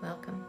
welcome.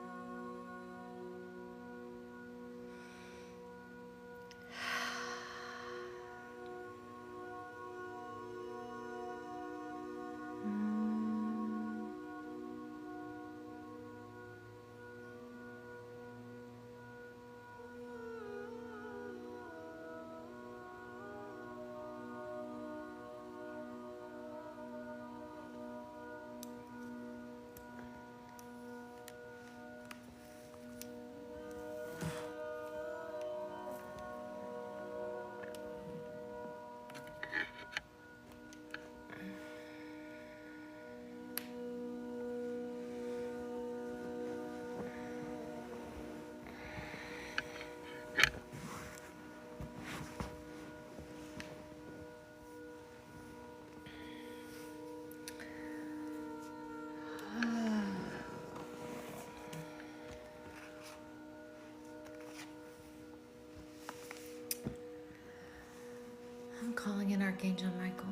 I'm calling in Archangel Michael.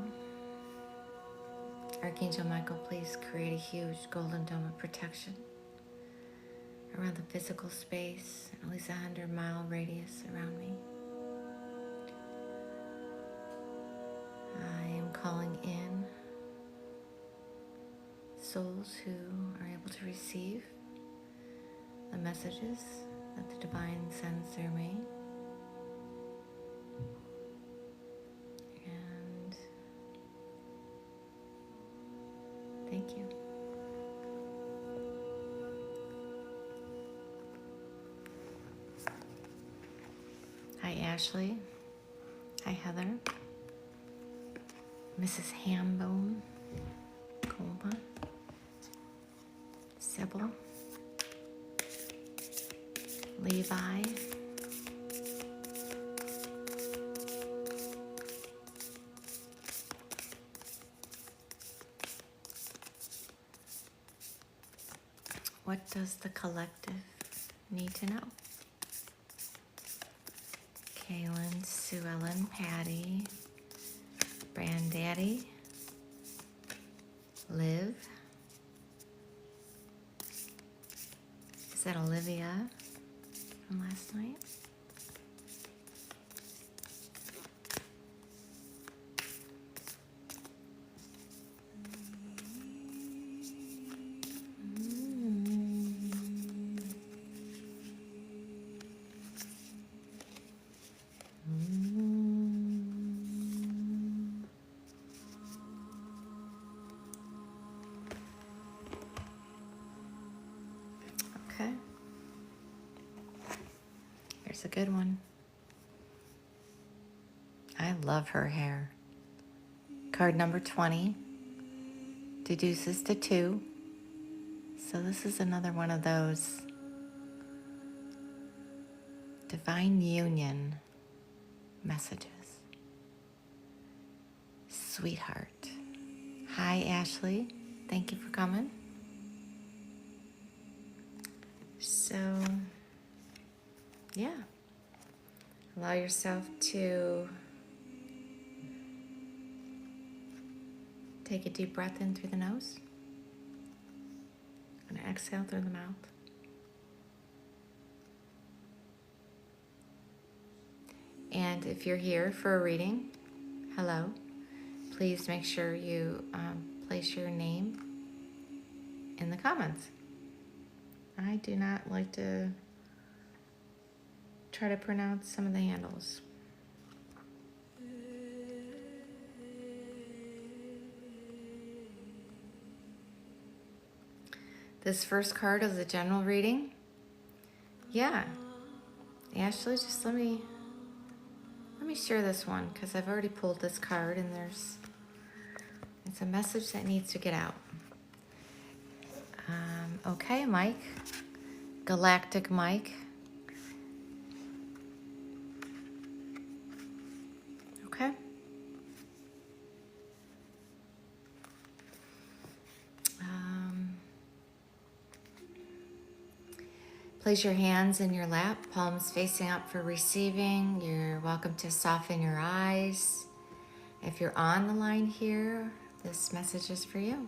Archangel Michael, please create a huge golden dome of protection around the physical space, at least 100-mile radius around me. I am calling in souls who are able to receive the messages that the Divine sends their way. And thank you. Hi, Ashley. Hi, Heather. Mrs. Hambone. Colba. Sybil. Levi. What does the collective need to know? Kaylin, Sue Ellen, Patty, Brandaddy, Liv. Is that Olivia from last night? Okay. Here's a good one. I love her hair. Card number 20 deduces to 2. So this is another one of those divine union messages. Sweetheart. Hi, Ashley. Thank you for coming. So, yeah. Allow yourself to take a deep breath in through the nose and exhale through the mouth. And if you're here for a reading, hello, please make sure you place your name in the comments. I do not like to try to pronounce some of the handles. This first card is a general reading. Yeah. Ashley, just let me share this one because I've already pulled this card and it's a message that needs to get out. Okay, Mike. Galactic Mike. Okay. Place your hands in your lap, palms facing up for receiving. You're welcome to soften your eyes. If you're on the line here, this message is for you.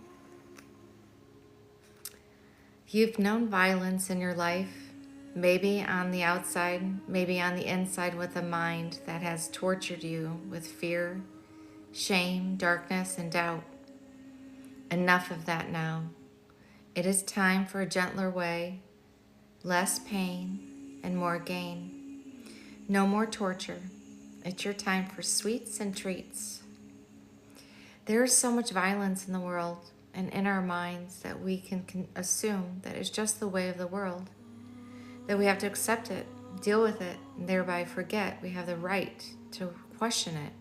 You've known violence in your life, maybe on the outside, maybe on the inside, with a mind that has tortured you with fear, shame, darkness, and doubt. Enough of that now. It is time for a gentler way, less pain, and more gain. No more torture. It's your time for sweets and treats. There is so much violence in the world and in our minds that we can assume that it's just the way of the world, that we have to accept it, deal with it, and thereby forget we have the right to question it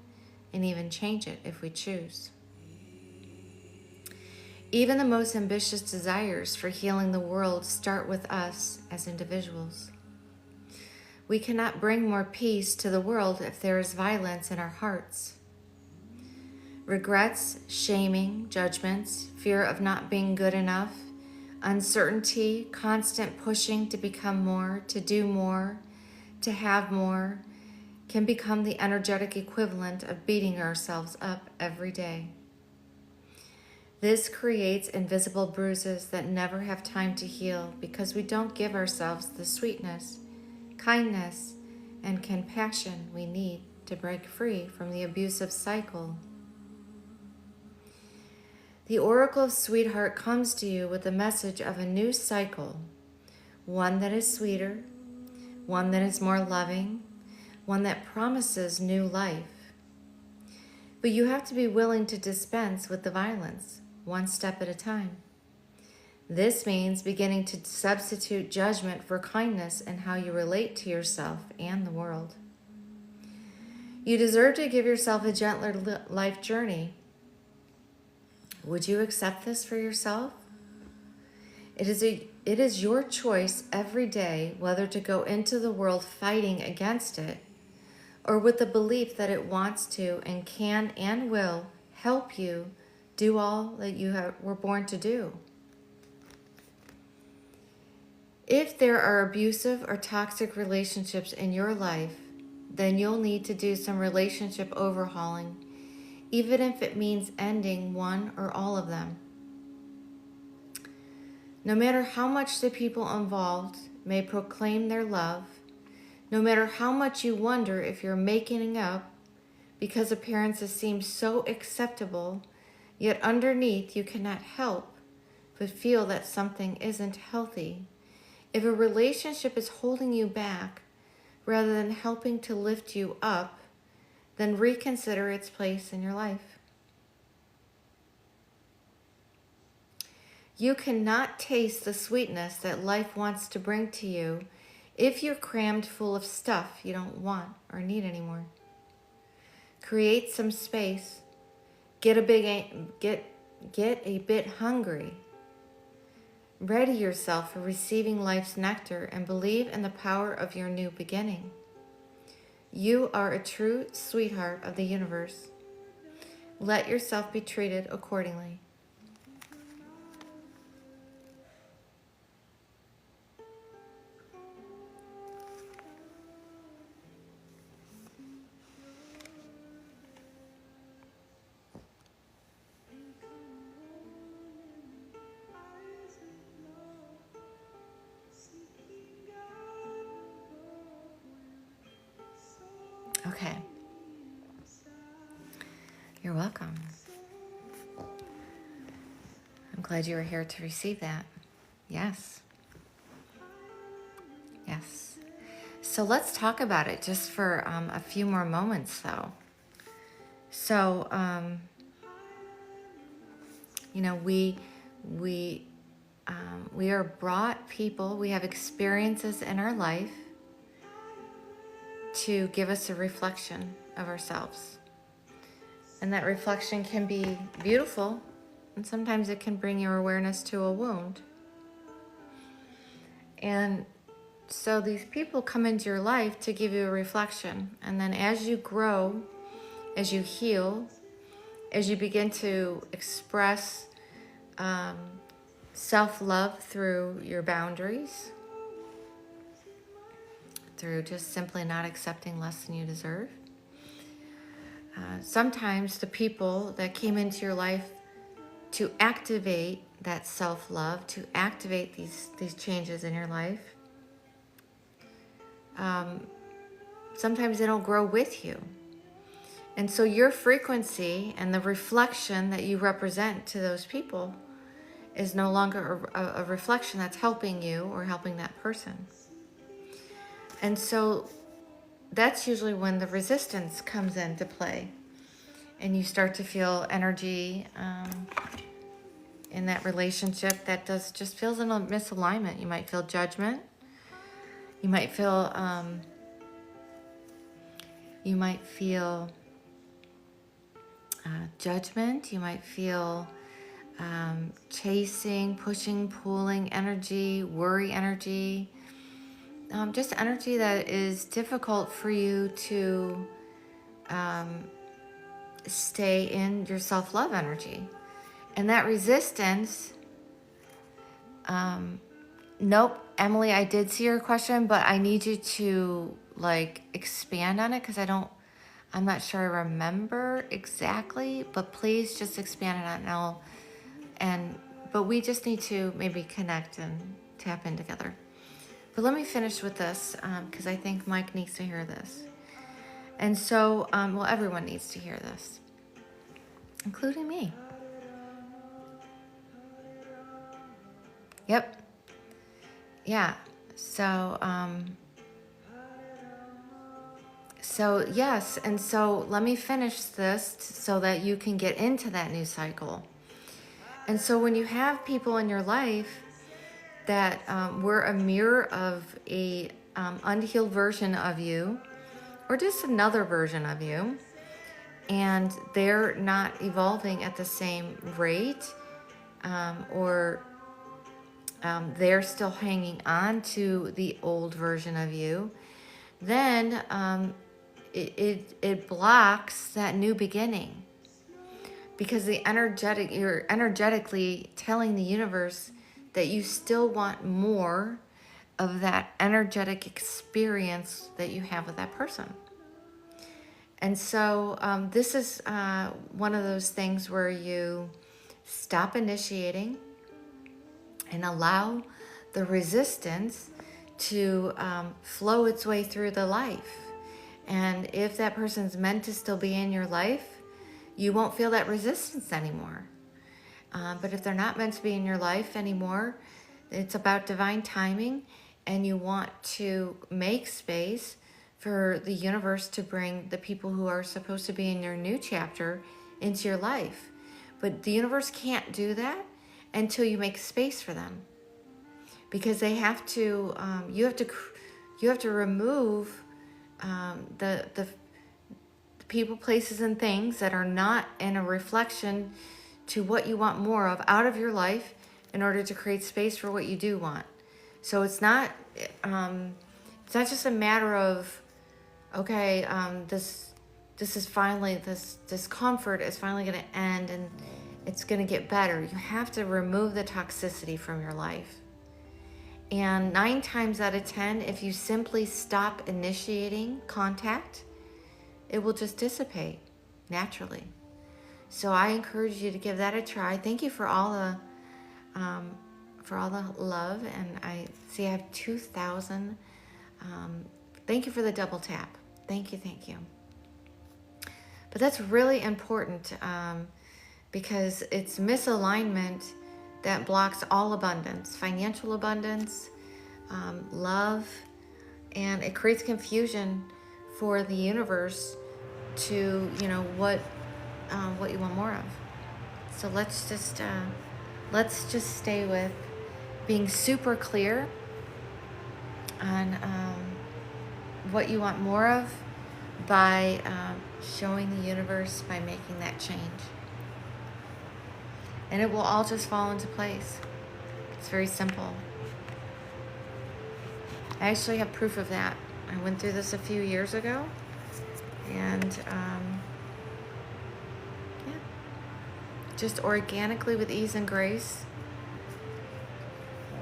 and even change it if we choose. Even the most ambitious desires for healing the world start with us as individuals. We cannot bring more peace to the world if there is violence in our hearts. Regrets, shaming, judgments, fear of not being good enough, uncertainty, constant pushing to become more, to do more, to have more, can become the energetic equivalent of beating ourselves up every day. This creates invisible bruises that never have time to heal because we don't give ourselves the sweetness, kindness, and compassion we need to break free from the abusive cycle. The Oracle of Sweetheart comes to you with the message of a new cycle, one that is sweeter, one that is more loving, one that promises new life. But you have to be willing to dispense with the violence, one step at a time. This means beginning to substitute judgment for kindness in how you relate to yourself and the world. You deserve to give yourself a gentler life journey. Would you accept this for yourself? It is your choice every day whether to go into the world fighting against it or with the belief that it wants to and can and will help you do all that you were born to do. If there are abusive or toxic relationships in your life, then you'll need to do some relationship overhauling, even if it means ending one or all of them. No matter how much the people involved may proclaim their love, no matter how much you wonder if you're making up because appearances seem so acceptable, yet underneath you cannot help but feel that something isn't healthy. If a relationship is holding you back rather than helping to lift you up, then reconsider its place in your life. You cannot taste the sweetness that life wants to bring to you if you're crammed full of stuff you don't want or need anymore. Create some space. Get a bit hungry. Ready yourself for receiving life's nectar and believe in the power of your new beginning. You are a true sweetheart of the universe. Let yourself be treated accordingly. Okay. You're welcome. I'm glad you were here to receive that. Yes. Yes. So let's talk about it just for a few more moments, though. So, we are brought people, we have experiences in our life to give us a reflection of ourselves. And that reflection can be beautiful, and sometimes it can bring your awareness to a wound. And so these people come into your life to give you a reflection. And then as you grow, as you heal, as you begin to express self-love through your boundaries, through just simply not accepting less than you deserve. Sometimes the people that came into your life to activate that self-love, to activate these changes in your life, sometimes they don't grow with you. And so your frequency and the reflection that you represent to those people is no longer a reflection that's helping you or helping that person. And so that's usually when the resistance comes into play, and you start to feel energy in that relationship that just feels in a misalignment. You might feel judgment. You might feel judgment. You might feel chasing, pushing, pulling energy, worry energy. Just energy that is difficult for you to stay in your self-love energy. And that resistance, nope, Emily, I did see your question, but I need you to expand on it because I'm not sure I remember exactly, but please just expand on it but we just need to maybe connect and tap in together. But let me finish with this because I think Mike needs to hear this. And so, everyone needs to hear this, including me. Yep. Yeah. So yes. And so let me finish this so that you can get into that new cycle. And so when you have people in your life that were a mirror of a unhealed version of you, or just another version of you, and they're not evolving at the same rate, or they're still hanging on to the old version of you, then it blocks that new beginning. Because you're energetically telling the universe that you still want more of that energetic experience that you have with that person. And so this is one of those things where you stop initiating and allow the resistance to flow its way through the life. And if that person's meant to still be in your life, you won't feel that resistance anymore. But if they're not meant to be in your life anymore, it's about divine timing, and you want to make space for the universe to bring the people who are supposed to be in your new chapter into your life. But the universe can't do that until you make space for them, because they have to. You have to remove the people, places, and things that are not in a reflection to what you want more of out of your life in order to create space for what you do want. So it's not just a matter of, okay, this is finally, this discomfort is finally going to end and it's going to get better. You have to remove the toxicity from your life. And 9 times out of 10, if you simply stop initiating contact, it will just dissipate naturally. So I encourage you to give that a try. Thank you for all the love, and I see I have 2,000. Thank you for the double tap. Thank you. But that's really important because it's misalignment that blocks all abundance, financial abundance, love, and it creates confusion for the universe to, what you want more of. So let's just stay with being super clear on what you want more of by showing the universe, by making that change. And it will all just fall into place. It's very simple. I actually have proof of that. I went through this a few years ago, and just organically, with ease and grace,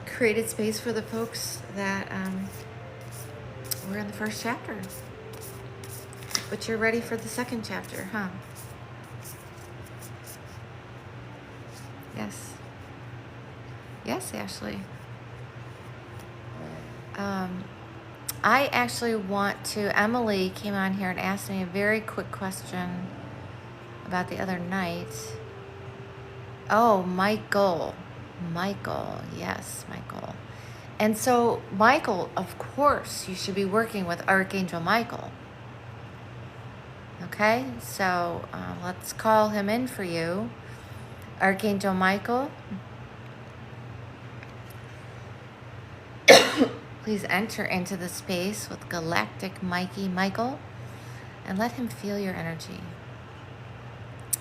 created space for the folks that were in the first chapter. But you're ready for the second chapter, huh? Yes. Yes, Ashley. I actually want to, Emily came on here and asked me a very quick question about the other night. Oh, Michael. Michael. Yes, Michael. And so, Michael, of course, you should be working with Archangel Michael. Okay, so let's call him in for you. Archangel Michael, please enter into the space with Galactic Mikey Michael and let him feel your energy.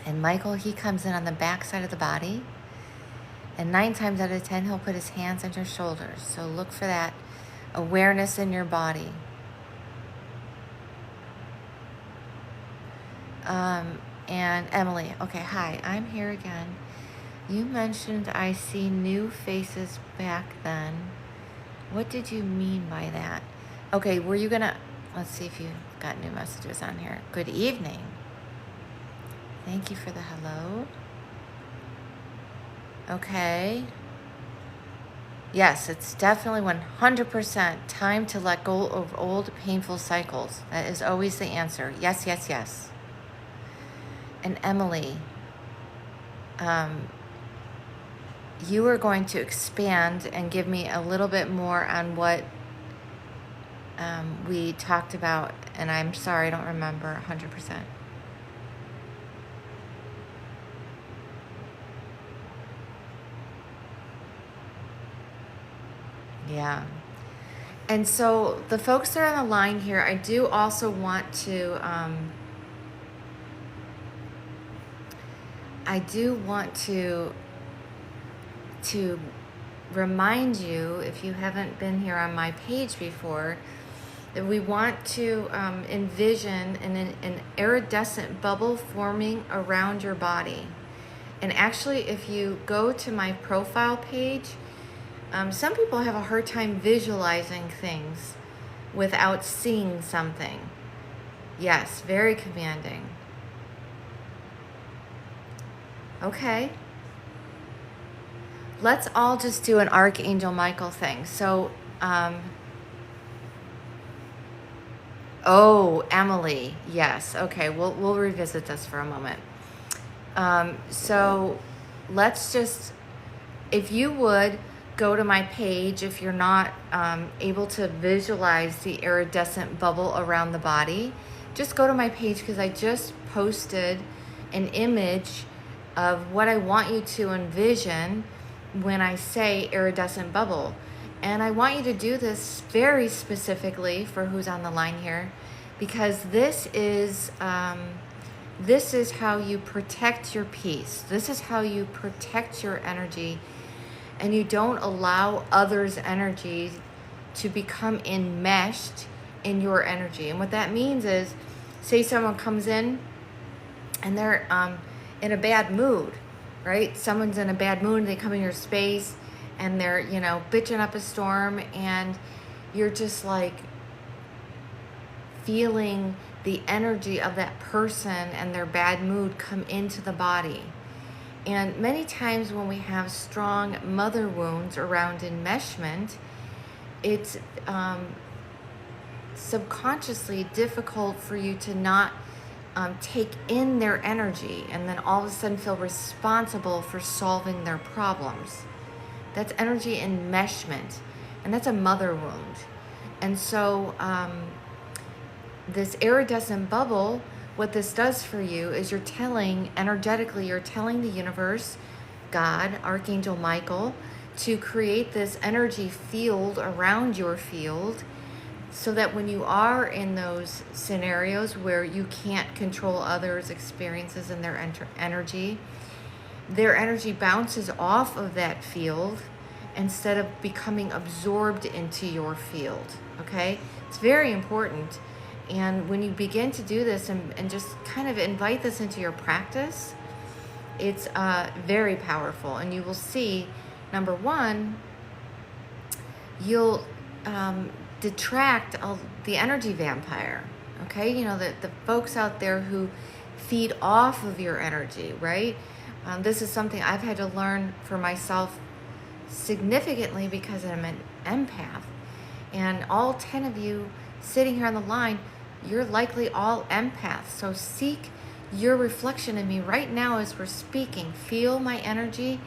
And Michael, he comes in on the back side of the body. And 9 times out of 10, he'll put his hands on your shoulders. So look for that awareness in your body. And Emily, okay, hi, I'm here again. You mentioned I see new faces back then. What did you mean by that? Okay, were you gonna, let's see if you got new messages on here. Good evening. Thank you for the hello. Okay. Yes, it's definitely 100% time to let go of old painful cycles. That is always the answer. Yes, yes, yes. And Emily, you are going to expand and give me a little bit more on what we talked about. And I'm sorry, I don't remember 100%. Yeah. And so the folks that are on the line here, I do also want to, to remind you, if you haven't been here on my page before, that we want to envision an iridescent bubble forming around your body. And actually, if you go to my profile page, some people have a hard time visualizing things without seeing something. Yes, very commanding. Okay. Let's all just do an Archangel Michael thing. So, oh, Emily, yes. Okay, we'll revisit this for a moment. So let's just, if you would, go to my page if you're not able to visualize the iridescent bubble around the body. Just go to my page because I just posted an image of what I want you to envision when I say iridescent bubble. And I want you to do this very specifically for who's on the line here, because this is how you protect your peace. This is how you protect your energy, and you don't allow others' energy to become enmeshed in your energy. And what that means is, say someone comes in and they're in a bad mood, right? Someone's in a bad mood, they come in your space and they're, bitching up a storm, and you're just like feeling the energy of that person and their bad mood come into the body. And many times when we have strong mother wounds around enmeshment, it's subconsciously difficult for you to not take in their energy and then all of a sudden feel responsible for solving their problems. That's energy enmeshment, and that's a mother wound. And so this iridescent bubble, what this does for you is you're telling the universe, God, Archangel Michael, to create this energy field around your field, so that when you are in those scenarios where you can't control others' experiences and their energy bounces off of that field instead of becoming absorbed into your field. Okay? It's very important. And when you begin to do this and just kind of invite this into your practice, it's very powerful. And you will see, number one, you'll detract the energy vampire. Okay? The folks out there who feed off of your energy, right? This is something I've had to learn for myself significantly because I'm an empath. And all 10 of you sitting here on the line, you're likely all empaths. So seek your reflection in me right now as we're speaking. Feel my energy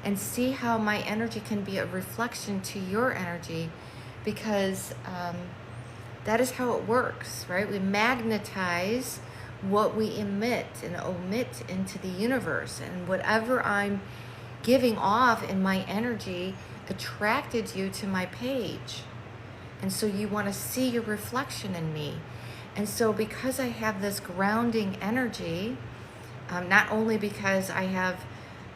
and see how my energy can be a reflection to your energy, because that is how it works, right? We magnetize what we emit and omit into the universe, and whatever I'm giving off in my energy attracted you to my page. And so you want to see your reflection in me. And so because I have this grounding energy, not only because I have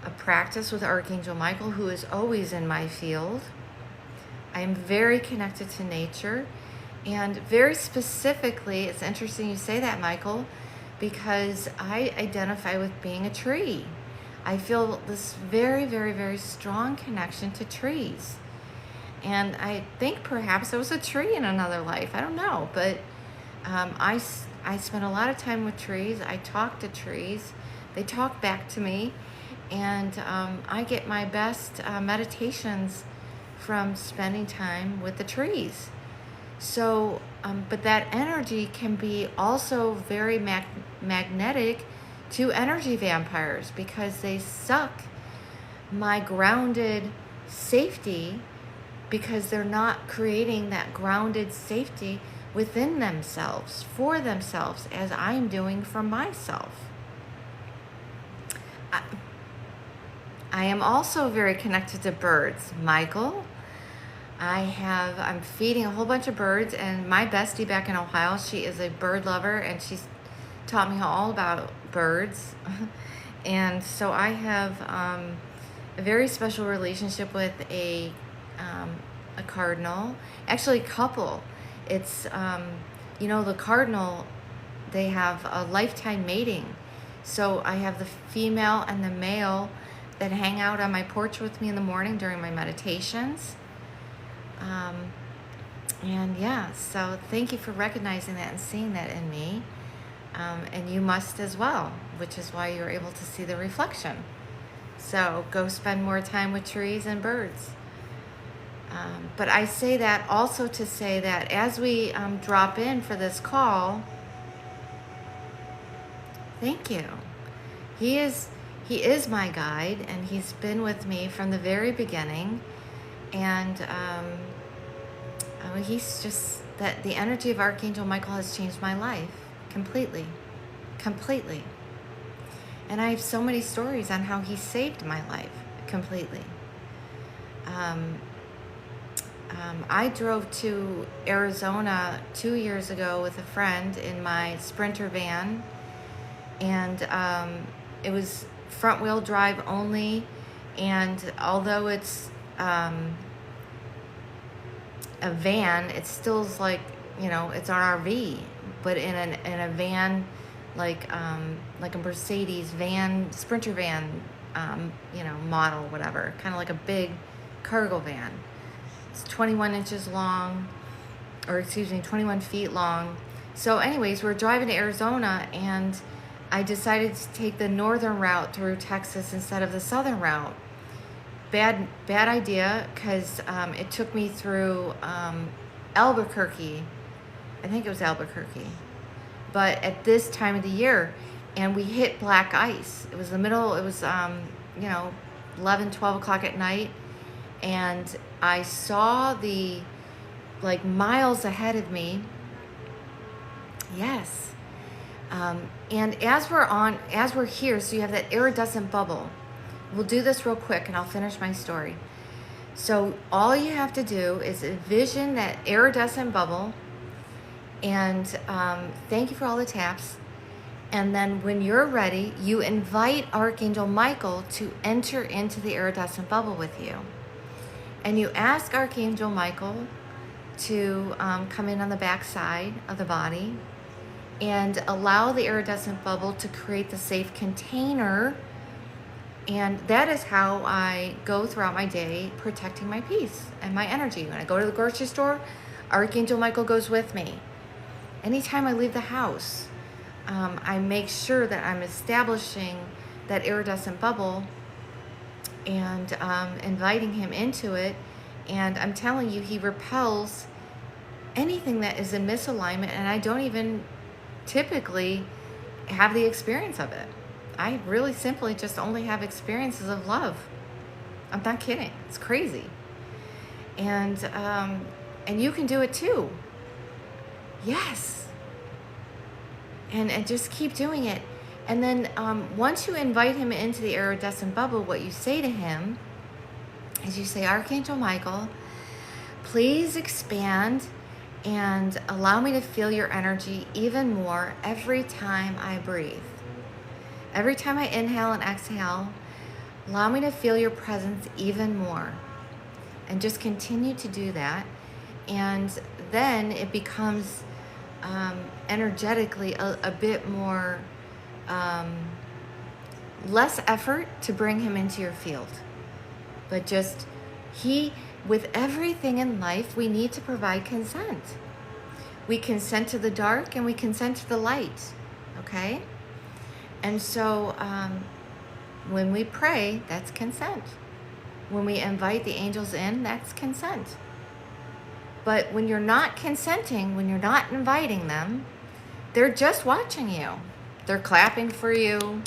a practice with Archangel Michael, who is always in my field, I am very connected to nature. And very specifically, it's interesting you say that, Michael, because I identify with being a tree. I feel this very, very, very strong connection to trees. And I think perhaps I was a tree in another life. I don't know. But I spend a lot of time with trees. I talk to trees. They talk back to me. And I get my best meditations from spending time with the trees. So, but that energy can be also very magnetic to energy vampires, because they suck my grounded safety, because they're not creating that grounded safety within themselves, for themselves, as I'm doing for myself. I am also very connected to birds, Michael. I'm feeding a whole bunch of birds, and my bestie back in Ohio, she is a bird lover, and she's taught me all about birds. And so I have a very special relationship with a cardinal, actually a couple. It's, the cardinal, they have a lifetime mating. So I have the female and the male that hang out on my porch with me in the morning during my meditations. And yeah, so thank you for recognizing that and seeing that in me. And you must as well, which is why you're able to see the reflection. So go spend more time with trees and birds. But I say that also to say that as we drop in for this call, thank you. He is my guide, and he's been with me from the very beginning. And he's just, that the energy of Archangel Michael has changed my life completely. And I have so many stories on how he saved my life completely. I drove to Arizona 2 years ago with a friend in my Sprinter van, and it was front wheel drive only. And although it's a van, it still is like, it's an RV, but in a van, like a Mercedes van, Sprinter van, model, whatever, kind of like a big cargo van. It's 21 inches long, 21 feet long. So anyways, we're driving to Arizona, and I decided to take the northern route through Texas instead of the southern route. Bad idea, because it took me through Albuquerque. I think it was Albuquerque. But at this time of the year, and we hit black ice. It was 11, 12 o'clock at night, and I saw the, miles ahead of me. Yes. And as we're here, so you have that iridescent bubble. We'll do this real quick, and I'll finish my story. So all you have to do is envision that iridescent bubble, and thank you for all the taps. And then when you're ready, you invite Archangel Michael to enter into the iridescent bubble with you. And you ask Archangel Michael to come in on the back side of the body and allow the iridescent bubble to create the safe container. And that is how I go throughout my day, protecting my peace and my energy. When I go to the grocery store, Archangel Michael goes with me. Anytime I leave the house, I make sure that I'm establishing that iridescent bubble and inviting him into it. And I'm telling you, he repels anything that is in misalignment, and I don't even typically have the experience of it. I really simply just only have experiences of love. I'm not kidding. It's crazy. And you can do it too. Yes. And just keep doing it. And then once you invite him into the iridescent bubble, what you say to him is you say, Archangel Michael, please expand and allow me to feel your energy even more every time I breathe. Every time I inhale and exhale, allow me to feel your presence even more. And just continue to do that. And then it becomes energetically a bit more, less effort to bring him into your field. But just, with everything in life, we need to provide consent. We consent to the dark and we consent to the light, okay? And so when we pray, that's consent. When we invite the angels in, that's consent. But when you're not consenting, when you're not inviting them, they're just watching you. They're clapping for you.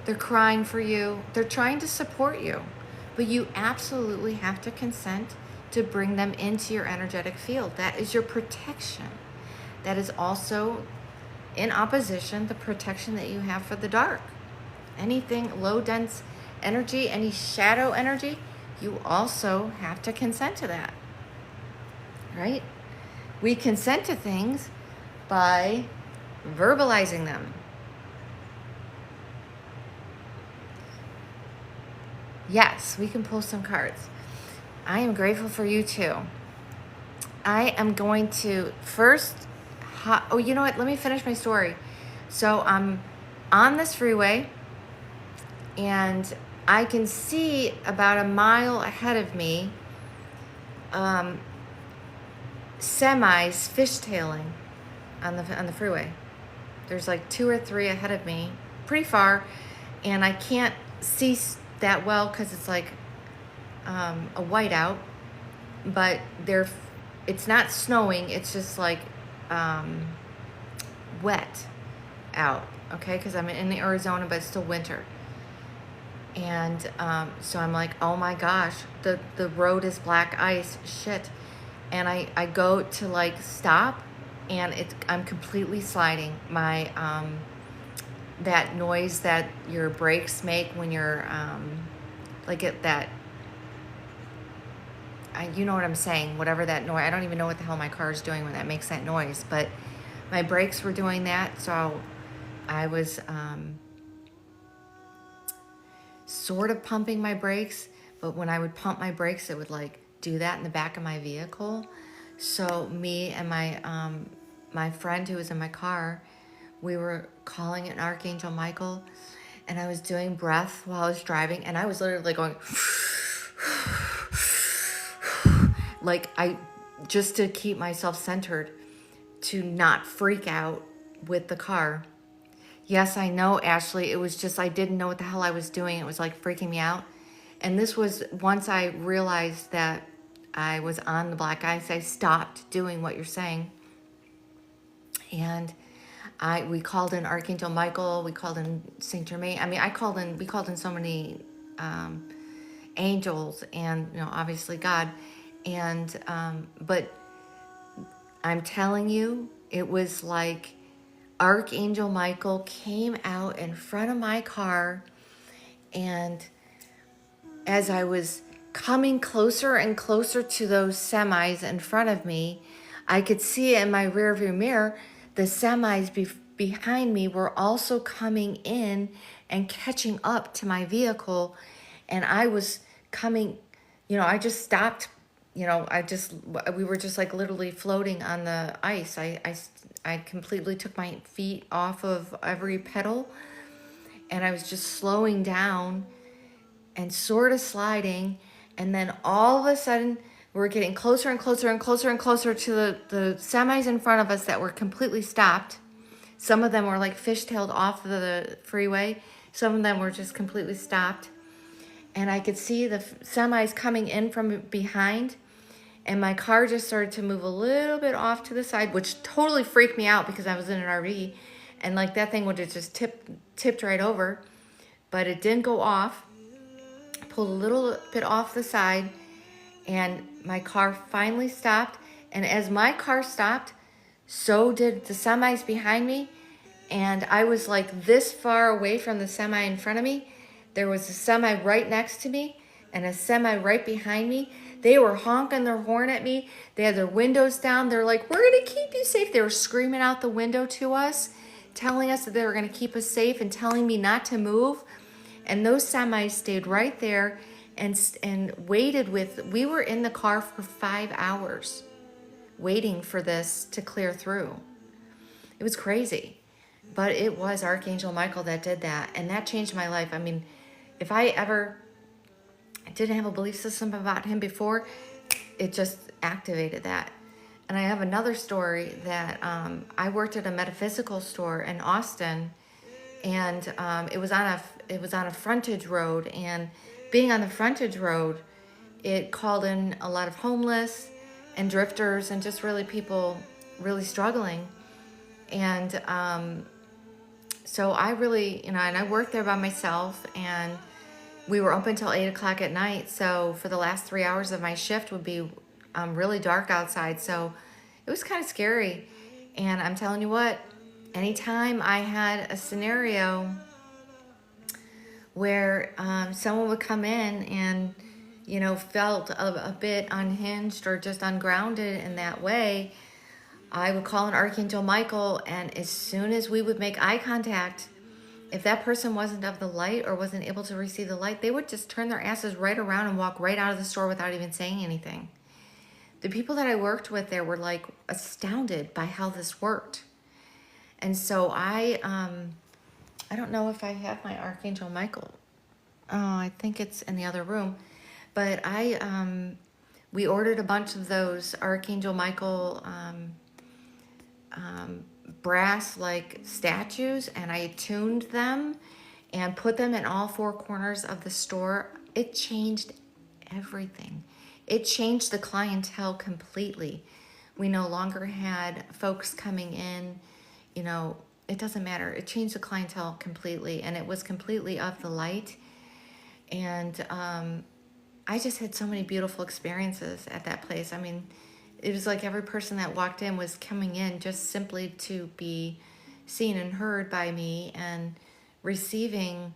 They're crying for you. They're trying to support you. But you absolutely have to consent to bring them into your energetic field. That is your protection. That is also, in opposition, the protection that you have for the dark. Anything low dense energy, any shadow energy, you also have to consent to that, right? We consent to things by verbalizing them. Yes, we can pull some cards. I am grateful for you too. I am going to first, you know what? Let me finish my story. So I'm on this freeway and I can see about a mile ahead of me semis fishtailing on the freeway. There's like 2 or 3 ahead of me, pretty far, and I can't see that well because it's like a whiteout, but it's not snowing, it's just like wet out, okay, because I'm in Arizona, but it's still winter. And so I'm like, oh my gosh, the road is black ice, shit. And I go to like stop, and I'm completely sliding. My that noise that your brakes make when you're like at that, you know what I'm saying, whatever that noise, I don't even know what the hell my car is doing when that makes that noise, but my brakes were doing that. So I was sort of pumping my brakes, but when I would pump my brakes, it would like do that in the back of my vehicle. So me and my friend who was in my car, we were calling it Archangel Michael, and I was doing breath while I was driving, and I was literally going like just to keep myself centered, to not freak out with the car. Yes, I know, Ashley, it was just, I didn't know what the hell I was doing. It was like freaking me out. And this was, once I realized that I was on the black ice, I stopped doing what you're saying. And we called in Archangel Michael, we called in Saint Germain. I mean, we called in so many angels, and, you know, obviously God. And, but I'm telling you, it was like Archangel Michael came out in front of my car, and as I was coming closer and closer to those semis in front of me, I could see in my rearview mirror, the semis behind me were also coming in and catching up to my vehicle. And I was coming, you know, I just stopped, you know, we were just like literally floating on the ice. I completely took my feet off of every pedal, and I was just slowing down and sort of sliding. And then all of a sudden, we're getting closer and closer and closer and closer to the semis in front of us that were completely stopped. Some of them were like fishtailed off of the freeway, Some of them were just completely stopped. And I could see the semis coming in from behind. And my car just started to move a little bit off to the side, which totally freaked me out because I was in an RV. And like that thing would have just tipped right over. But it didn't go off. Pulled a little bit off the side. And my car finally stopped. And as my car stopped, so did the semis behind me. And I was like this far away from the semi in front of me. There was a semi right next to me and a semi right behind me. They were honking their horn at me. They had their windows down. They're like, we're going to keep you safe. They were screaming out the window to us, telling us that they were going to keep us safe and telling me not to move. And those semis stayed right there and waited with, we were in the car for 5 hours waiting for this to clear through. It was crazy. But it was Archangel Michael that did that. And that changed my life. I mean, if I ever didn't have a belief system about him before, it just activated that. And I have another story that I worked at a metaphysical store in Austin, and it was on a frontage road. And being on the frontage road, it called in a lot of homeless and drifters and just really people really struggling. And so I really, and I worked there by myself, and we were open till 8 o'clock at night. So for the last 3 hours of my shift would be really dark outside. So it was kind of scary. And I'm telling you what, anytime I had a scenario where someone would come in and, felt a bit unhinged or just ungrounded in that way, I would call an Archangel Michael, and as soon as we would make eye contact, if that person wasn't of the light or wasn't able to receive the light, they would just turn their asses right around and walk right out of the store without even saying anything. The people that I worked with there were like astounded by how this worked. And so I don't know if I have my Archangel Michael. Oh, I think it's in the other room. But we ordered a bunch of those Archangel Michael brass like statues, and I tuned them and put them in all 4 corners of the store. It changed everything. It changed the clientele completely. We no longer had folks coming in, it doesn't matter. It changed the clientele completely, and it was completely of the light. And I just had so many beautiful experiences at that place. I mean, it was like every person that walked in was coming in just simply to be seen and heard by me and receiving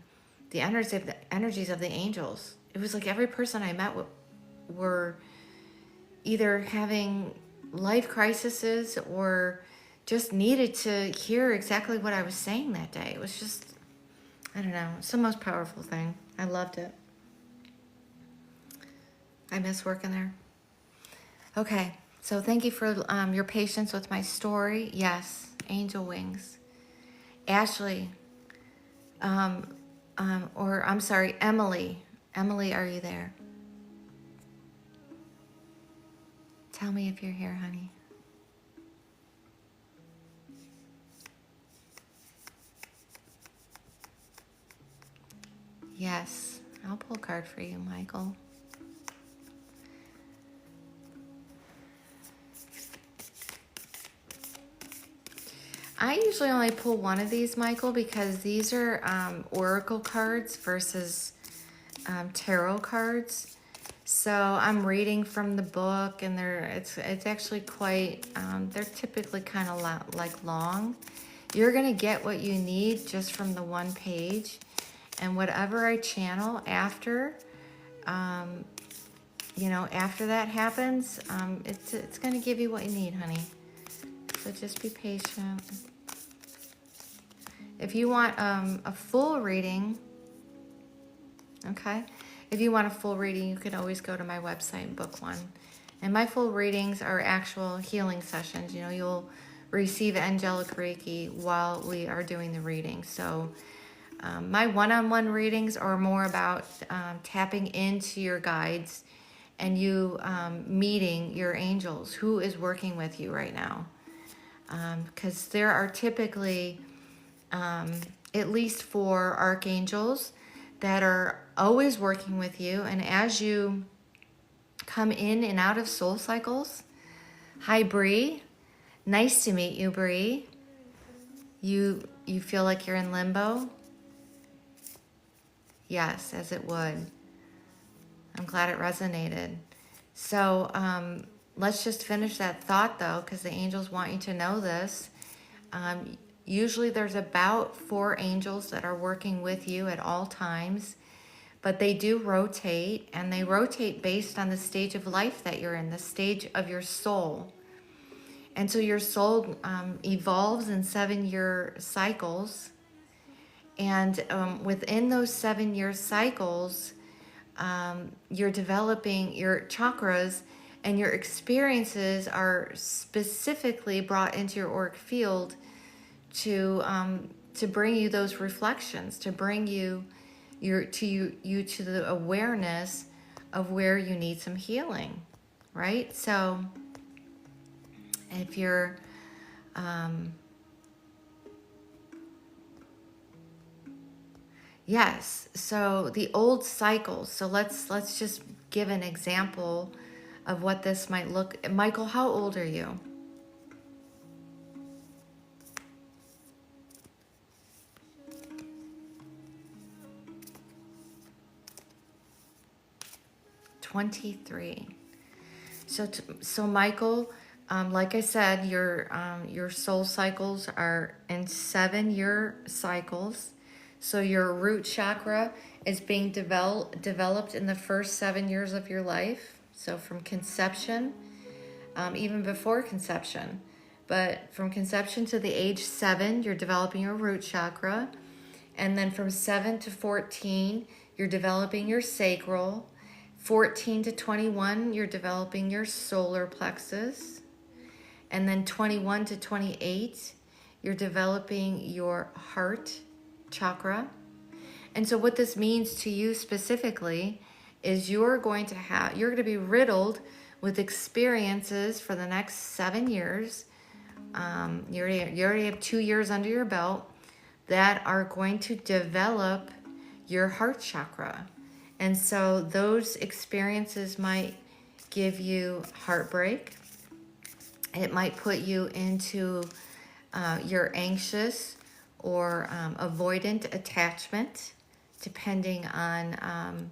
the energies of the angels. It was like every person I met were either having life crises or just needed to hear exactly what I was saying that day. It was just, I don't know, it's the most powerful thing. I loved it. I miss working there. Okay. So thank you for your patience with my story. Yes, angel wings. Ashley, or I'm sorry, Emily. Emily, are you there? Tell me if you're here, honey. Yes, I'll pull a card for you, Michael. I usually only pull one of these, Michael, because these are oracle cards versus tarot cards. So I'm reading from the book, and it's actually quite, they're typically kind of like long. You're going to get what you need just from the one page, and whatever I channel after, after that happens, it's going to give you what you need, honey. So just be patient. If you want a full reading, okay? If you want a full reading, you can always go to my website and book one. And my full readings are actual healing sessions. You'll receive angelic Reiki while we are doing the reading. So my one-on-one readings are more about tapping into your guides and you meeting your angels, who is working with you right now. Because there are typically, at least 4 archangels that are always working with you. And as you come in and out of soul cycles, hi Bree, nice to meet you, Bree. You feel like you're in limbo? Yes, as it would. I'm glad it resonated. So let's just finish that thought though, because the angels want you to know this. Usually there's about 4 angels that are working with you at all times, but they do rotate, and they rotate based on the stage of life that you're in, the stage of your soul. And so your soul evolves in 7-year cycles. And within those 7-year cycles, you're developing your chakras, and your experiences are specifically brought into your auric field to bring you those reflections, to bring you to the awareness of where you need some healing, right? So if you're yes, so the old cycles. So let's just give an example of what this might look. Michael, how old are you? $23. So Michael, like I said, your soul cycles are in 7-year cycles. So your root chakra is being developed in the first 7 years of your life. So from conception, even before conception, but from conception to the age 7, you're developing your root chakra. And then from 7 to 14, you're developing your sacral. 14 to 21, you're developing your solar plexus. And then 21 to 28, you're developing your heart chakra. And so what this means to you specifically is you're going to be riddled with experiences for the next 7 years. You already have 2 years under your belt that are going to develop your heart chakra. And so those experiences might give you heartbreak. It might put you into your anxious or avoidant attachment, depending on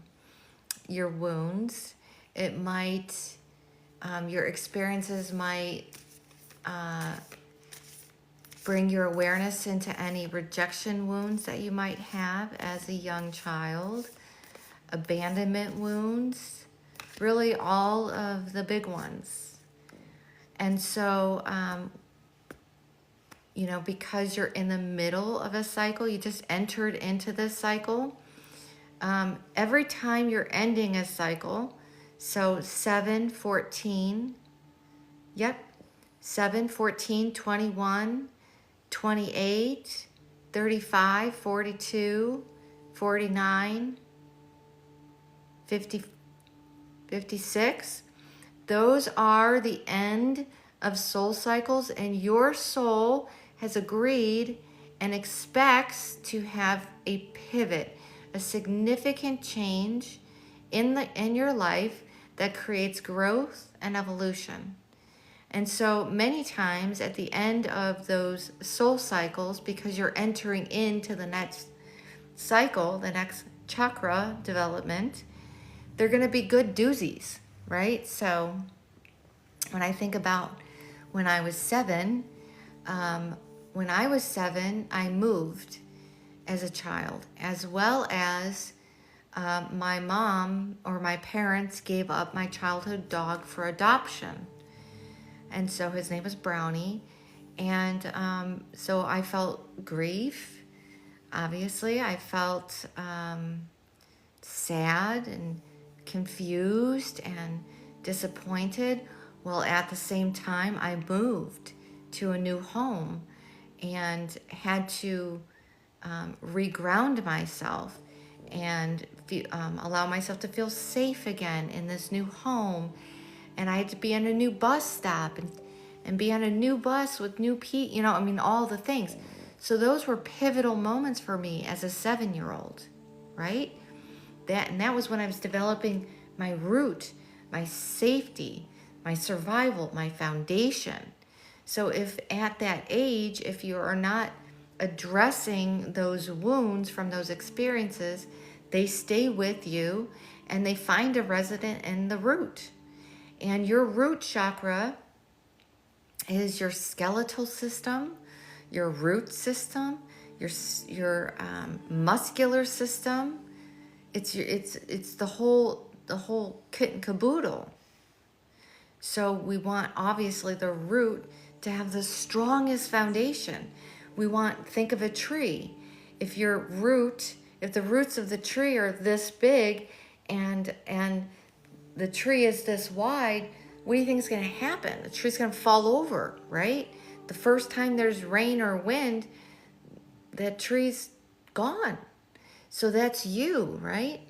your wounds. It might, your experiences might bring your awareness into any rejection wounds that you might have as a young child, abandonment wounds, really all of the big ones. And so, because you're in the middle of a cycle, you just entered into this cycle. Every time you're ending a cycle, so 7, 14, 7, 14, 21, 28, 35, 42, 49, 50, 56. Those are the end of soul cycles, and your soul has agreed and expects to have a pivot, a significant change in your life that creates growth and evolution. And so many times at the end of those soul cycles, because you're entering into the next cycle, the next chakra development, they're going to be good doozies, right? So when I think about when I was 7, I moved as a child, as well as my mom or my parents gave up my childhood dog for adoption. And so his name was Brownie. And so I felt grief, obviously. I felt sad and confused and disappointed. Well, at the same time, I moved to a new home and had to reground myself and allow myself to feel safe again in this new home. And I had to be on a new bus stop and be on a new bus with new people, all the things. So those were pivotal moments for me as a 7-year-old, right? That was when I was developing my root, my safety, my survival, my foundation. So if at that age, if you are not addressing those wounds from those experiences, they stay with you and they find a resident in the root. And your root chakra is your skeletal system, your root system, your muscular system. It's the whole kit and caboodle. So we want obviously the root to have the strongest foundation. We want, think of a tree. If the roots of the tree are this big and the tree is this wide, what do you think is going to happen? The tree's going to fall over, right? The first time there's rain or wind, that tree's gone. So that's you, right?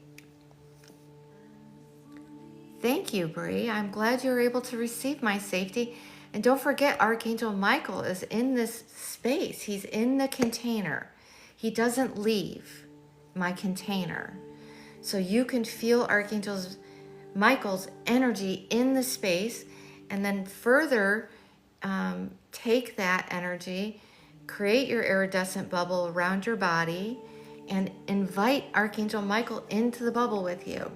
Thank you, Bree. I'm glad you're able to receive my safety. And don't forget, Archangel Michael is in this space. He's in the container. He doesn't leave my container. So you can feel Archangel Michael's energy in the space, and then further take that energy, create your iridescent bubble around your body, and invite Archangel Michael into the bubble with you.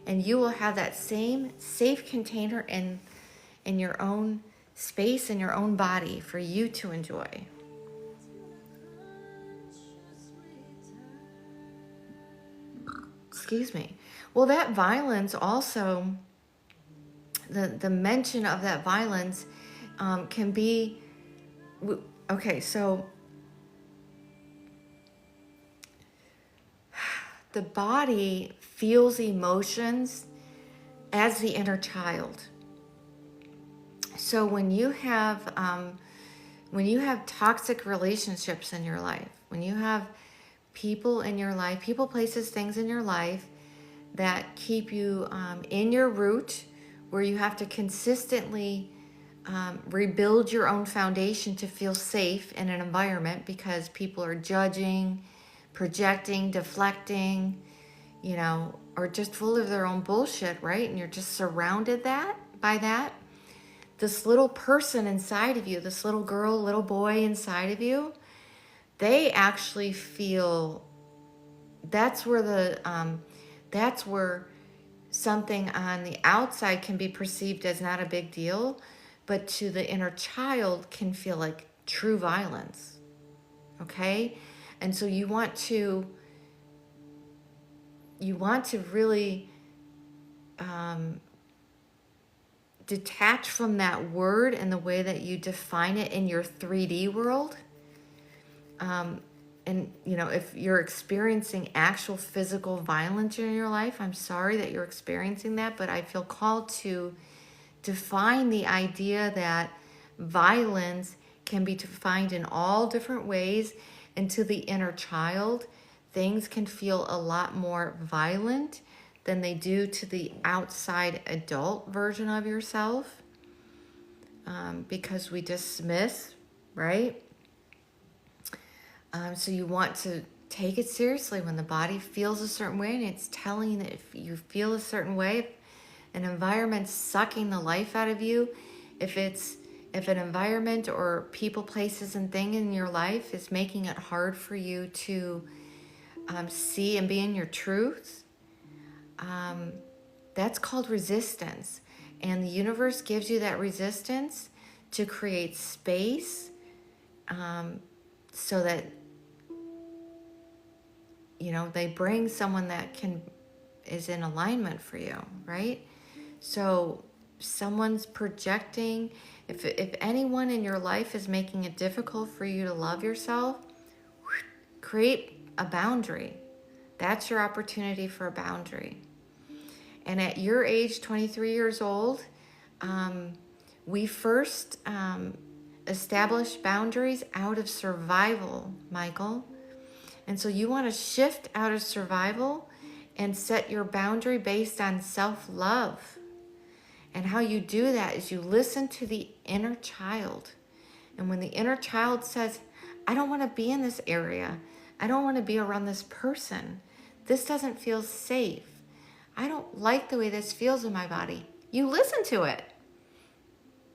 And you will have that same safe container in your own space, in your own body for you to enjoy. Excuse me. Well, that violence also, the mention of that violence can be, okay, so the body feels emotions as the inner child. So when you have toxic relationships in your life, when you have people in your life, people, places, things in your life that keep you in your root, where you have to consistently rebuild your own foundation to feel safe in an environment because people are judging, projecting, deflecting, or just full of their own bullshit, right? And you're just surrounded by that. This little person inside of you, this little girl, little boy inside of you, they actually feel that's where something on the outside can be perceived as not a big deal, but to the inner child can feel like true violence. Okay? And so you want to really detach from that word and the way that you define it in your 3D world. And if you're experiencing actual physical violence in your life, I'm sorry that you're experiencing that, but I feel called to define the idea that violence can be defined in all different ways. And to the inner child, things can feel a lot more violent than they do to the outside adult version of yourself, because we dismiss, right? So you want to take it seriously when the body feels a certain way, and it's telling you that if you feel a certain way, if an environment's sucking the life out of you, if an environment or people, places, and thing in your life is making it hard for you to see and be in your truth, that's called resistance. And the universe gives you that resistance to create space, so that they bring someone that is in alignment for you, right? So someone's projecting, if anyone in your life is making it difficult for you to love yourself, create a boundary. That's your opportunity for a boundary. And at your age, 23 years old, we first establish boundaries out of survival, Michael. And so you want to shift out of survival and set your boundary based on self-love. And how you do that is you listen to the inner child. And when the inner child says, I don't want to be in this area. I don't want to be around this person. This doesn't feel safe. I don't like the way this feels in my body. You listen to it.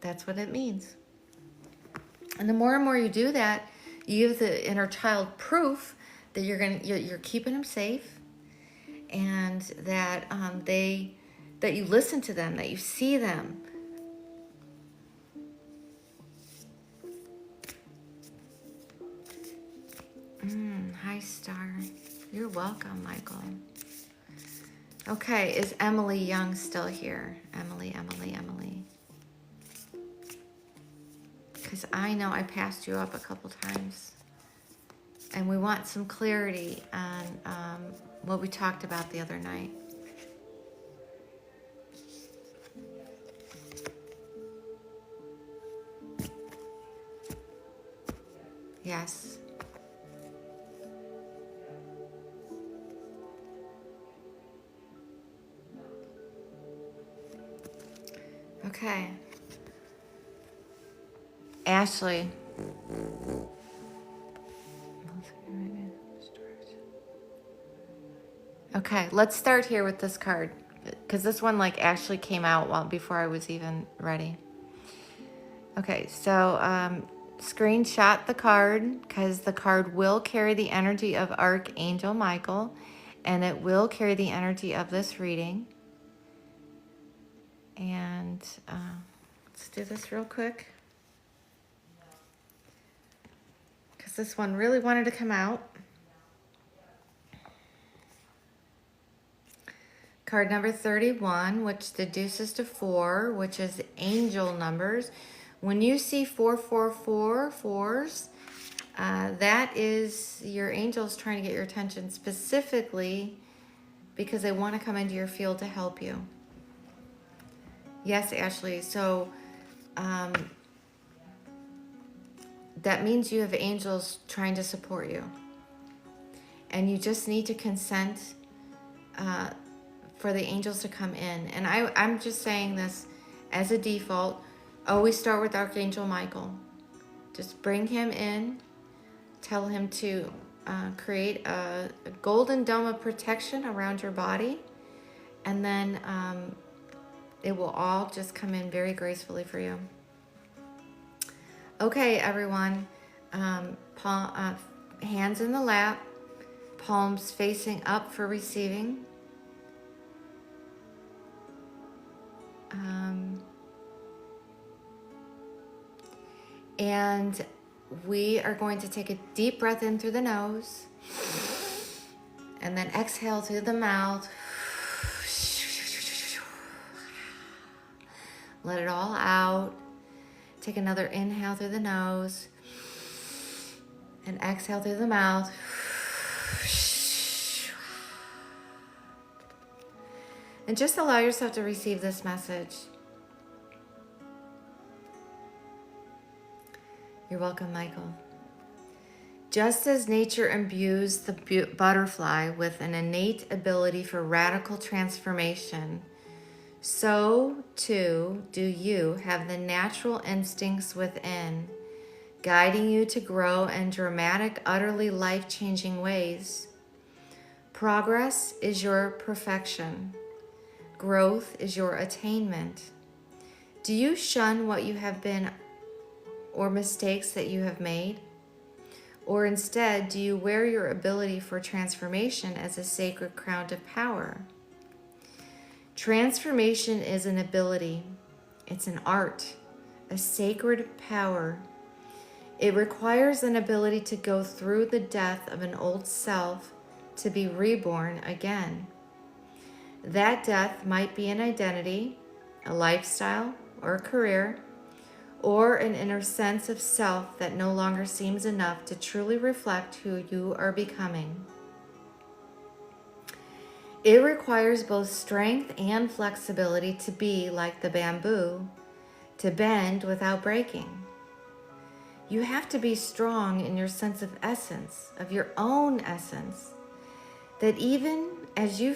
That's what it means. And the more and more you do that, you give the inner child proof that you're keeping them safe, and that that you listen to them, that you see them. Hi, Star. You're welcome, Michael. Okay, is Emily Young still here? Emily. Because I know I passed you up a couple times. And we want some clarity on what we talked about the other night. Yes. Okay. Ashley. Okay, let's start here with this card, because this one actually came out before I was even ready. Okay, so screenshot the card, because the card will carry the energy of Archangel Michael, and it will carry the energy of this reading. And let's do this real quick, because this one really wanted to come out. Card number 31, which deduces to 4, which is angel numbers. When you see 444 fours, that is your angels trying to get your attention, specifically because they want to come into your field to help you. Yes, Ashley. So that means you have angels trying to support you. And you just need to consent for the angels to come in. And I'm just saying this as a default. Always start with Archangel Michael. Just bring him in. Tell him to create a golden dome of protection around your body. And then it will all just come in very gracefully for you. Okay, everyone. Hands in the lap. Palms facing up for receiving. And we are going to take a deep breath in through the nose and then exhale through the mouth. Let it all out. Take another inhale through the nose and exhale through the mouth. And just allow yourself to receive this message. You're welcome, Michael. Just as nature imbues the butterfly with an innate ability for radical transformation, so too do you have the natural instincts within, guiding you to grow in dramatic, utterly life-changing ways. Progress is your perfection. Growth is your attainment. Do you shun what you have been or mistakes that you have made? Or instead, do you wear your ability for transformation as a sacred crown of power? Transformation is an ability. It's an art, a sacred power. It requires an ability to go through the death of an old self to be reborn again. That death might be an identity, a lifestyle, or a career, or an inner sense of self that no longer seems enough to truly reflect who you are becoming. It requires both strength and flexibility to be like the bamboo, to bend without breaking. You have to be strong in your sense of essence, of your own essence, that even as the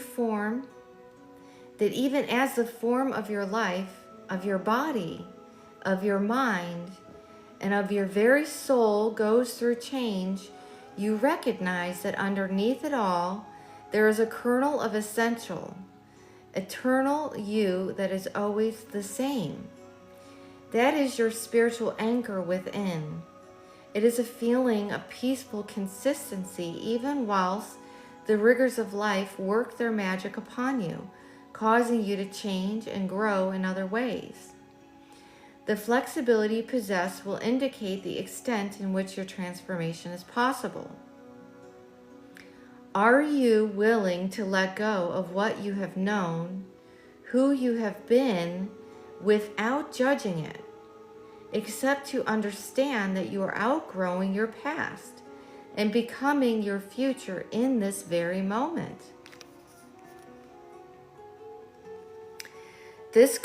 form of your life, of your body, of your mind, and of your very soul goes through change, you recognize that underneath it all, there is a kernel of essential, eternal you that is always the same. That is your spiritual anchor within. It is a feeling of peaceful consistency even whilst the rigors of life work their magic upon you, causing you to change and grow in other ways. The flexibility you possess will indicate the extent in which your transformation is possible. Are you willing to let go of what you have known, who you have been, without judging it, except to understand that you are outgrowing your past and becoming your future in this very moment? This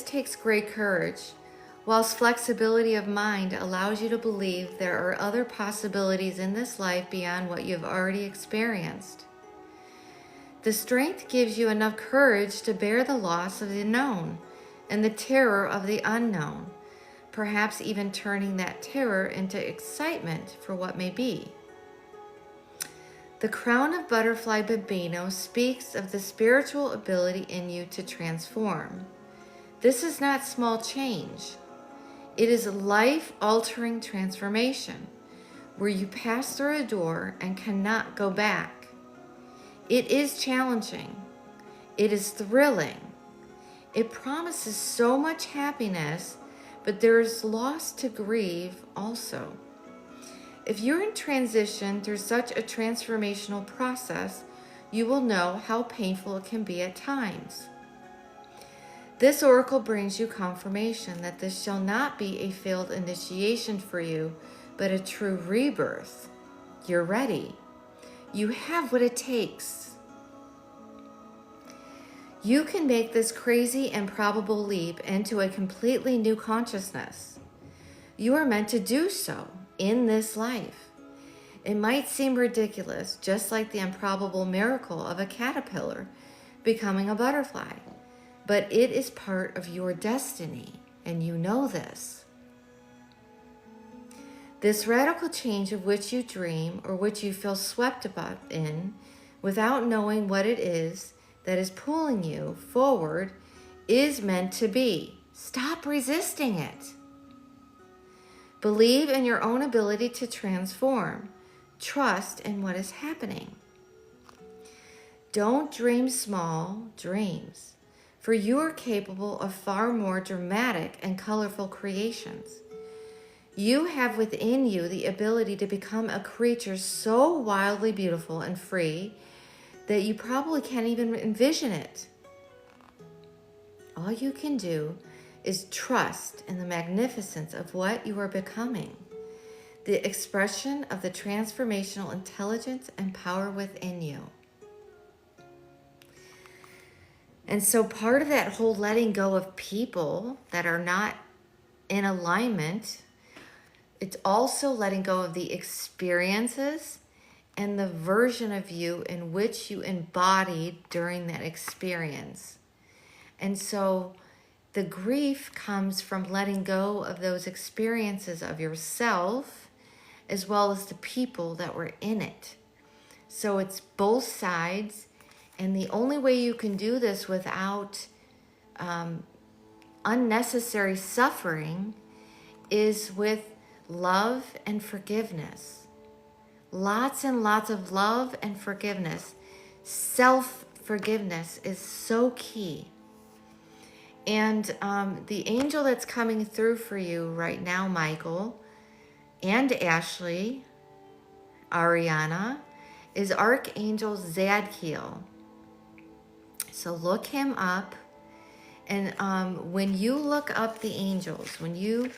takes great courage, whilst flexibility of mind allows you to believe there are other possibilities in this life beyond what you've already experienced. The strength gives you enough courage to bear the loss of the known and the terror of the unknown, perhaps even turning that terror into excitement for what may be. The crown of butterfly Bambino speaks of the spiritual ability in you to transform. This is not small change. It is a life-altering transformation where you pass through a door and cannot go back. It is challenging. It is thrilling. It promises so much happiness, but there is loss to grieve also. If you're in transition through such a transformational process, you will know how painful it can be at times. This oracle brings you confirmation that this shall not be a failed initiation for you, but a true rebirth. You're ready. You have what it takes. You can make this crazy and probable leap into a completely new consciousness. You are meant to do so in this life. It might seem ridiculous, just like the improbable miracle of a caterpillar becoming a butterfly, but it is part of your destiny, and you know this. This radical change of which you dream or which you feel swept up in without knowing what it is that is pulling you forward is meant to be. Stop resisting it. Believe in your own ability to transform. Trust in what is happening. Don't dream small dreams, for you are capable of far more dramatic and colorful creations. You have within you the ability to become a creature so wildly beautiful and free that you probably can't even envision it. All you can do is trust in the magnificence of what you are becoming, the expression of the transformational intelligence and power within you. And so part of that whole letting go of people that are not in alignment, it's also letting go of the experiences and the version of you in which you embodied during that experience. And so the grief comes from letting go of those experiences of yourself as well as the people that were in it. So it's both sides, and the only way you can do this without unnecessary suffering is with love and forgiveness. Lots and lots of love and forgiveness. Self-forgiveness is so key. And the angel that's coming through for you right now, Michael, and Ashley, Ariana, is Archangel Zadkiel. So look him up. And when you look up the angels, when you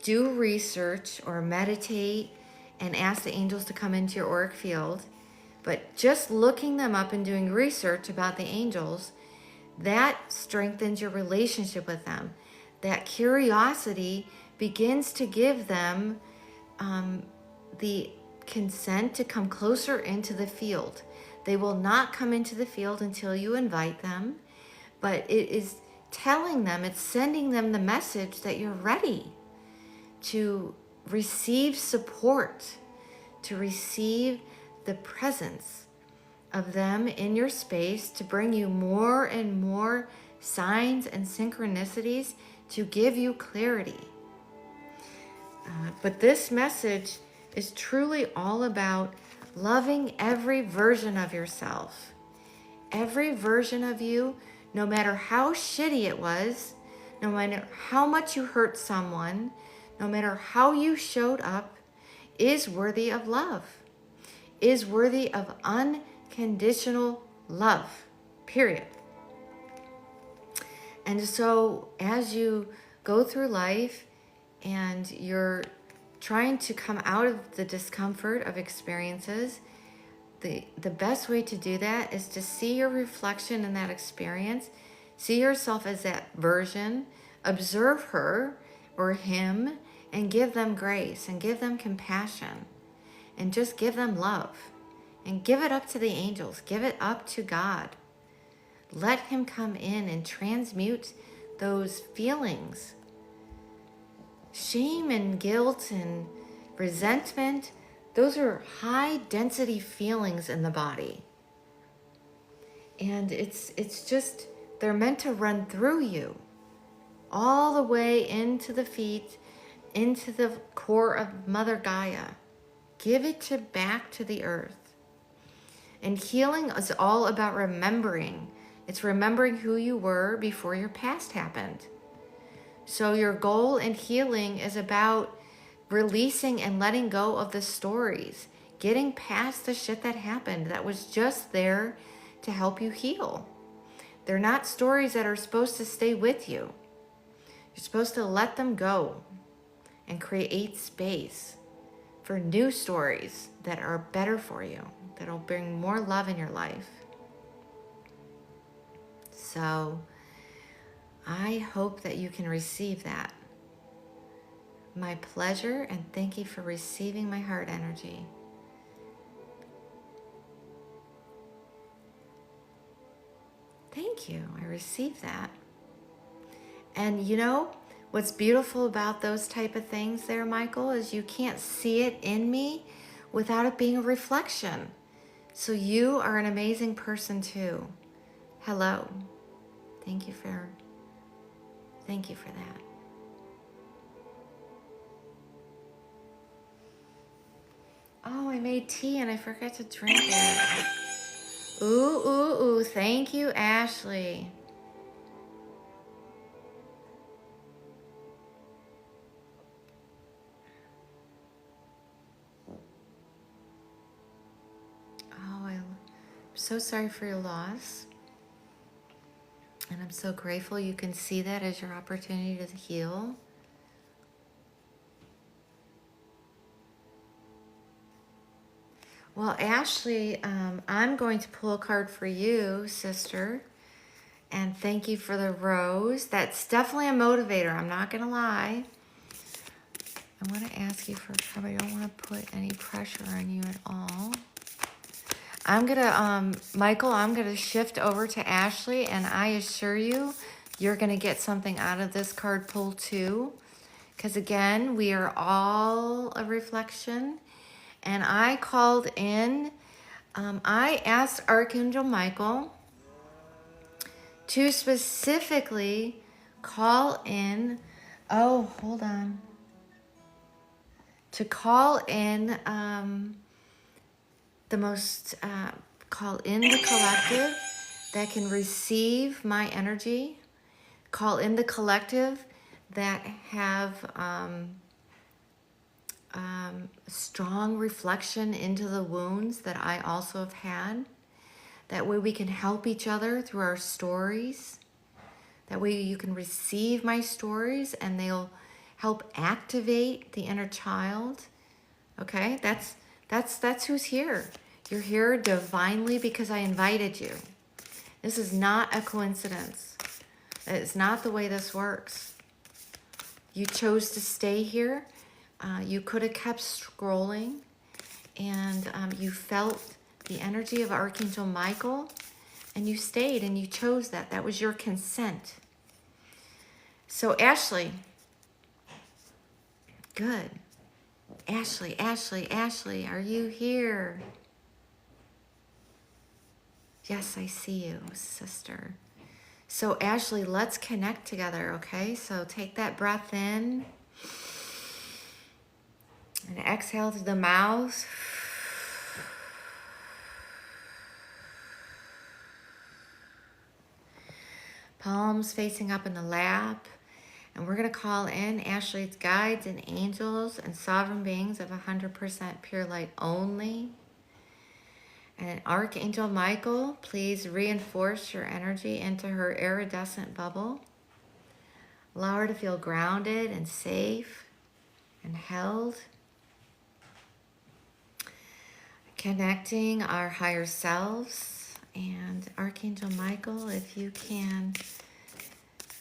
do research or meditate and ask the angels to come into your auric field, but just looking them up and doing research about the angels, that strengthens your relationship with them. That curiosity begins to give them the consent to come closer into the field. They will not come into the field until you invite them, but it is telling them, it's sending them the message that you're ready to receive support, to receive the presence of them in your space, to bring you more and more signs and synchronicities to give you clarity. But this message is truly all about loving every version of yourself. Every version of you, no matter how shitty it was, no matter how much you hurt someone, no matter how you showed up, is worthy of love, is worthy of unconditional love, period. And so as you go through life and you're trying to come out of the discomfort of experiences, the best way to do that is to see your reflection in that experience, see yourself as that version, observe her or him, and give them grace and give them compassion and just give them love and give it up to the angels, give it up to God. Let him come in and transmute those feelings. Shame and guilt and resentment, those are high density feelings in the body. And it's just, they're meant to run through you all the way into the feet, into the core of Mother Gaia. Give it back to the earth. And healing is all about remembering. It's remembering who you were before your past happened. So your goal in healing is about releasing and letting go of the stories, getting past the shit that happened that was just there to help you heal. They're not stories that are supposed to stay with you. You're supposed to let them go and create space for new stories that are better for you, that'll bring more love in your life. So I hope that you can receive that. My pleasure, and thank you for receiving my heart energy. Thank you. I received that. And you know, what's beautiful about those type of things there, Michael, is you can't see it in me without it being a reflection. So you are an amazing person too. Hello. Thank you for that. Oh, I made tea and I forgot to drink it. Ooh. Thank you, Ashley. Oh, I'm so sorry for your loss. And I'm so grateful you can see that as your opportunity to heal. Well, Ashley, I'm going to pull a card for you, sister. And thank you for the rose. That's definitely a motivator. I'm not going to lie. I want to ask you for trouble. I don't want to put any pressure on you at all. I'm going to, Michael, I'm going to shift over to Ashley. And I assure you, you're going to get something out of this card pull too. Because again, we are all a reflection. And I called in, I asked Archangel Michael to specifically call in, to call in call in the collective that can receive my energy, call in the collective that have strong reflection into the wounds that I also have had. That way we can help each other through our stories. That way you can receive my stories and they'll help activate the inner child. Okay, that's who's here. You're here divinely because I invited you. This is not a coincidence. It's not the way this works. You chose to stay here. You could have kept scrolling, and you felt the energy of Archangel Michael, and you stayed and you chose that. That was your consent. So Ashley, Good. Ashley, Ashley, Ashley, are you here? Yes, I see you, sister. So Ashley, let's connect together, okay? So take that breath in and exhale through the mouth. Palms facing up in the lap. And we're going to call in Ashley's guides and angels and sovereign beings of 100% pure light only. And Archangel Michael, please reinforce your energy into her iridescent bubble. Allow her to feel grounded and safe and held. Connecting our higher selves. And Archangel Michael, if you can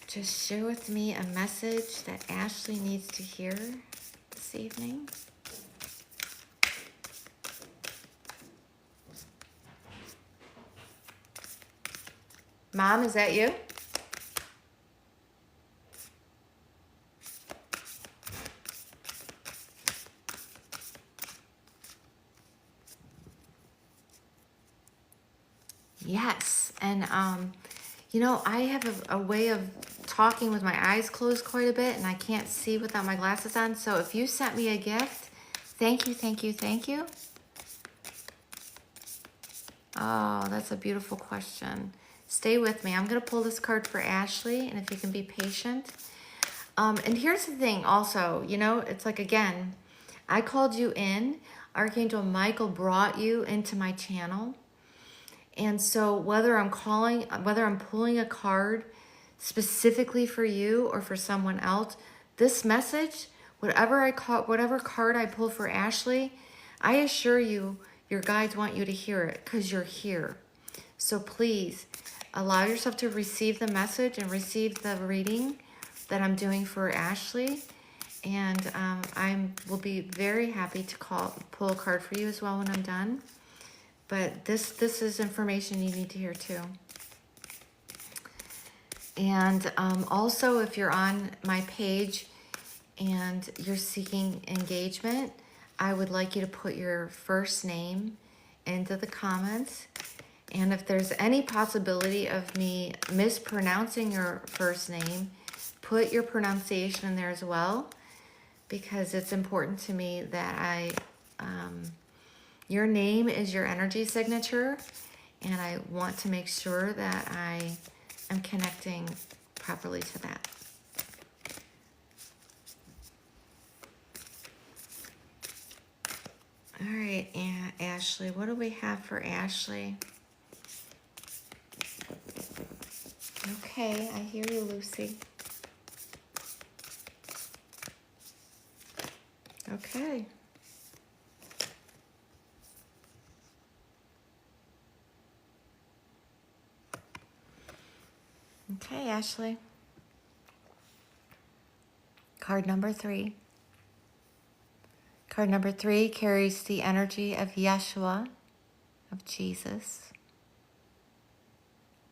just share with me a message that Ashley needs to hear this evening. Mom, is that you? Yes. And, you know, I have a way of talking with my eyes closed quite a bit, and I can't see without my glasses on. So if you sent me a gift, thank you, thank you, thank you. Oh, that's a beautiful question. Stay with me. I'm going to pull this card for Ashley, and if you can be patient. And here's the thing also, you know, it's like, again, I called you in. Archangel Michael brought you into my channel. And so whether I'm pulling a card specifically for you or for someone else, this message, whatever card I pull for Ashley, I assure you, your guides want you to hear it because you're here. So please allow yourself to receive the message and receive the reading that I'm doing for Ashley. And I will be very happy to pull a card for you as well when I'm done. But this is information you need to hear too. And also, if you're on my page and you're seeking engagement, I would like you to put your first name into the comments. And if there's any possibility of me mispronouncing your first name, put your pronunciation in there as well, because it's important to me that your name is your energy signature, and I want to make sure that I am connecting properly to that. All right, and Ashley, what do we have for Ashley? Okay, I hear you, Lucy. Okay. Okay, Ashley. Card number 3. Card number 3 carries the energy of Yeshua, of Jesus.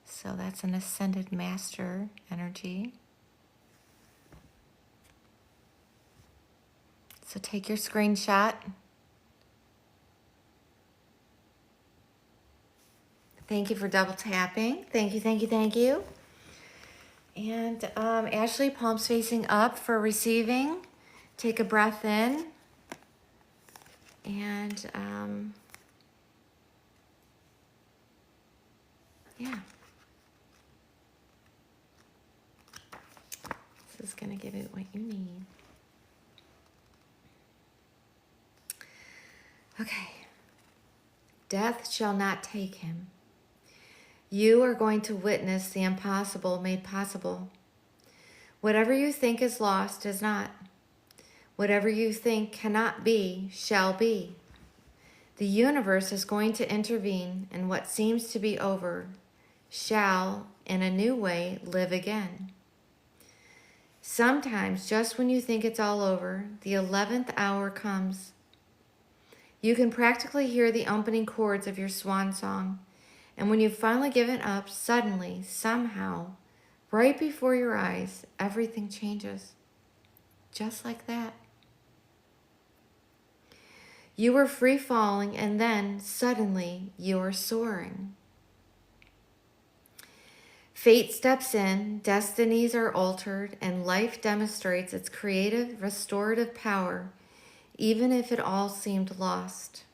So that's an ascended master energy. So take your screenshot. Thank you for double tapping. Thank you, thank you, thank you. And Ashley, palms facing up for receiving. Take a breath in. And yeah. This is going to give you what you need. Okay. Death shall not take him. You are going to witness the impossible made possible. Whatever you think is lost is not. Whatever you think cannot be, shall be. The universe is going to intervene, and what seems to be over shall, in a new way, live again. Sometimes, just when you think it's all over, the 11th hour comes. You can practically hear the opening chords of your swan song. And when you've finally given up, suddenly, somehow, right before your eyes, everything changes. Just like that. You were free falling, and then suddenly you're soaring. Fate steps in, destinies are altered, and life demonstrates its creative, restorative power, even if it all seemed lost.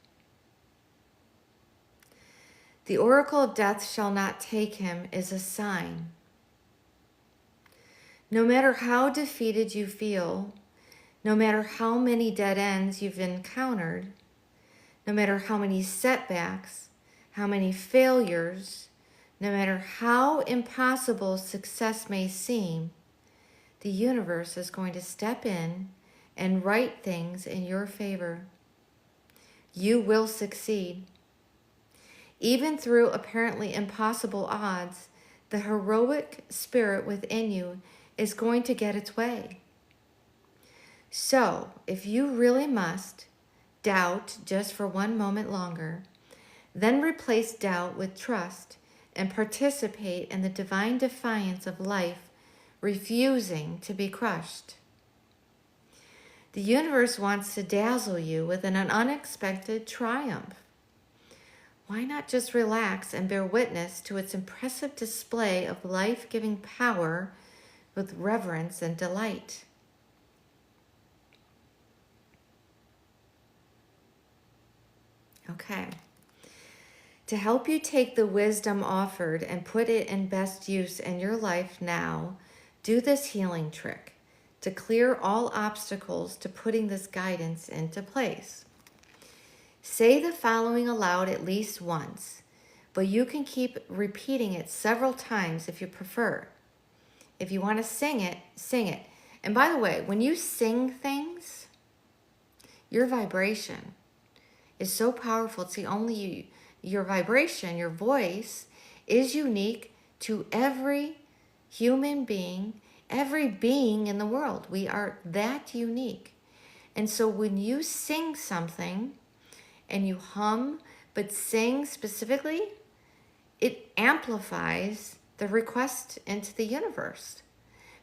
The oracle of death shall not take him is a sign. No matter how defeated you feel, no matter how many dead ends you've encountered, no matter how many setbacks, how many failures, no matter how impossible success may seem, the universe is going to step in and right things in your favor. You will succeed. Even through apparently impossible odds, the heroic spirit within you is going to get its way. So, if you really must doubt just for one moment longer, then replace doubt with trust and participate in the divine defiance of life, refusing to be crushed. The universe wants to dazzle you with an unexpected triumph. Why not just relax and bear witness to its impressive display of life-giving power with reverence and delight? Okay. To help you take the wisdom offered and put it in best use in your life now, do this healing trick to clear all obstacles to putting this guidance into place. Say the following aloud at least once, but you can keep repeating it several times if you prefer. If you want to sing it, sing it. And by the way, when you sing things, your vibration is so powerful. It's the only your vibration, your voice is unique to every human being, every being in the world. We are that unique. And so when you sing something and you hum, but sing specifically, it amplifies the request into the universe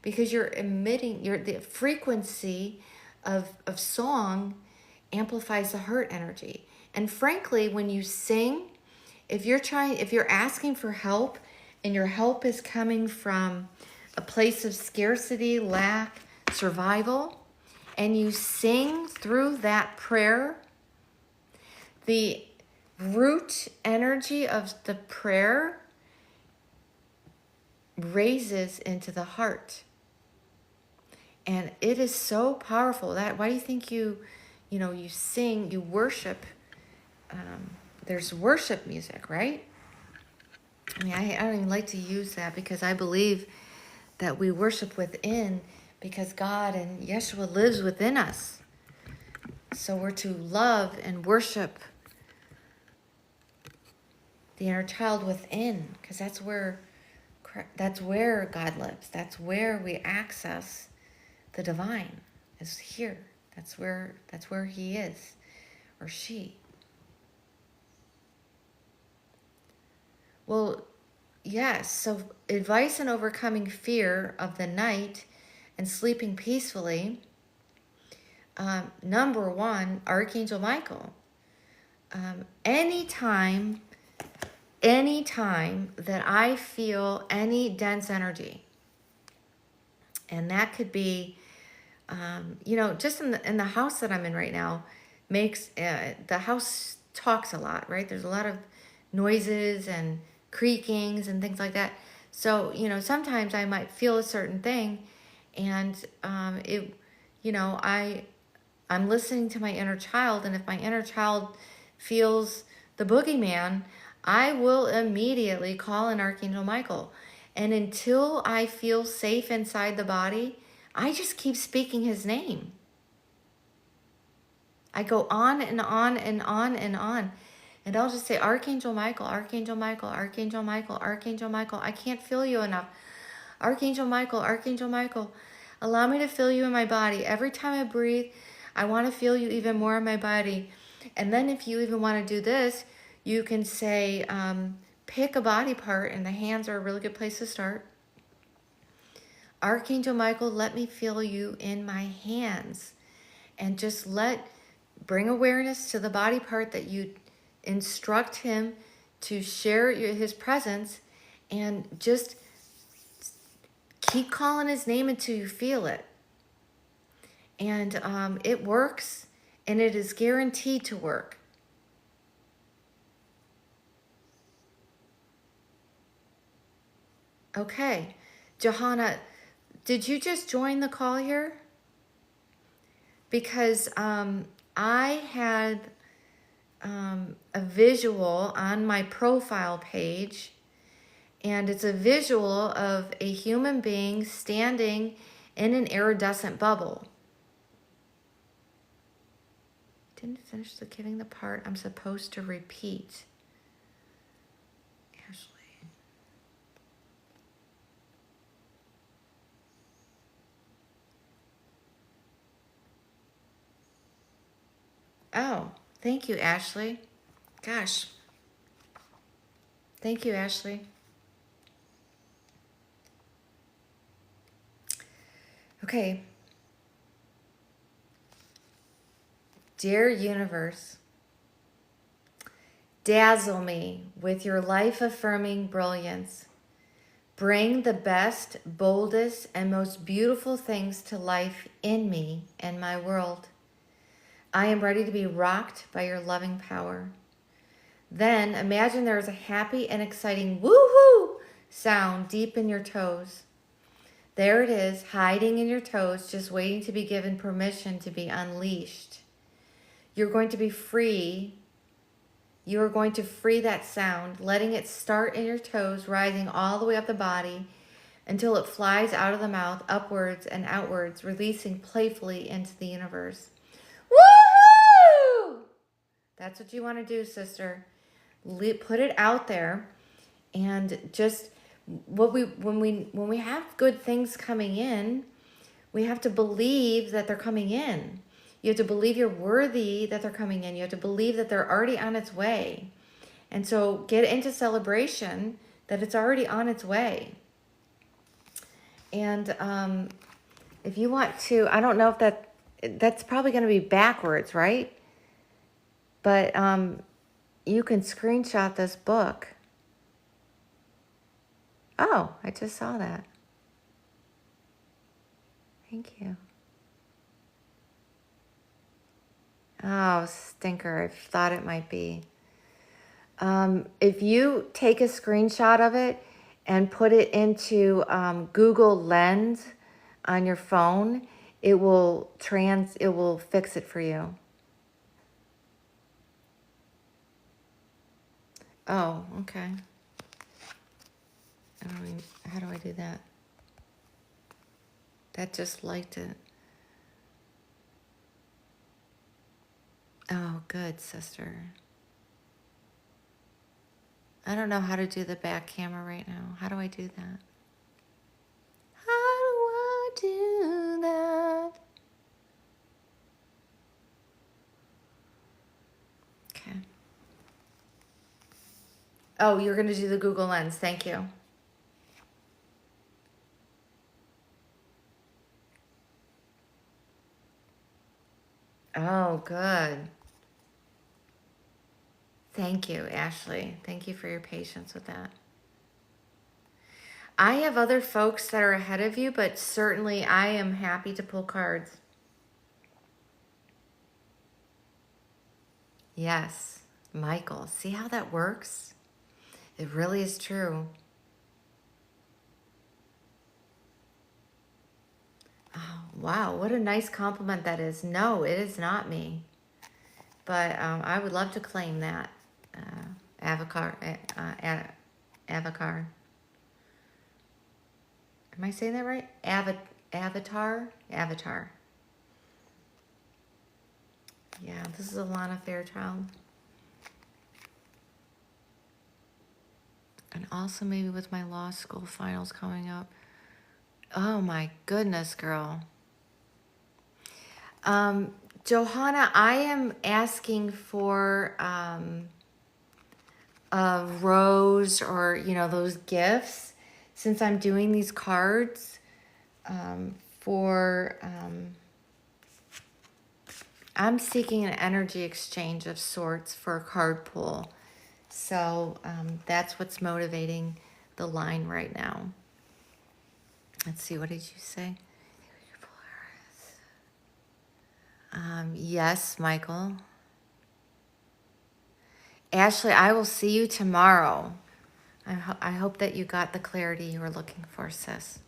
because you're emitting the frequency of song amplifies the heart energy. And frankly, when you sing, if you're asking for help and your help is coming from a place of scarcity, lack, survival, and you sing through that prayer, the root energy of the prayer raises into the heart. And it is so powerful. Why do you think you sing, you worship? There's worship music, right? I mean, I don't even like to use that because I believe that we worship within because God and Yeshua lives within us. So we're to love and worship the inner child within because that's where God lives. That's where we access the divine is here. That's where he is or she. Well, yes, so advice in overcoming fear of the night and sleeping peacefully. Number one, Archangel Michael. Anytime that I feel any dense energy, and that could be, just in the house that I'm in right now, makes the house talks a lot, right? There's a lot of noises and creakings and things like that. So, sometimes I might feel a certain thing and I'm listening to my inner child, and if my inner child feels the boogeyman, I will immediately call in Archangel Michael. And until I feel safe inside the body, I just keep speaking his name. I go on and on and on and on. And I'll just say, Archangel Michael, Archangel Michael, Archangel Michael, Archangel Michael. I can't feel you enough. Archangel Michael, Archangel Michael. Allow me to feel you in my body. Every time I breathe, I want to feel you even more in my body. And then if you even want to do this, you can say, pick a body part, and the hands are a really good place to start. Archangel Michael, let me feel you in my hands. And just let bring awareness to the body part that you instruct him to share his presence, and just keep calling his name until you feel it. And it works, and it is guaranteed to work. Okay, Johanna, did you just join the call here? Because I had a visual on my profile page, and it's a visual of a human being standing in an iridescent bubble. Didn't finish the giving the part I'm supposed to repeat. Ashley. Oh, thank you, Ashley. Gosh. Thank you, Ashley. Okay. Dear universe, dazzle me with your life-affirming brilliance. Bring the best, boldest, and most beautiful things to life in me and my world. I am ready to be rocked by your loving power. Then imagine there is a happy and exciting woohoo sound deep in your toes. There it is, hiding in your toes, just waiting to be given permission to be unleashed. You're going to be free. You are going to free that sound, letting it start in your toes, rising all the way up the body until it flies out of the mouth, upwards and outwards, releasing playfully into the universe. Woohoo! That's what you want to do, sister. Put it out there, and just when we have good things coming in, we have to believe that they're coming in. You have to believe you're worthy that they're coming in. You have to believe that they're already on its way. And so get into celebration that it's already on its way. And if you want to, I don't know if that's probably going to be backwards, right? But you can screenshot this book. Oh, I just saw that. Thank you. Oh, stinker. I thought it might be. If you take a screenshot of it and put it into Google Lens on your phone, it will fix it for you. Oh, okay. How do I do that? That just liked it. Oh, good, sister. I don't know how to do the back camera right now. How do I do that? How do I do that? Okay. Oh, you're going to do the Google Lens. Thank you. Oh, good. Thank you, Ashley. Thank you for your patience with that. I have other folks that are ahead of you, but certainly I am happy to pull cards. Yes, Michael. See how that works? It really is true. Oh, wow, what a nice compliment that is. No, it is not me. But I would love to claim that. Avatar. Avatar. Am I saying that right? Avatar? Avatar. Yeah, this is Alana Fairchild. And also maybe with my law school finals coming up. Oh my goodness, girl. Johanna, I am asking for a rose or, those gifts, since I'm doing these cards for I'm seeking an energy exchange of sorts for a card pull. So that's what's motivating the line right now. Let's see, what did you say? Yes, Michael. Ashley, I will see you tomorrow. I hope that you got the clarity you were looking for, sis.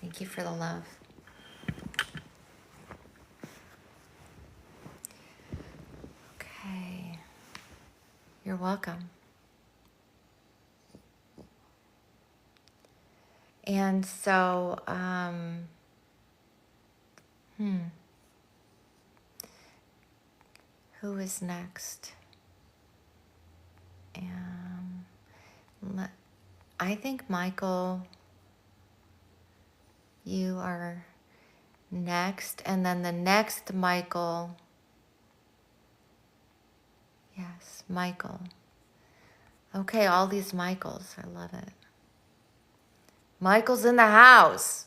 Thank you for the love. Okay. You're welcome. And so, who is next? I think, Michael, you are next. And then the next Michael. Yes, Michael. Okay, all these Michaels. I love it. Michael's in the house.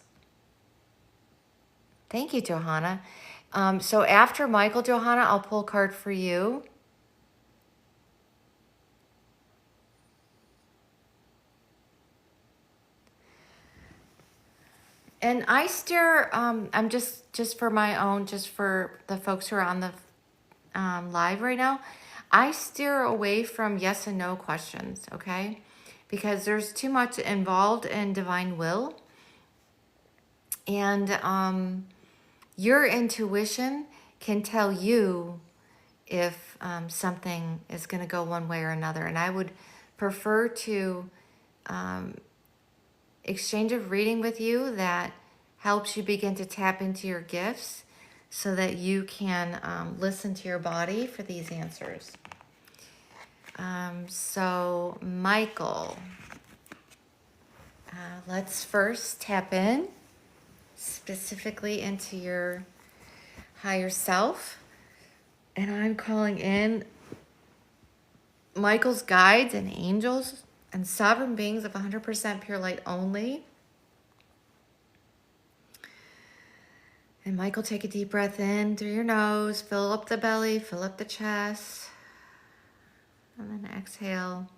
Thank you, Johanna. So after Michael, Johanna, I'll pull a card for you. And I steer, I'm just for my own, just for the folks who are on the live right now, I steer away from yes and no questions, okay? Because there's too much involved in divine will. And your intuition can tell you if something is going to go one way or another. And I would prefer to exchange a reading with you that helps you begin to tap into your gifts so that you can listen to your body for these answers. So Michael, let's first tap in specifically into your higher self. And I'm calling in Michael's guides and angels and sovereign beings of 100% pure light only. And Michael, take a deep breath in through your nose, fill up the belly, fill up the chest, and then exhale.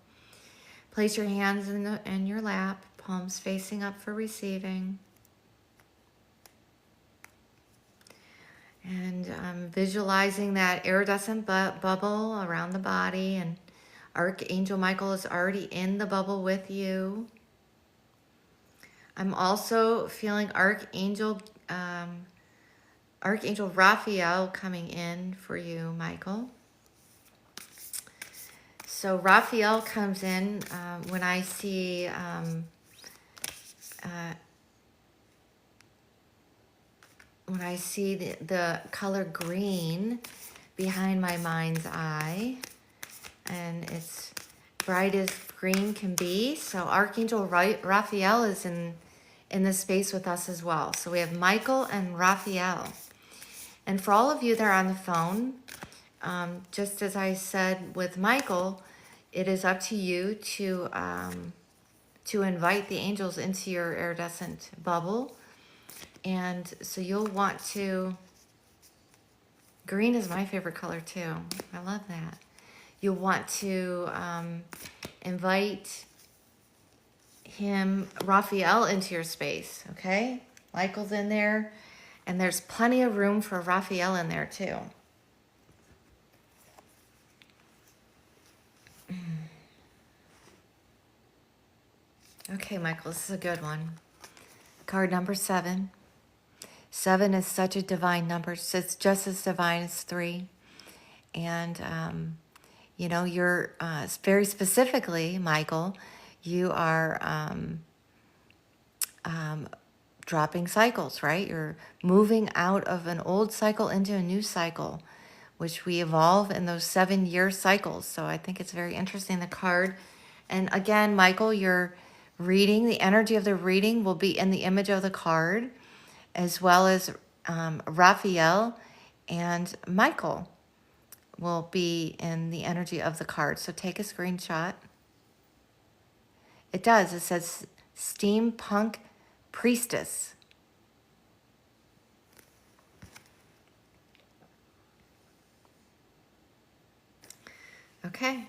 Place your hands in your lap, palms facing up for receiving. And visualizing that iridescent bubble around the body, and Archangel Michael is already in the bubble with you. I'm also feeling Archangel Raphael coming in for you, Michael. So Raphael comes in when I see the color green behind my mind's eye, and it's bright as green can be. So Archangel Raphael is in this space with us as well. So we have Michael and Raphael. And for all of you that are on the phone, just as I said with Michael, it is up to you to invite the angels into your iridescent bubble. And so you'll want to, green is my favorite color too. I love that. You'll want to invite Raphael, into your space, okay? Michael's in there, and there's plenty of room for Raphael in there too. Okay, Michael, this is a good one. Card number 7. 7 is such a divine number. It's just as divine as 3. And, you're very specifically, Michael, you are dropping cycles, right? You're moving out of an old cycle into a new cycle, which we evolve in those 7-year cycles. So I think it's very interesting, the card. And again, Michael, your reading, the energy of the reading will be in the image of the card, as well as Raphael and Michael will be in the energy of the card. So take a screenshot. It does. It says Steampunk Priestess. Okay.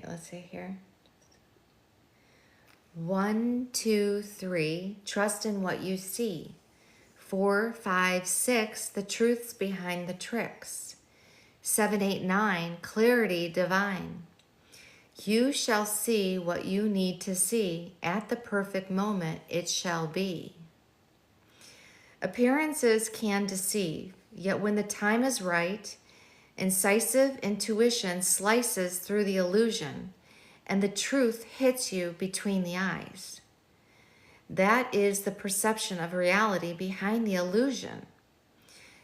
Let's see here. 1, 2, 3, trust in what you see. 4, 5, 6, the truths behind the tricks. 7, 8, 9, clarity divine. You shall see what you need to see. At the perfect moment, it shall be. Appearances can deceive, yet when the time is right, incisive intuition slices through the illusion, and the truth hits you between the eyes. That is the perception of reality behind the illusion.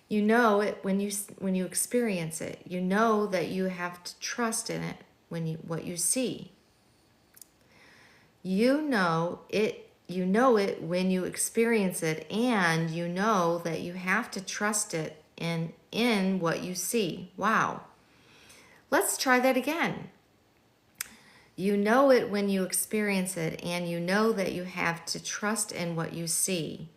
You know it when you experience it. You know that you have to trust in it what you see. You know it when you experience it, and you know that you have to trust it in what you see. Wow. Let's try that again. You know it when you experience it, and you know that you have to trust in what you see.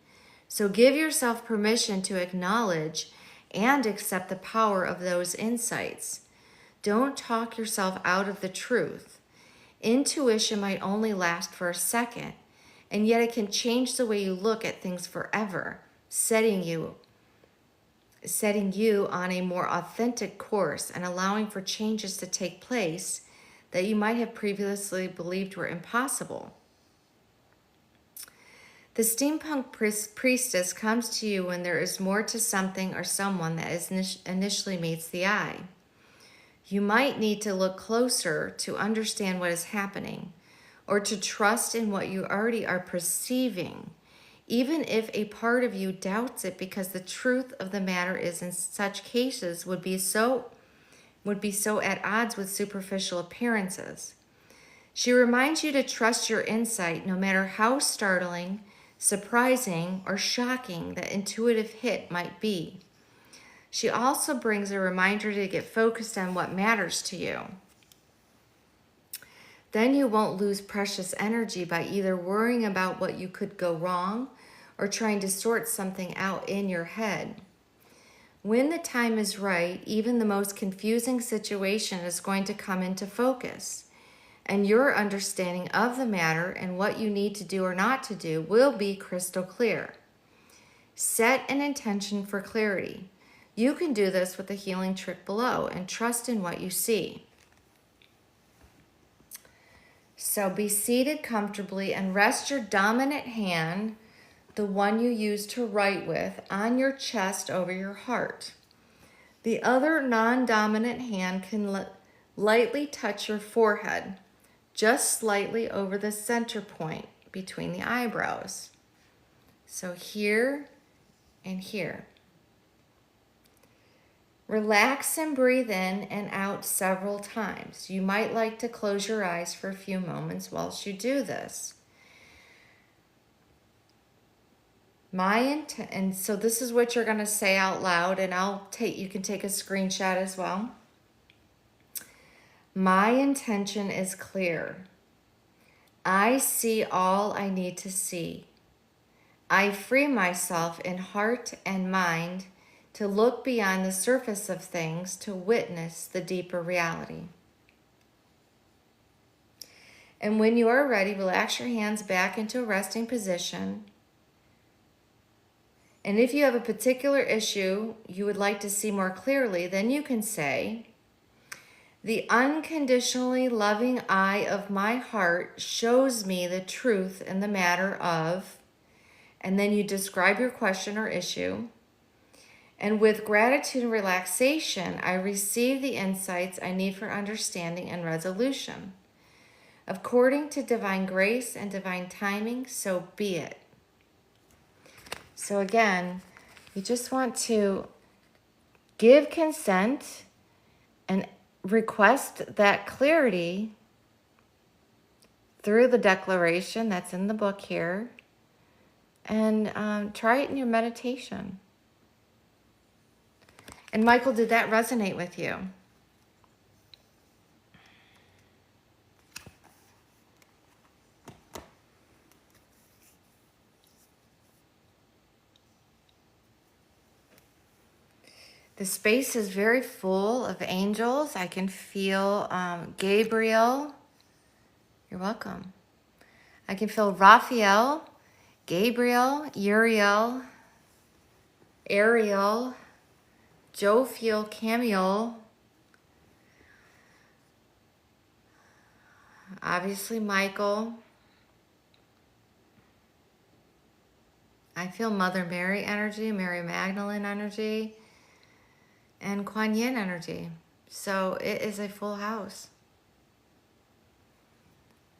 So give yourself permission to acknowledge and accept the power of those insights. Don't talk yourself out of the truth. Intuition might only last for a second, and yet it can change the way you look at things forever, setting you on a more authentic course and allowing for changes to take place that you might have previously believed were impossible. The steampunk priestess comes to you when there is more to something or someone that initially meets the eye. You might need to look closer to understand what is happening, or to trust in what you already are perceiving, even if a part of you doubts it, because the truth of the matter is, in such cases, would be so at odds with superficial appearances. She reminds you to trust your insight, no matter how startling, surprising, or shocking that intuitive hit might be. She also brings a reminder to get focused on what matters to you. Then you won't lose precious energy by either worrying about what you could go wrong or trying to sort something out in your head. When the time is right, even the most confusing situation is going to come into focus, and your understanding of the matter and what you need to do or not to do will be crystal clear. Set an intention for clarity. You can do this with the healing trick below, and trust in what you see. So be seated comfortably and rest your dominant hand, the one you use to write with, on your chest over your heart. The other non-dominant hand can lightly touch your forehead, just slightly over the center point between the eyebrows. So here and here. Relax and breathe in and out several times. You might like to close your eyes for a few moments whilst you do this. And so this is what you're going to say out loud, and you can take a screenshot as well. My intention is clear. I see all I need to see. I free myself in heart and mind to look beyond the surface of things, to witness the deeper reality. And when you are ready, relax your hands back into a resting position. And if you have a particular issue you would like to see more clearly, then you can say, the unconditionally loving eye of my heart shows me the truth in the matter of, and then you describe your question or issue. And with gratitude and relaxation, I receive the insights I need for understanding and resolution. According to divine grace and divine timing, so be it. So again, you just want to give consent and request that clarity through the declaration that's in the book here, and try it in your meditation. And Michael, did that resonate with you? The space is very full of angels. I can feel Gabriel. You're welcome. I can feel Raphael, Gabriel, Uriel, Ariel, Jophiel, Camiel, obviously Michael. I feel Mother Mary energy, Mary Magdalene energy, and Kuan Yin energy. So it is a full house.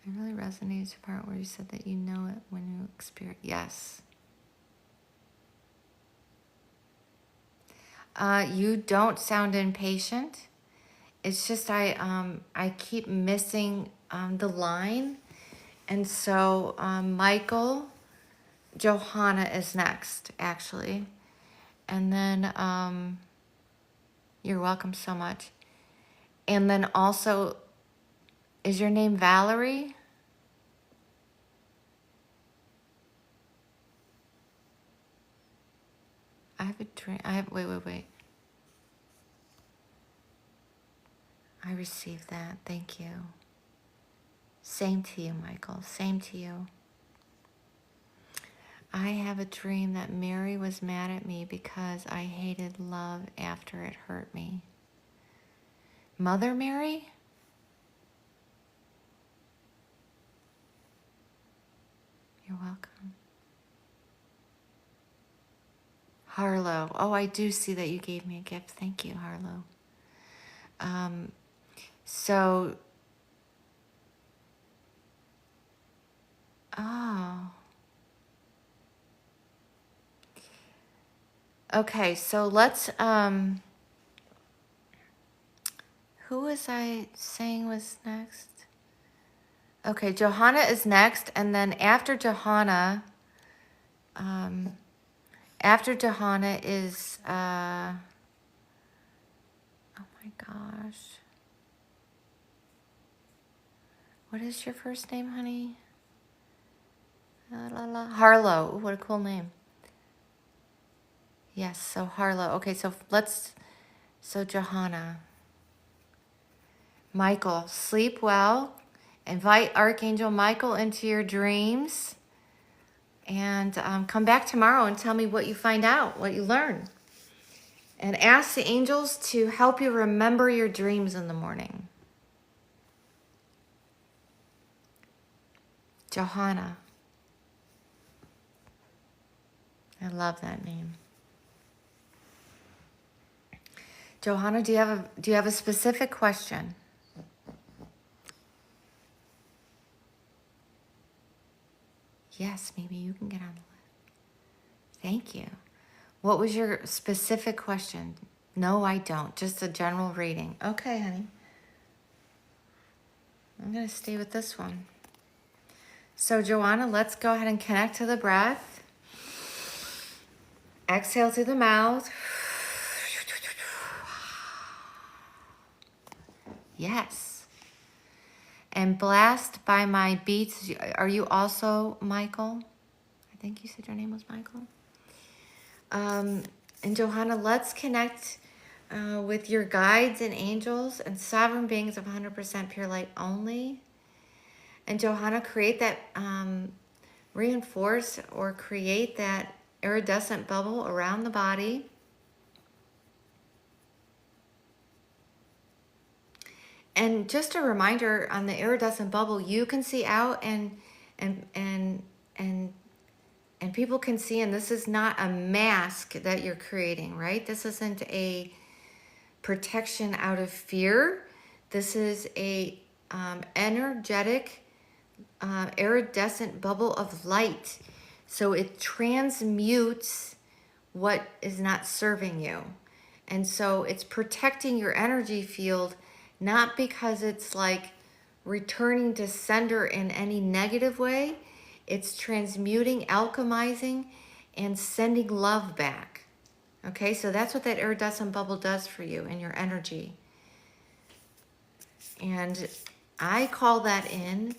It really resonates the part where you said that you know it when you experience. Yes. You don't sound impatient. It's just I keep missing the line. And so Michael, Johanna is next, actually. And then you're welcome so much. And then also, is your name Valerie? I have a dream. Wait. I received that. Thank you. Same to you, Michael. Same to you. I have a dream that Mary was mad at me because I hated love after it hurt me. Mother Mary? You're welcome. Harlow. Oh, I do see that you gave me a gift. Thank you, Harlow. So, oh. Okay, so let's, who was I saying was next? Okay, Johanna is next, and then after Johanna is, oh my gosh. What is your first name, honey? Harlow. Ooh, what a cool name. Yes, so Harlow. Okay, so Johanna. Michael, sleep well. Invite Archangel Michael into your dreams. And come back tomorrow and tell me what you find out, what you learn. And ask the angels to help you remember your dreams in the morning. Johanna. I love that name. Johanna, do you have a specific question? Yes, maybe you can get on the list. Thank you. What was your specific question? No, I don't. Just a general reading. Okay, honey. I'm going to stay with this one. So, Joanna, let's go ahead and connect to the breath. Exhale through the mouth. Yes. And blessed by my beats. Are you also Michael? I think you said your name was Michael. And Johanna, let's connect with your guides and angels and sovereign beings of 100% pure light only. And Johanna, create that, reinforce or create that iridescent bubble around the body. And just a reminder on the iridescent bubble, you can see out and people can see, and this is not a mask that you're creating, right? This isn't a protection out of fear. This is a energetic iridescent bubble of light. So it transmutes what is not serving you. And so it's protecting your energy field, not because it's like returning to sender in any negative way. It's transmuting, alchemizing, and sending love back. Okay, so that's what that iridescent bubble does for you and your energy. And I call that in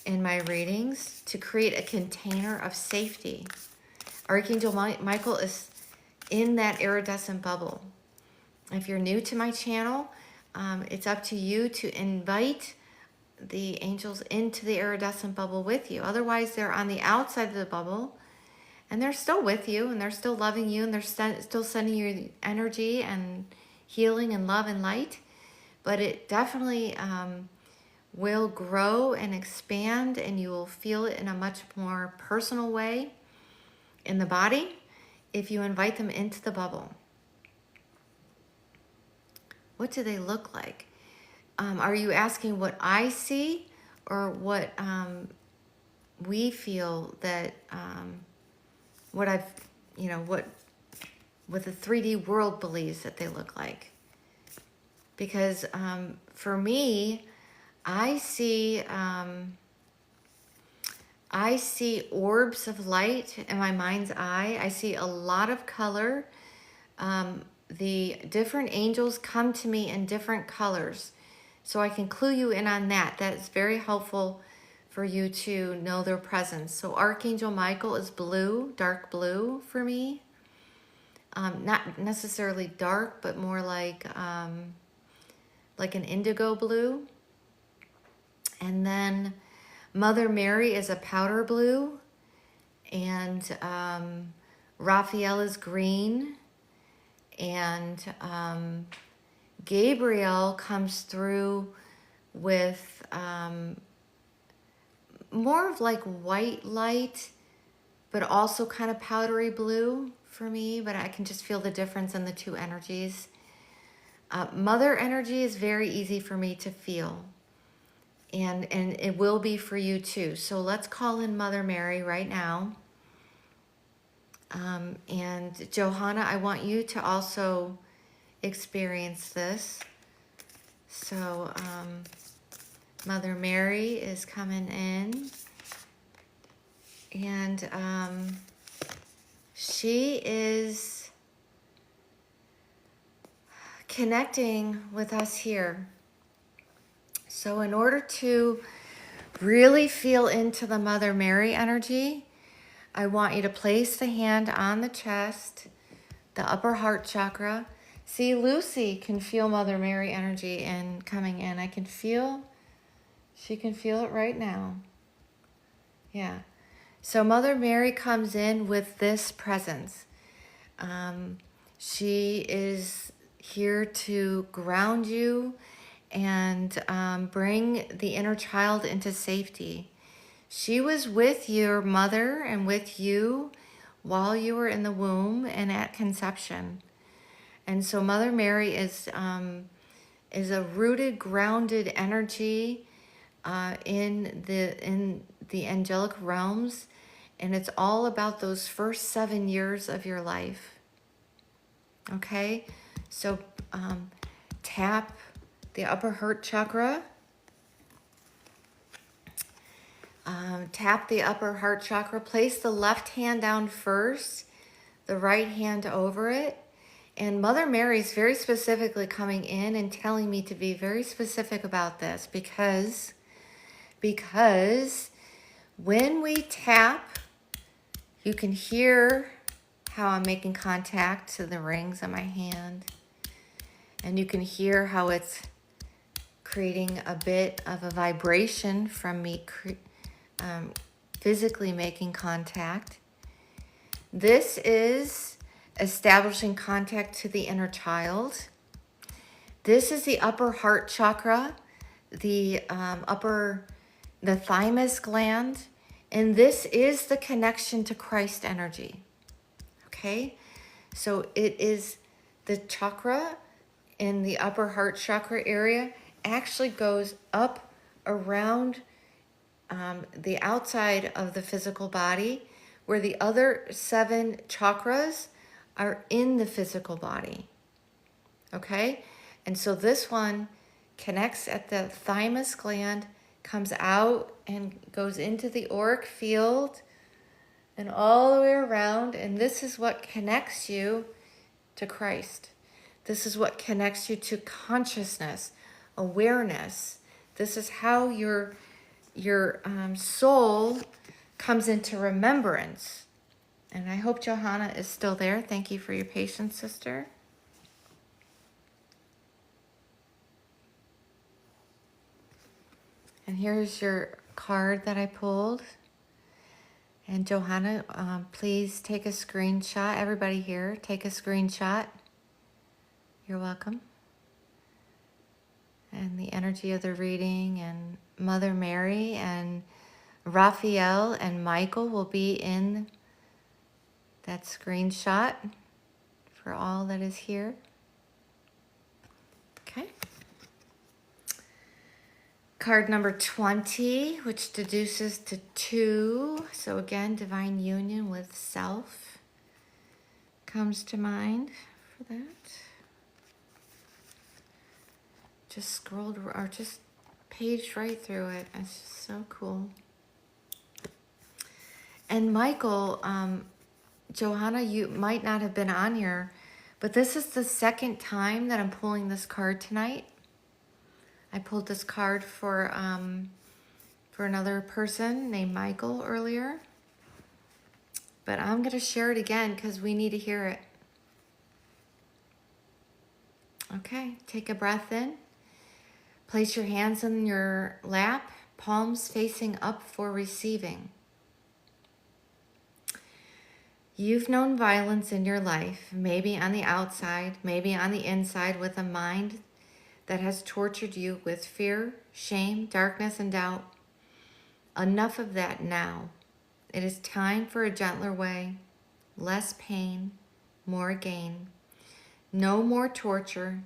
my readings to create a container of safety. Archangel Michael is in that iridescent bubble. If you're new to my channel, it's up to you to invite the angels into the iridescent bubble with you. Otherwise, they're on the outside of the bubble, and they're still with you, and they're still loving you, and they're still sending you energy and healing and love and light. But it definitely will grow and expand, and you will feel it in a much more personal way in the body if you invite them into the bubble. What do they look like? Are you asking what I see, or what we feel that what I've, what the 3D world believes that they look like? Because for me, I see orbs of light in my mind's eye. I see a lot of color. The different angels come to me in different colors, so I can clue you in on that. That is very helpful for you to know their presence. So Archangel Michael is blue, dark blue for me. Not necessarily dark, but more like an indigo blue. And then Mother Mary is a powder blue, and Raphael is green, and Gabriel comes through with more of like white light, but also kind of powdery blue for me, but I can just feel the difference in the two energies. Mother energy is very easy for me to feel, and it will be for you too. So let's call in Mother Mary right now. And Johanna, I want you to also experience this. So Mother Mary is coming in, and she is connecting with us here. So in order to really feel into the Mother Mary energy, I want you to place the hand on the chest, the upper heart chakra. See, Lucy can feel Mother Mary energy and coming in. She can feel it right now. Yeah. So Mother Mary comes in with this presence. She is here to ground you and bring the inner child into safety. She was with your mother and with you while you were in the womb and at conception. And so Mother Mary is a rooted, grounded energy in the angelic realms, and it's all about those first 7 years of your life. Okay, so tap the upper heart chakra. Tap the upper heart chakra. Place the left hand down first, the right hand over it. And Mother Mary is very specifically coming in and telling me to be very specific about this because when we tap, you can hear how I'm making contact to the rings on my hand. And you can hear how it's creating a bit of a vibration from me physically making contact. This is establishing contact to the inner child. This is the upper heart chakra, the thymus gland, and this is the connection to Christ energy. Okay, so it is the chakra in the upper heart chakra area actually goes up around the outside of the physical body, where the other 7 chakras are in the physical body. Okay, and so this one connects at the thymus gland, comes out and goes into the auric field and all the way around, and this is what connects you to Christ. This is what connects you to consciousness, awareness. This is how your soul comes into remembrance. And I hope Johanna is still there. Thank you for your patience, sister. And here's your card that I pulled. And Johanna, please take a screenshot. Everybody here, take a screenshot. You're welcome. And the energy of the reading, and Mother Mary and Raphael and Michael will be in that screenshot for all that is here. Okay. Card number 20, which deduces to 2. So again, divine union with self comes to mind for that. Just scrolled, or just paged right through it. It's just so cool. And Michael, Johanna, you might not have been on here, but this is the second time that I'm pulling this card tonight. I pulled this card for another person named Michael earlier. But I'm going to share it again because we need to hear it. Okay, take a breath in. Place your hands in your lap, palms facing up for receiving. You've known violence in your life, maybe on the outside, maybe on the inside, with a mind that has tortured you with fear, shame, darkness, and doubt. Enough of that now. It is time for a gentler way, less pain, more gain. No more torture.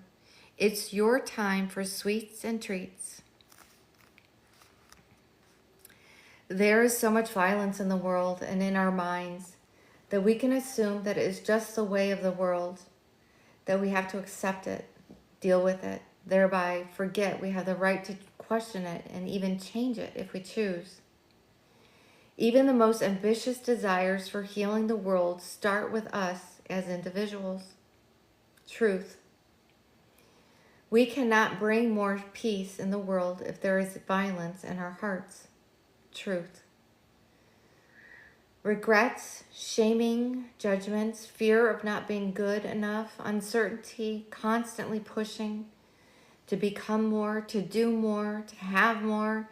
It's your time for sweets and treats. There is so much violence in the world and in our minds that we can assume that it is just the way of the world, that we have to accept it, deal with it, thereby forget we have the right to question it and even change it if we choose. Even the most ambitious desires for healing the world start with us as individuals. Truth. We cannot bring more peace in the world if there is violence in our hearts. Truth. Regrets, shaming, judgments, fear of not being good enough, uncertainty, constantly pushing to become more, to do more, to have more,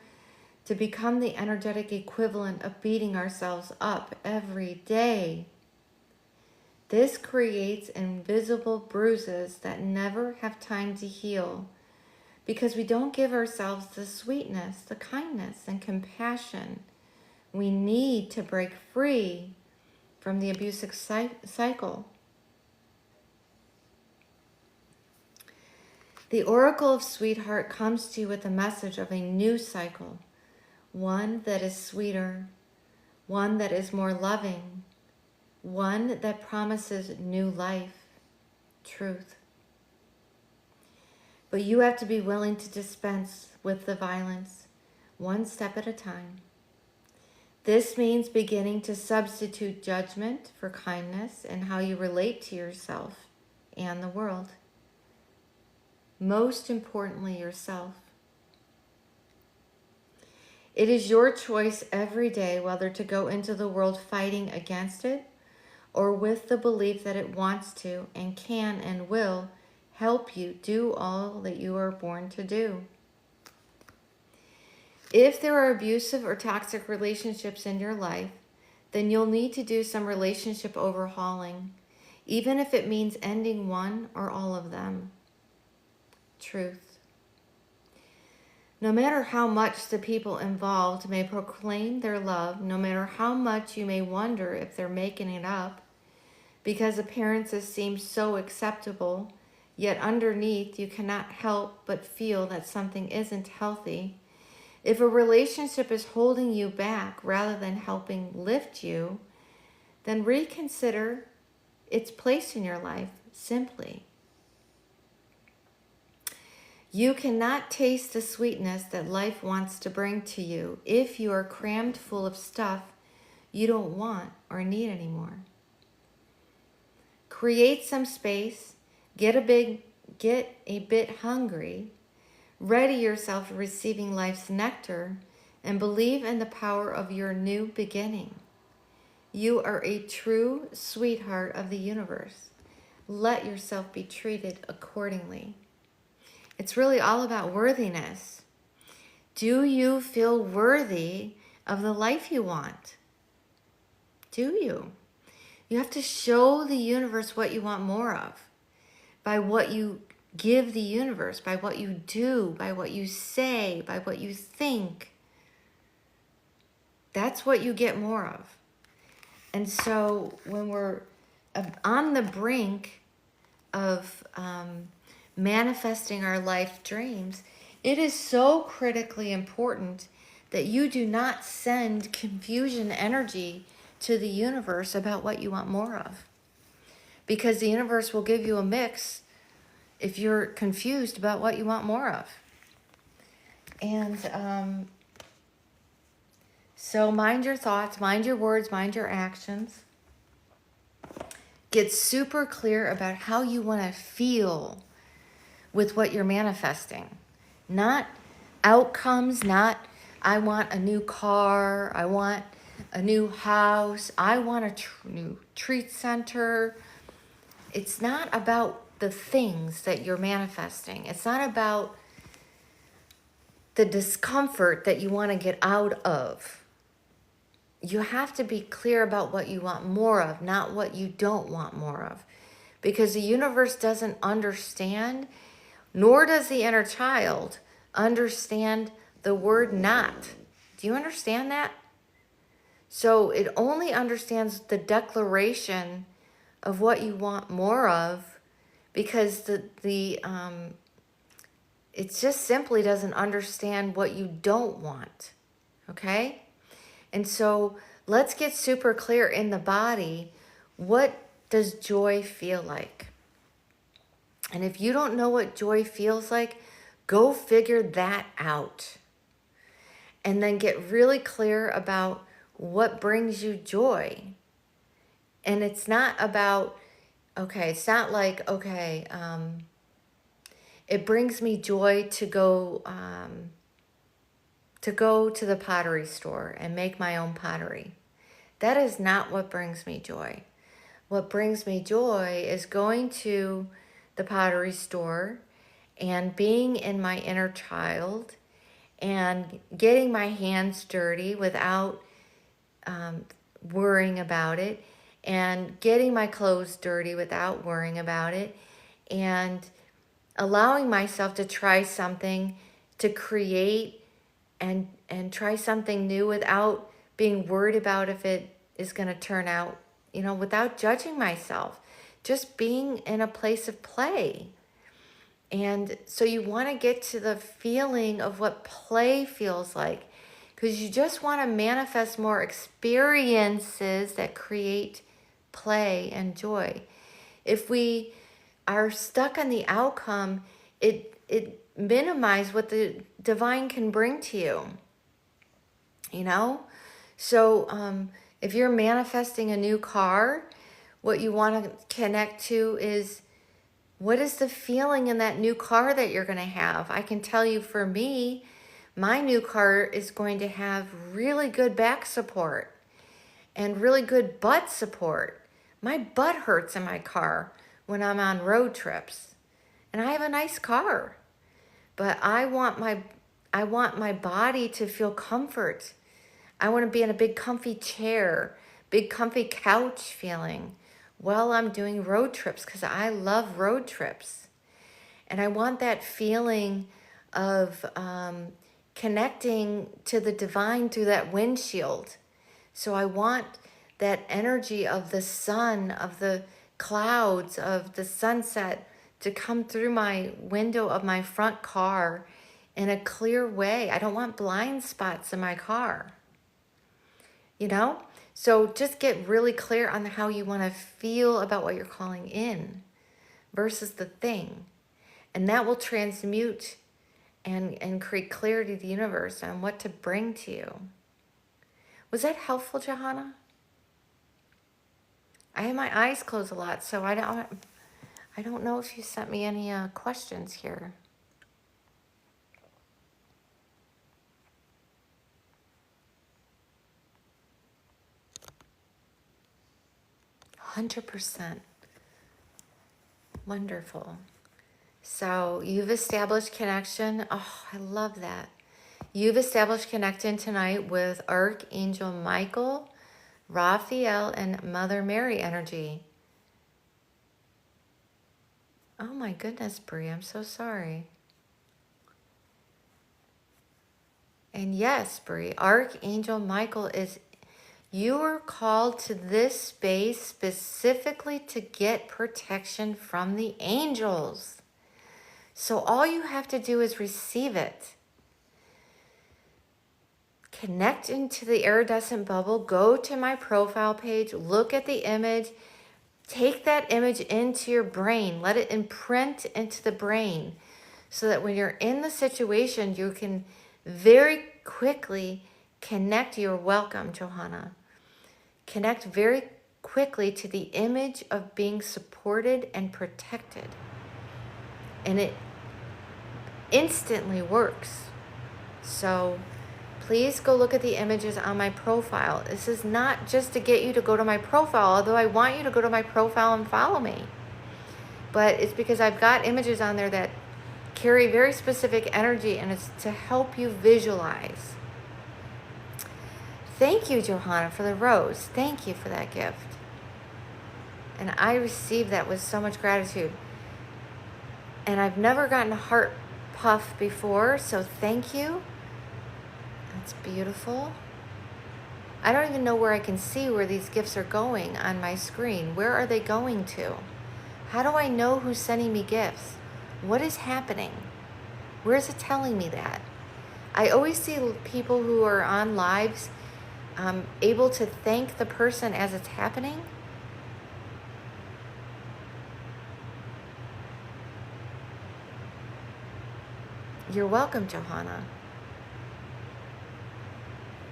to become the energetic equivalent of beating ourselves up every day. This creates invisible bruises that never have time to heal because we don't give ourselves the sweetness, the kindness, and compassion we need to break free from the abusive cycle. The Oracle of Sweetheart comes to you with a message of a new cycle, one that is sweeter, one that is more loving, one that promises new life, truth. But you have to be willing to dispense with the violence, one step at a time. This means beginning to substitute judgment for kindness in how you relate to yourself and the world. Most importantly, yourself. It is your choice every day whether to go into the world fighting against it or with the belief that it wants to and can and will help you do all that you are born to do. If there are abusive or toxic relationships in your life, then you'll need to do some relationship overhauling, even if it means ending one or all of them. Truth. No matter how much the people involved may proclaim their love, no matter how much you may wonder if they're making it up, because appearances seem so acceptable, yet underneath you cannot help but feel that something isn't healthy. If a relationship is holding you back rather than helping lift you, then reconsider its place in your life simply. You cannot taste the sweetness that life wants to bring to you if you are crammed full of stuff you don't want or need anymore. Create some space, get a bit hungry, ready yourself for receiving life's nectar, and believe in the power of your new beginning. You are a true sweetheart of the universe. Let yourself be treated accordingly. It's really all about worthiness. Do you feel worthy of the life you want? Do you? You have to show the universe what you want more of by what you give the universe, by what you do, by what you say, by what you think. That's what you get more of. And so when we're on the brink of manifesting our life dreams, it is so critically important that you do not send confusion energy to the universe about what you want more of. Because the universe will give you a mix if you're confused about what you want more of. And so mind your thoughts, mind your words, mind your actions. Get super clear about how you want to feel with what you're manifesting. Not outcomes, not I want a new car, I want a new house, I want a new treat center. It's not about the things that you're manifesting. It's not about the discomfort that you want to get out of. You have to be clear about what you want more of, not what you don't want more of. Because the universe doesn't understand, nor does the inner child understand the word not. Do you understand that? So it only understands the declaration of what you want more of, because it just simply doesn't understand what you don't want. Okay? And so let's get super clear in the body. What does joy feel like? And if you don't know what joy feels like, go figure that out. And then get really clear about what brings you joy. And it's not about, it's not like, it brings me joy to go to the pottery store and make my own pottery. That is not what brings me joy. What brings me joy is going to the pottery store and being in my inner child and getting my hands dirty without worrying about it, and getting my clothes dirty without worrying about it, and allowing myself to try something, to create and try something new without being worried about if it is going to turn out, without judging myself, just being in a place of play. And so you want to get to the feeling of what play feels like, because you just want to manifest more experiences that create play and joy. If we are stuck on the outcome, it minimizes what the divine can bring to you. So if you're manifesting a new car, what you want to connect to is, what is the feeling in that new car that you're going to have? I can tell you, for me, my new car is going to have really good back support and really good butt support. My butt hurts in my car when I'm on road trips. And I have a nice car. But I want my body to feel comfort. I want to be in a big comfy chair, big comfy couch feeling while I'm doing road trips, because I love road trips. And I want that feeling of connecting to the divine through that windshield. So I want that energy of the sun, of the clouds, of the sunset to come through my window of my front car in a clear way. I don't want blind spots in my car. So just get really clear on how you want to feel about what you're calling in versus the thing. And that will transmute and create clarity to the universe on what to bring to you. Was that helpful, Johanna? I have my eyes closed a lot, so I don't know if you sent me any questions here. 100%. Wonderful. So you've established connection. Oh, I love that. You've established connection tonight with Archangel Michael, Raphael, and Mother Mary energy. Oh my goodness, Brie, I'm so sorry. And yes, Brie, Archangel Michael is, you are called to this space specifically to get protection from the angels. So all you have to do is receive it. Connect into the iridescent bubble, go to my profile page, look at the image, take that image into your brain, let it imprint into the brain so that when you're in the situation, you can very quickly connect. You're welcome, Johanna. Connect very quickly to the image of being supported and protected. And it instantly works. So please go look at the images on my profile. This is not just to get you to go to my profile, although I want you to go to my profile and follow me. But it's because I've got images on there that carry very specific energy, and it's to help you visualize. Thank you, Johanna, for the rose. Thank you for that gift. And I received that with so much gratitude. And I've never gotten a heart puff before, so thank you. That's beautiful. I don't even know where I can see where these gifts are going on my screen. Where are they going to? How do I know who's sending me gifts? What is happening? Where is it telling me that? I always see people who are on lives able to thank the person as it's happening. You're welcome, Johanna.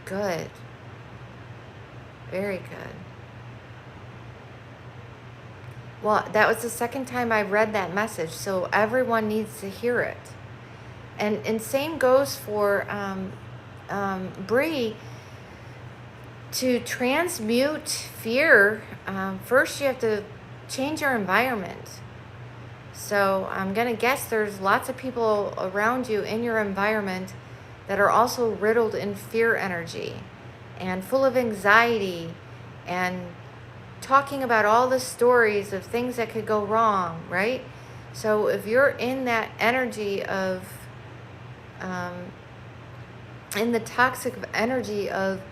Good. Very good. Well, that was the second time I read that message, so everyone needs to hear it. And same goes for Bree. To transmute fear, first you have to change your environment. So I'm going to guess there's lots of people around you in your environment that are also riddled in fear energy and full of anxiety and talking about all the stories of things that could go wrong, right? So if you're in that energy of, in the toxic energy of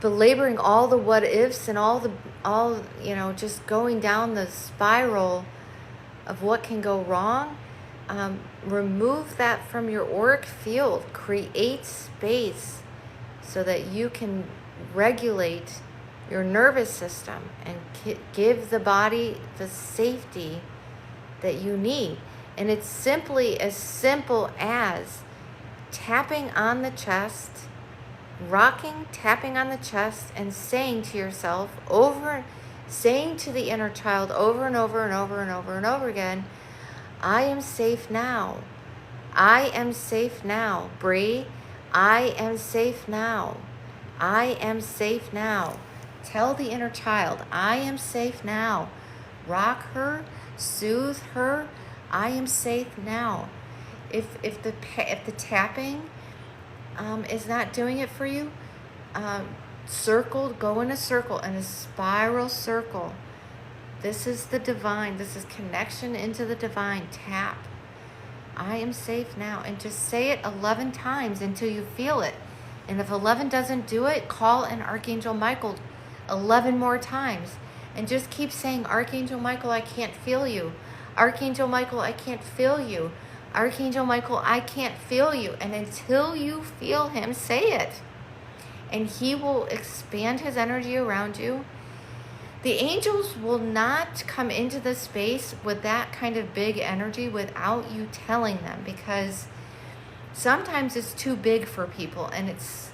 belaboring all the what ifs and all just going down the spiral of what can go wrong, remove that from your auric field. Create space so that you can regulate your nervous system and give the body the safety that you need. And it's simply as simple as tapping on the chest, tapping on the chest, and saying to yourself saying to the inner child over and over and over and over and over again, I am safe now. I am safe now. Bree, I am safe now. I am safe now. Tell the inner child, I am safe now. Rock her, soothe her. I am safe now. If the tapping is not doing it for you, go in a circle, in a spiral circle. This is the divine. This is connection into the divine. Tap. I am safe now. And just say it 11 times until you feel it. And if 11 doesn't do it, call an Archangel Michael 11 more times. And just keep saying, Archangel Michael, I can't feel you. Archangel Michael, I can't feel you. Archangel Michael, I can't feel you. And until you feel him, say it. And he will expand his energy around you. The angels will not come into the space with that kind of big energy without you telling them, because sometimes it's too big for people. And it's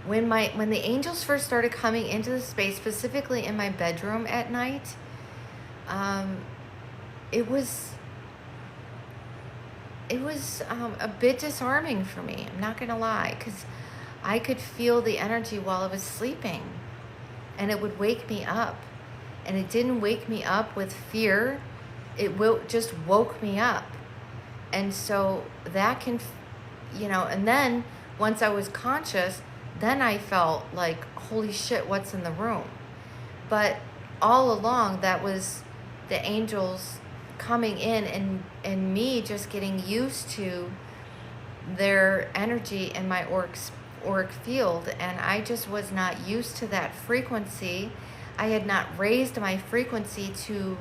when the angels first started coming into the space, specifically in my bedroom at night, it was a bit disarming for me. I'm not gonna lie, because I could feel the energy while I was sleeping, and it would wake me up. And it didn't wake me up with fear. It just woke me up. And so that can, and then once I was conscious, then I felt like, holy shit, what's in the room? But all along, that was the angels coming in, and me just getting used to their energy in my auric field, and I just was not used to that frequency. I had not raised my frequency to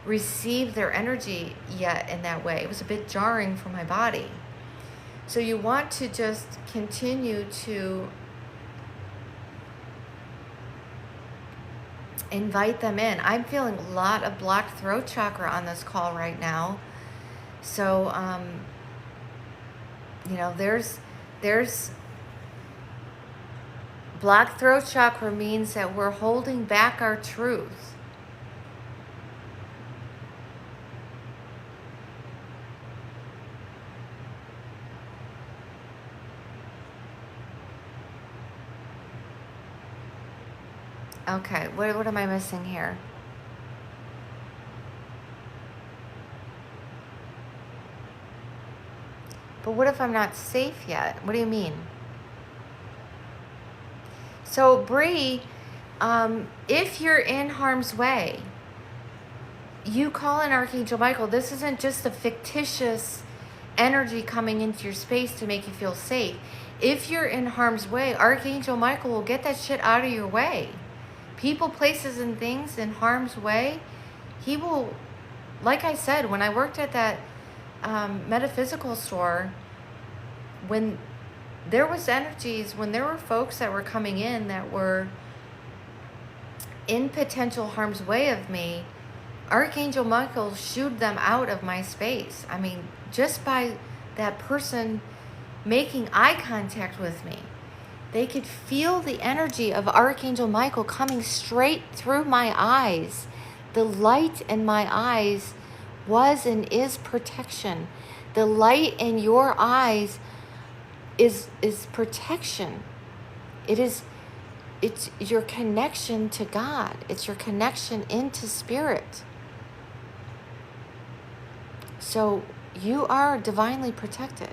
receive their energy yet in that way. It was a bit jarring for my body. So you want to just continue to invite them in. I'm feeling a lot of blocked throat chakra on this call right now. So, there's blocked throat chakra means that we're holding back our truth. Okay, what am I missing here? But what if I'm not safe yet? What do you mean? So, Bree, if you're in harm's way, you call in Archangel Michael. This isn't just a fictitious energy coming into your space to make you feel safe. If you're in harm's way, Archangel Michael will get that shit out of your way. People, places, and things in harm's way, he will, like I said, when I worked at that metaphysical store, when there was energies, when there were folks that were coming in that were in potential harm's way of me, Archangel Michael shooed them out of my space. I mean, just by that person making eye contact with me, they could feel the energy of Archangel Michael coming straight through my eyes. The light in my eyes was and is protection. The light in your eyes is protection. It's your connection to God. It's your connection into spirit. So you are divinely protected.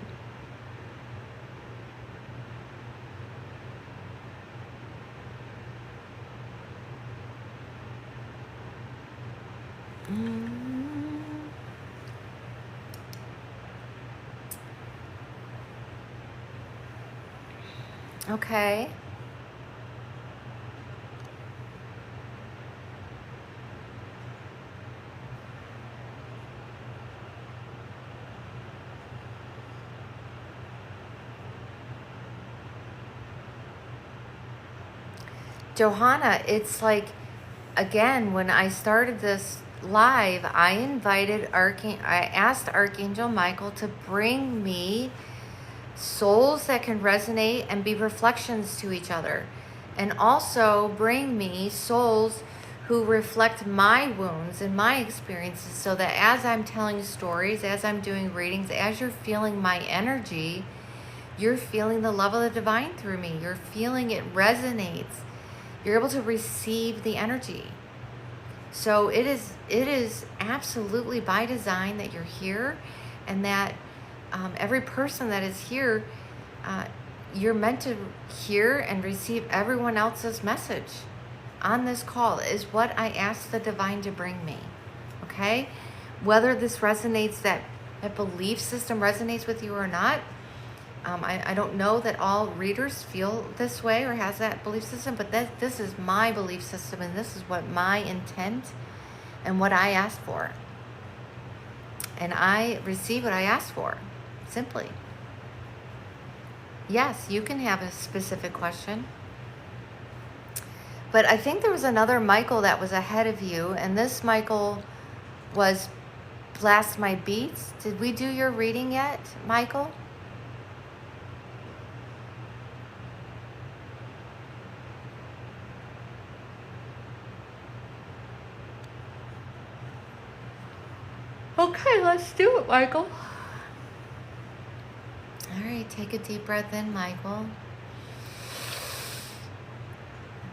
Okay. Johanna, it's like, again, when I started this live, I asked Archangel Michael to bring me souls that can resonate and be reflections to each other, and also bring me souls who reflect my wounds and my experiences, so that as I'm telling stories, as I'm doing readings, as you're feeling my energy, you're feeling the love of the divine through me. You're feeling it resonates. You're able to receive the energy. So it is absolutely by design that you're here, and that every person that is here, you're meant to hear and receive everyone else's message on this call, is what I asked the divine to bring me. Okay? Whether this resonates, that belief system resonates with you or not, I don't know that all readers feel this way or has that belief system, but this is my belief system, and this is what my intent and what I asked for. And I receive what I asked for, simply. Yes, you can have a specific question. But I think there was another Michael that was ahead of you, and this Michael was Blast My Beats. Did we do your reading yet, Michael? Okay, let's do it, Michael. All right, take a deep breath in, Michael.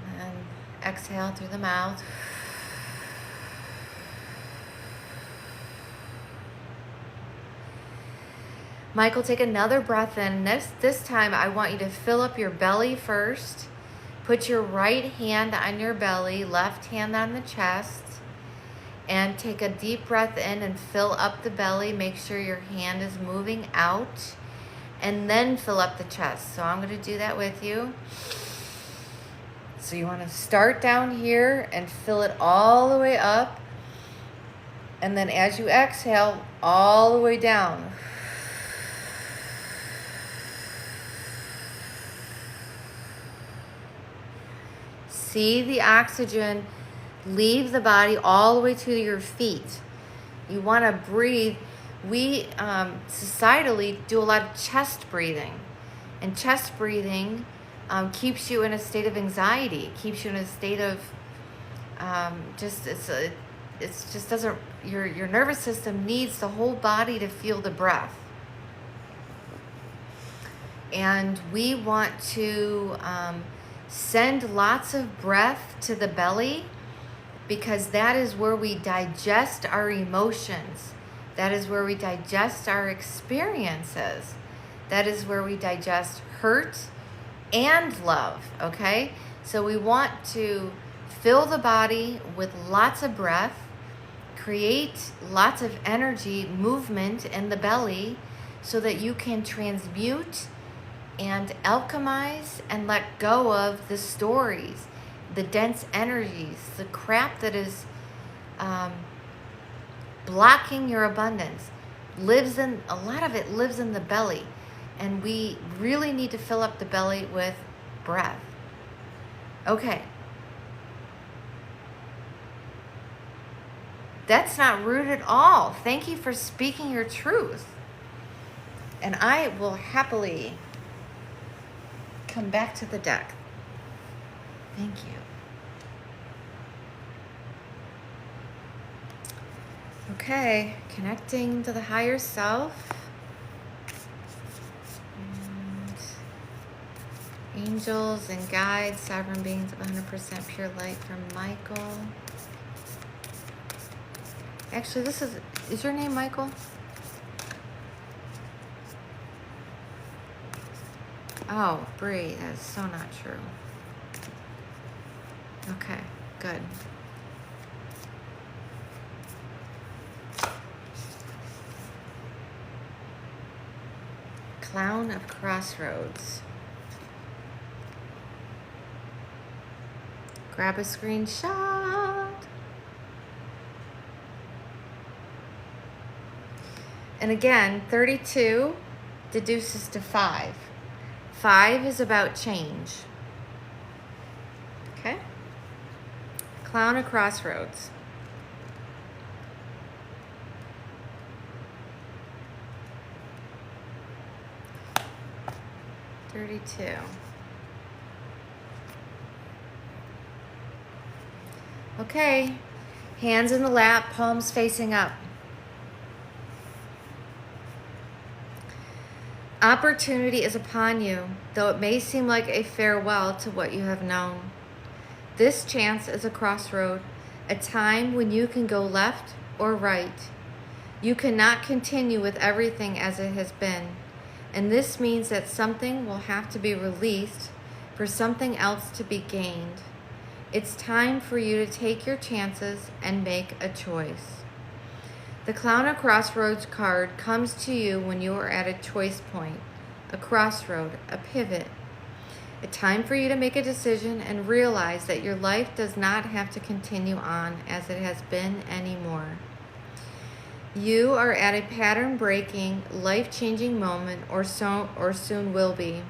And then exhale through the mouth. Michael, take another breath in. This time, I want you to fill up your belly first. Put your right hand on your belly, left hand on the chest, and take a deep breath in and fill up the belly. Make sure your hand is moving out, and then fill up the chest. So I'm going to do that with you. So you want to start down here and fill it all the way up. And then as you exhale, all the way down. See the oxygen leave the body all the way to your feet. You want to breathe. We societally do a lot of chest breathing. And chest breathing keeps you in a state of anxiety. It keeps you in a state of your nervous system needs the whole body to feel the breath. And we want to send lots of breath to the belly, because that is where we digest our emotions. That is where we digest our experiences. That is where we digest hurt and love, okay? So we want to fill the body with lots of breath, create lots of energy, movement in the belly, so that you can transmute and alchemize and let go of the stories, the dense energies, the crap that is blocking your abundance. A lot of it lives in the belly, and we really need to fill up the belly with breath. Okay. That's not rude at all. Thank you for speaking your truth. And I will happily come back to the deck. Thank you. Okay, connecting to the higher self. And angels and guides, sovereign beings of 100% pure light from Michael. Actually, is your name Michael? Oh, Bree, that is so not true. Okay, good. Clown of Crossroads. Grab a screenshot. And again, 32 deduces to 5. 5 is about change. Okay? Clown of Crossroads. $32. Okay. Hands in the lap, palms facing up. Opportunity is upon you, though it may seem like a farewell to what you have known. This chance is a crossroad, a time when you can go left or right. You cannot continue with everything as it has been, and this means that something will have to be released for something else to be gained. It's time for you to take your chances and make a choice. The Clown of Crossroads card comes to you when you are at a choice point, a crossroad, a pivot. A time for you to make a decision and realize that your life does not have to continue on as it has been anymore. You are at a pattern-breaking, life-changing moment, or soon will be.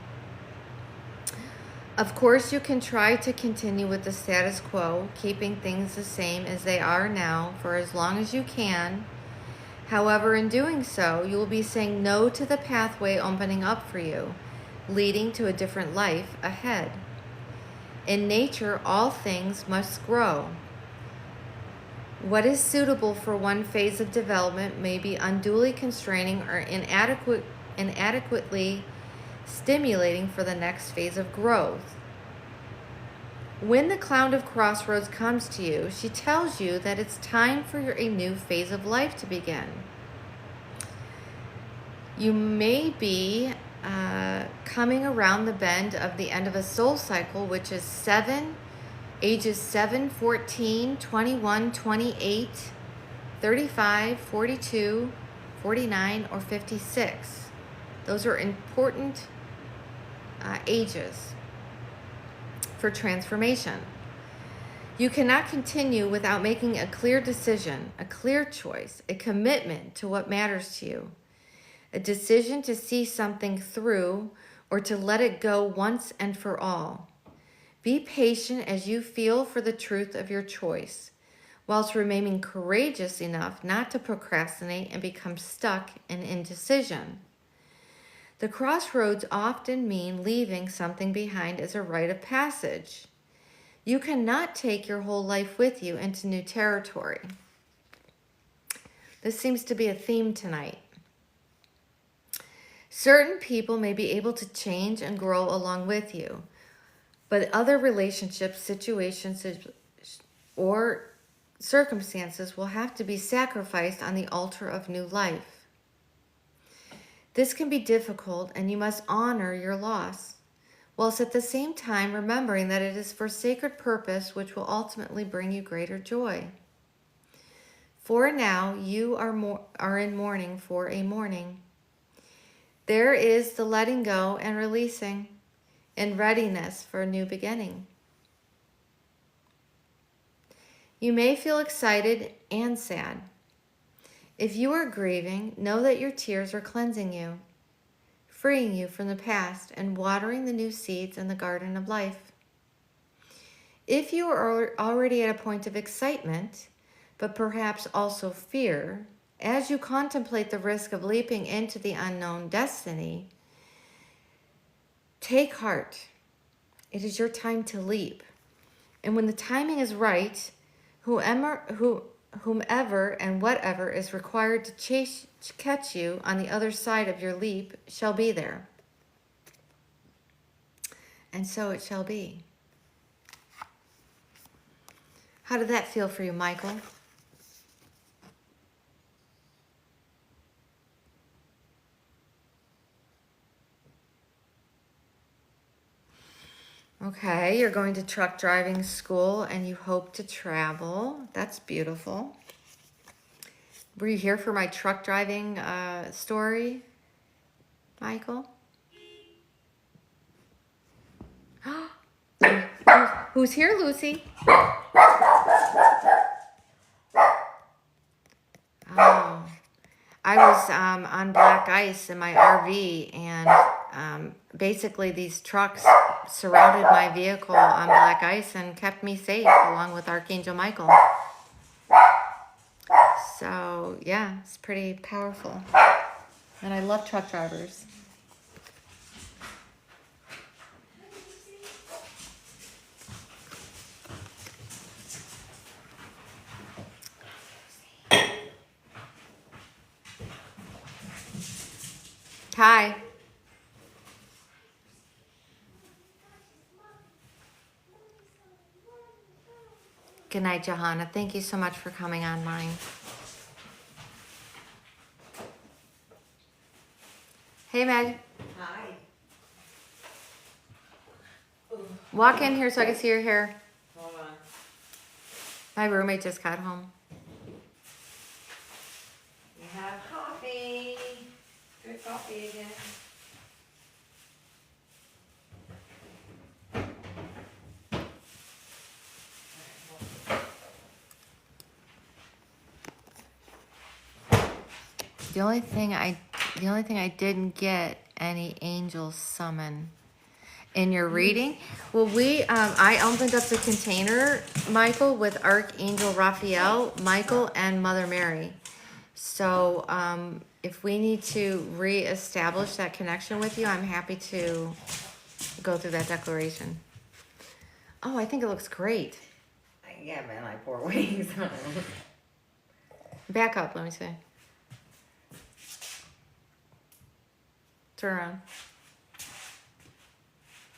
Of course, you can try to continue with the status quo, keeping things the same as they are now for as long as you can. However, in doing so, you will be saying no to the pathway opening up for you, leading to a different life ahead. In nature, all things must grow. What is suitable for one phase of development may be unduly constraining or inadequately stimulating for the next phase of growth. When the Clown of Crossroads comes to you, she tells you that it's time for a new phase of life to begin. You may be coming around the bend of the end of a soul cycle, which is ages 7, 14, 21, 28, 35, 42, 49, or 56. Those are important ages for transformation. You cannot continue without making a clear decision, a clear choice, a commitment to what matters to you, a decision to see something through or to let it go once and for all. Be patient as you feel for the truth of your choice, whilst remaining courageous enough not to procrastinate and become stuck in indecision. The crossroads often mean leaving something behind as a rite of passage. You cannot take your whole life with you into new territory. This seems to be a theme tonight. Certain people may be able to change and grow along with you, but other relationships, situations, or circumstances will have to be sacrificed on the altar of new life. This can be difficult, and you must honor your loss, whilst at the same time remembering that it is for sacred purpose which will ultimately bring you greater joy. For now, you are in mourning for a morning. There is the letting go and releasing, in readiness for a new beginning. You may feel excited and sad. If you are grieving, know that your tears are cleansing you, freeing you from the past and watering the new seeds in the garden of life. If you are already at a point of excitement, but perhaps also fear, as you contemplate the risk of leaping into the unknown destiny, take heart. It is your time to leap. And when the timing is right, whomever and whatever is required to catch you on the other side of your leap shall be there. And so it shall be. How did that feel for you, Michael? Okay, you're going to truck driving school and you hope to travel. That's beautiful. Were you here for my truck driving story, Michael? Who's here, Lucy? Oh, I was on black ice in my RV, and basically these trucks surrounded my vehicle on black ice and kept me safe along with Archangel Michael. So yeah, it's pretty powerful. And I love truck drivers. Hi. Good night, Johanna. Thank you so much for coming online. Hey, Meg. Hi. Walk in here so I can see your hair. Hold on. My roommate just got home. We have coffee. Good coffee again. The only thing I didn't get any angels summon in your reading. Well, I opened up the container, Michael, with Archangel Raphael, Michael, and Mother Mary. So if we need to reestablish that connection with you, I'm happy to go through that declaration. Oh, I think it looks great. Yeah, man, like 4 weeks. Back up, let me see. Turn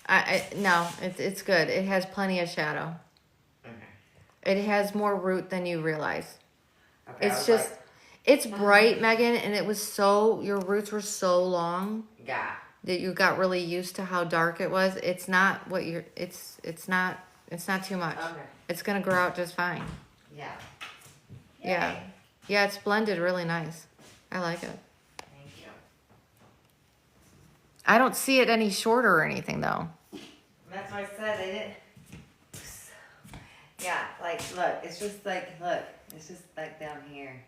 around. No, it's good. It has plenty of shadow. Okay. It has more root than you realize. Okay, It's just, It's bright, Megan, and it was so, your roots were so long Yeah. that you got really used to how dark it was. It's not what you're, it's not too much. Okay. It's gonna grow out just fine. Yeah. Yeah. Yay. Yeah, it's blended really nice. I like it. Thank you. I don't see it any shorter or anything though. That's why I said they didn't. Yeah, like, look, it's just like down here.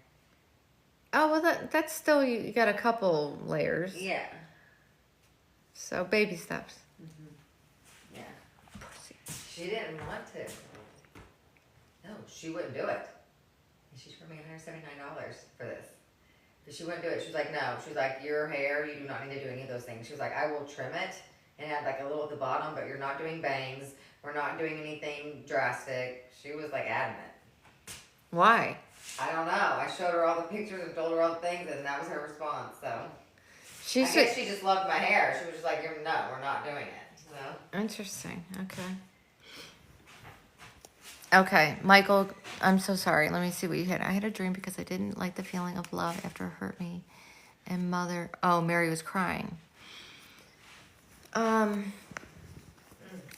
Oh, well, that's still, you got a couple layers. Yeah. So baby steps. Yeah. She didn't want to. No, she wouldn't do it. And she charged me $179 for this. But she wouldn't do it. She was like, no. She was like, your hair, you do not need to do any of those things. She was like, I will trim it and add like a little at the bottom, but you're not doing bangs. We're not doing anything drastic. She was like adamant. Why? I don't know. I showed her all the pictures and told her all the things, and that was her response. So I guess she just loved my hair. She was just like, no, we're not doing it. So Interesting. Okay, Michael, I'm so sorry. Let me see what you had. I had a dream because I didn't like the feeling of love after it hurt me. And Mary was crying.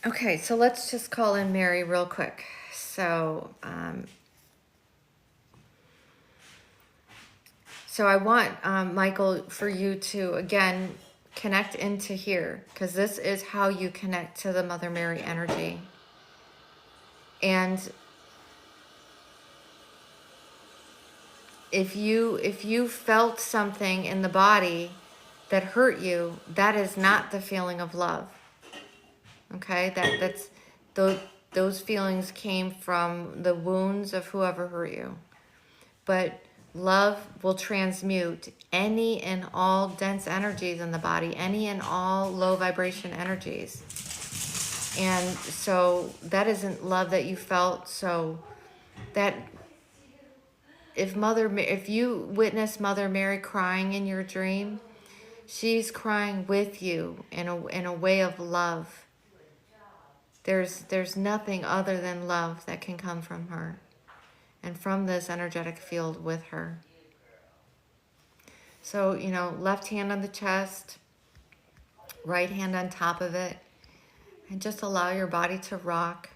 Okay, so let's just call in Mary real quick. So, so I want, Michael, for you to, again, connect into here, because this is how you connect to the Mother Mary energy. And if you felt something in the body that hurt you, that is not the feeling of love. Okay? That's those feelings came from the wounds of whoever hurt you. But love will transmute any and all dense energies in the body, any and all low vibration energies. And so that isn't love that you felt. So that if you witness Mother Mary crying in your dream, she's crying with you in a way of love. There's nothing other than love that can come from her and from this energetic field with her. So, left hand on the chest, right hand on top of it, and just allow your body to rock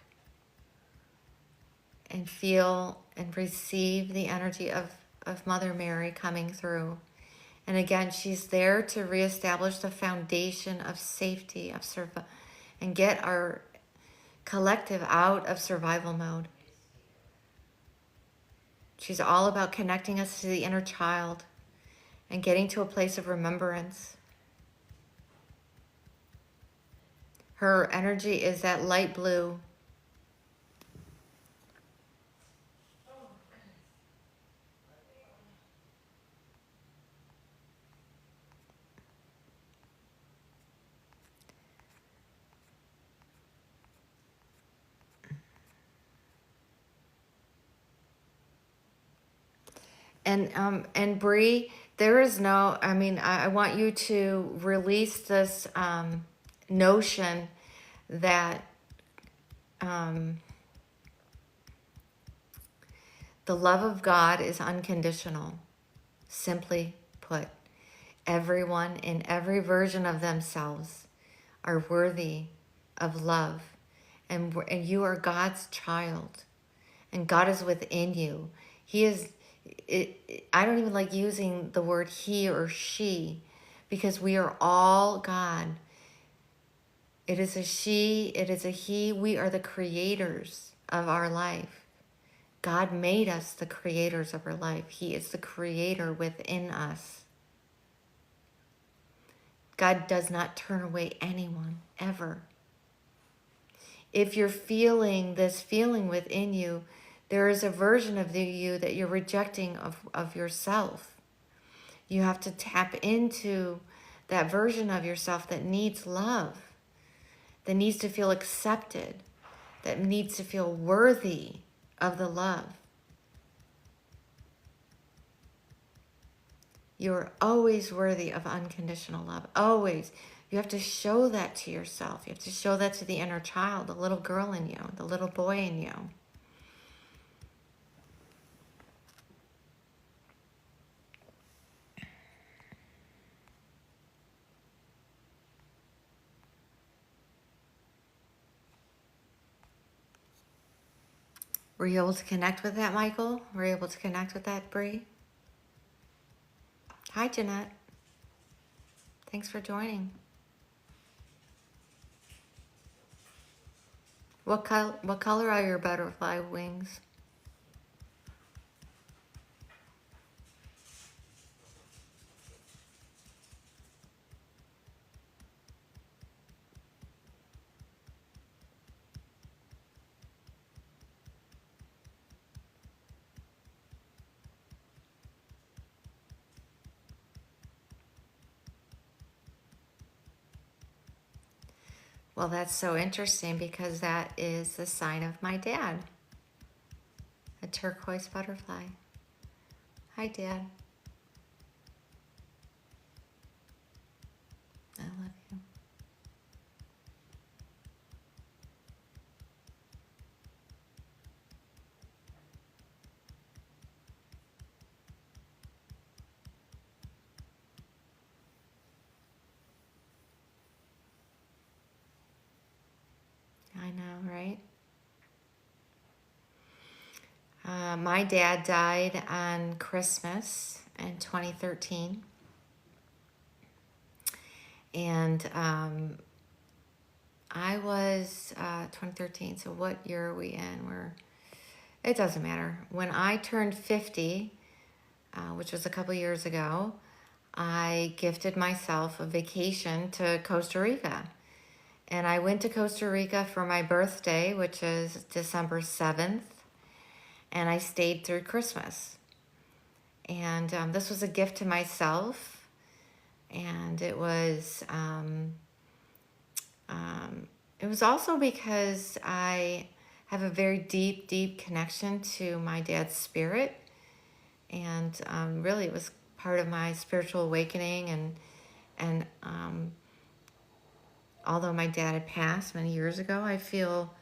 and feel and receive the energy of Mother Mary coming through. And again, she's there to reestablish the foundation of safety, and get our collective out of survival mode. She's all about connecting us to the inner child and getting to a place of remembrance. Her energy is that light blue. And Bree, there is no, I want you to release this notion that the love of God is unconditional. Simply put, everyone in every version of themselves are worthy of love. And you are God's child. And God is within you. He is... I don't even like using the word he or she, because we are all God. It is a she, it is a he. We are the creators of our life. God made us the creators of our life. He is the creator within us. God does not turn away anyone, ever. If you're feeling this feeling within you, there is a version of you that you're rejecting of yourself. You have to tap into that version of yourself that needs love, that needs to feel accepted, that needs to feel worthy of the love. You're always worthy of unconditional love, always. You have to show that to yourself. You have to show that to the inner child, the little girl in you, the little boy in you. Were you able to connect with that, Michael? Were you able to connect with that, Bree? Hi, Jeanette. Thanks for joining. What color are your butterfly wings? Well, that's so interesting because that is the sign of my dad, a turquoise butterfly. Hi, Dad. I love you. I know, right? My dad died on Christmas in 2013. And I was 2013, so what year are we in? It doesn't matter. When I turned 50, which was a couple years ago, I gifted myself a vacation to Costa Rica. And I went to Costa Rica for my birthday, which is December 7th, and I stayed through Christmas. And this was a gift to myself, and it was also because I have a very deep, deep connection to my dad's spirit, and really it was part of my spiritual awakening. And although my dad had passed many years ago, I feel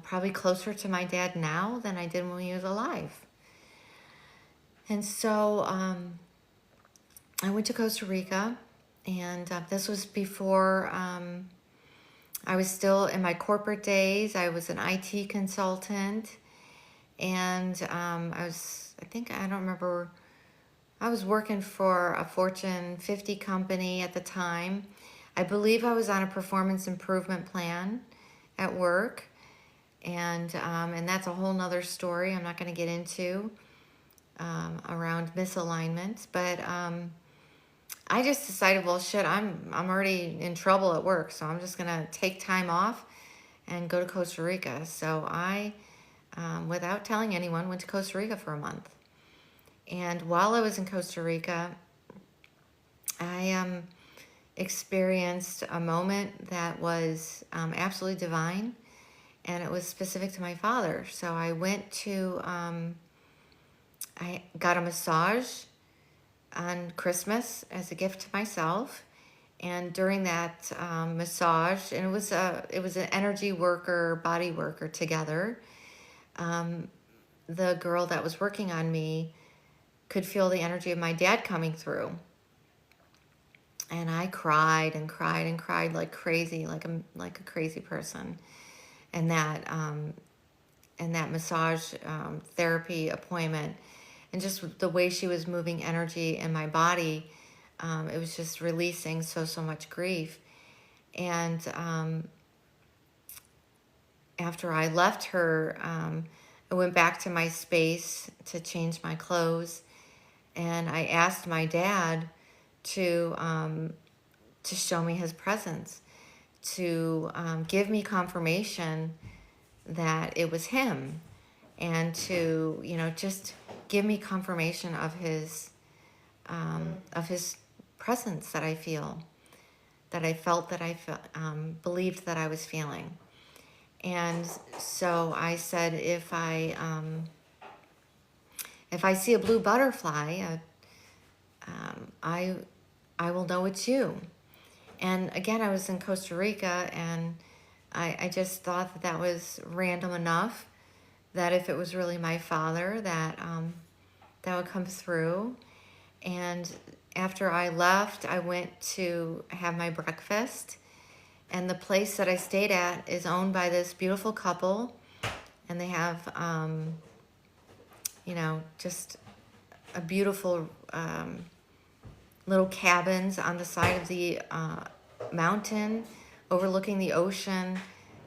probably closer to my dad now than I did when he was alive. And so I went to Costa Rica, and this was before I was still in my corporate days. I was an IT consultant, and I don't remember, I was working for a Fortune 50 company at the time. I believe I was on a performance improvement plan at work, and that's a whole nother story I'm not going to get into around misalignment. But I just decided, well, shit, I'm already in trouble at work, so I'm just going to take time off and go to Costa Rica. So I, without telling anyone, went to Costa Rica for a month. And while I was in Costa Rica, I experienced a moment that was absolutely divine, and it was specific to my father. So I went to, I got a massage on Christmas as a gift to myself, and during that massage, and it was an energy worker, body worker together. The girl that was working on me could feel the energy of my dad coming through. And I cried and cried and cried like crazy, like a crazy person. And that massage therapy appointment, and just the way she was moving energy in my body, it was just releasing so much grief. And after I left her, I went back to my space to change my clothes, and I asked my dad to show me his presence, to give me confirmation that it was him, and to just give me confirmation of his presence that I felt, believed that I was feeling. And so I said, if I see a blue butterfly, I will know it's you. And again, I was in Costa Rica, and I just thought that was random enough that if it was really my father, that would come through. And after I left, I went to have my breakfast, and the place that I stayed at is owned by this beautiful couple, and they have, you know, just a beautiful little cabins on the side of the mountain overlooking the ocean.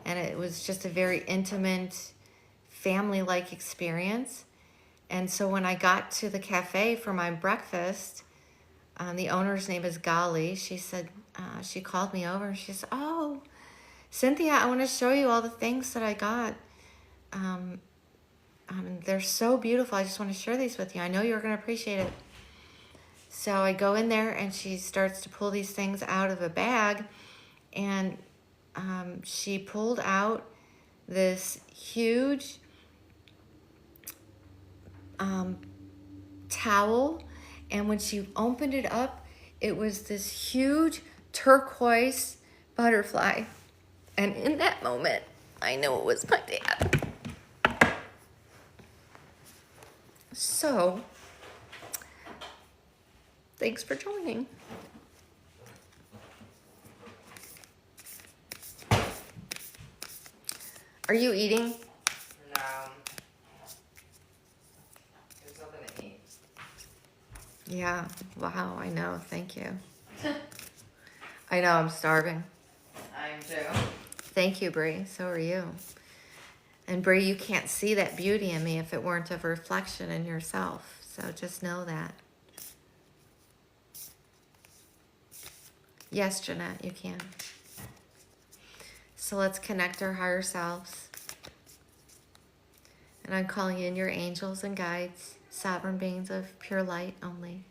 And it was just a very intimate, family-like experience. And so when I got to the cafe for my breakfast, the owner's name is Gali. She said, she called me over and she said, "Oh, Cynthia, I want to show you all the things that I got. They're so beautiful. I just want to share these with you. I know you're going to appreciate it." So I go in there and she starts to pull these things out of a bag, and she pulled out this huge towel, and when she opened it up, it was this huge turquoise butterfly. And in that moment, I know it was my dad. So, thanks for joining. Are you eating? No. There's something to eat. Yeah. Wow, I know. Thank you. I know, I'm starving. I am too. Thank you, Bree. So are you. And Bree, you can't see that beauty in me if it weren't a reflection in yourself. So just know that. Yes, Jeanette, you can. So let's connect our higher selves. And I'm calling in your angels and guides, sovereign beings of pure light only.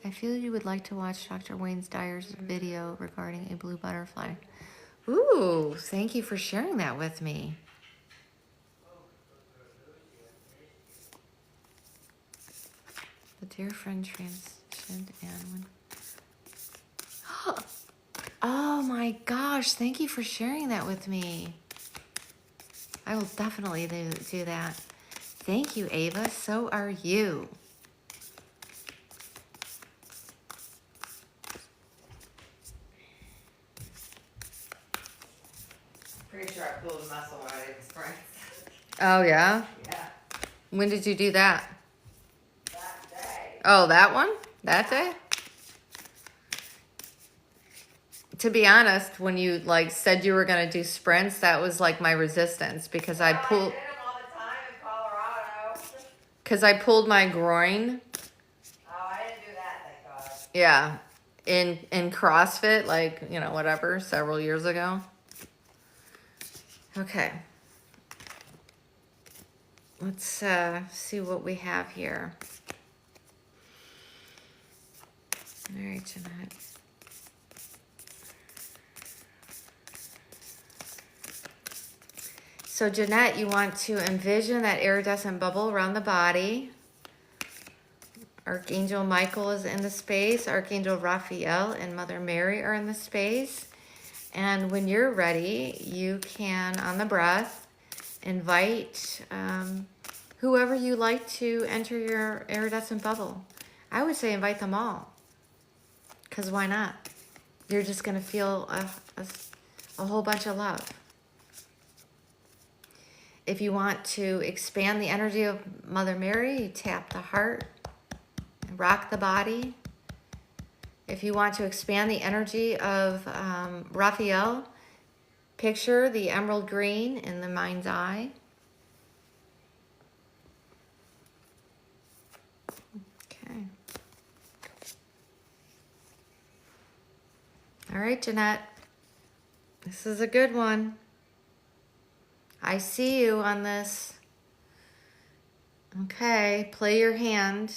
I feel you would like to watch Dr. Wayne Dyer's video regarding a blue butterfly. Ooh, thank you for sharing that with me. The dear friend transitioned and oh my gosh, thank you for sharing that with me. I will definitely do that. Thank you, Ava. So are you. Pretty sure I pulled a muscle when I did the sprints. Oh, yeah? Yeah. When did you do that? That day. Oh, that one? That day? To be honest, when you said you were going to do sprints, that was like my resistance because I pulled. I did them all the time in Colorado. Because I pulled my groin. Oh, I didn't do that, thank God. Yeah. In CrossFit, whatever, several years ago. Okay. Let's see what we have here. All right, Jeanette. So Jeanette, you want to envision that iridescent bubble around the body. Archangel Michael is in the space. Archangel Raphael and Mother Mary are in the space. And when you're ready, you can, on the breath, invite whoever you like to enter your iridescent bubble. I would say invite them all. Because why not? You're just going to feel a whole bunch of love. If you want to expand the energy of Mother Mary, you tap the heart and rock the body. If you want to expand the energy of Raphael, picture the emerald green in the mind's eye. Okay. All right, Jeanette. This is a good one. I see you on this. Okay, play your hand.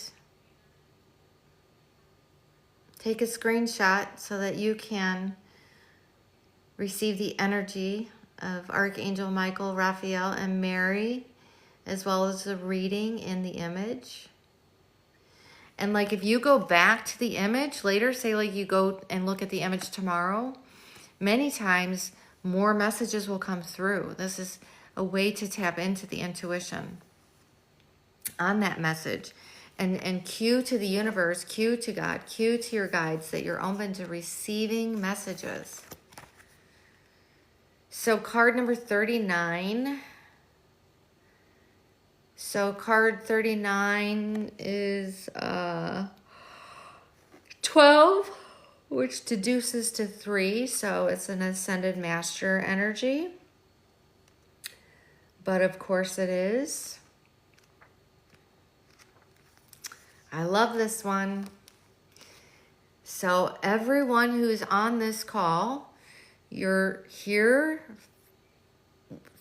Take a screenshot so that you can receive the energy of Archangel Michael, Raphael, and Mary, as well as the reading in the image. And if you go back to the image later, say you go and look at the image tomorrow, many times more messages will come through. This is a way to tap into the intuition on that message. And cue to the universe, cue to God, cue to your guides that you're open to receiving messages. So card number 39. So card 39 is 12, which deduces to 3. So it's an ascended master energy. But of course it is. I love this one. So everyone who's on this call, you're here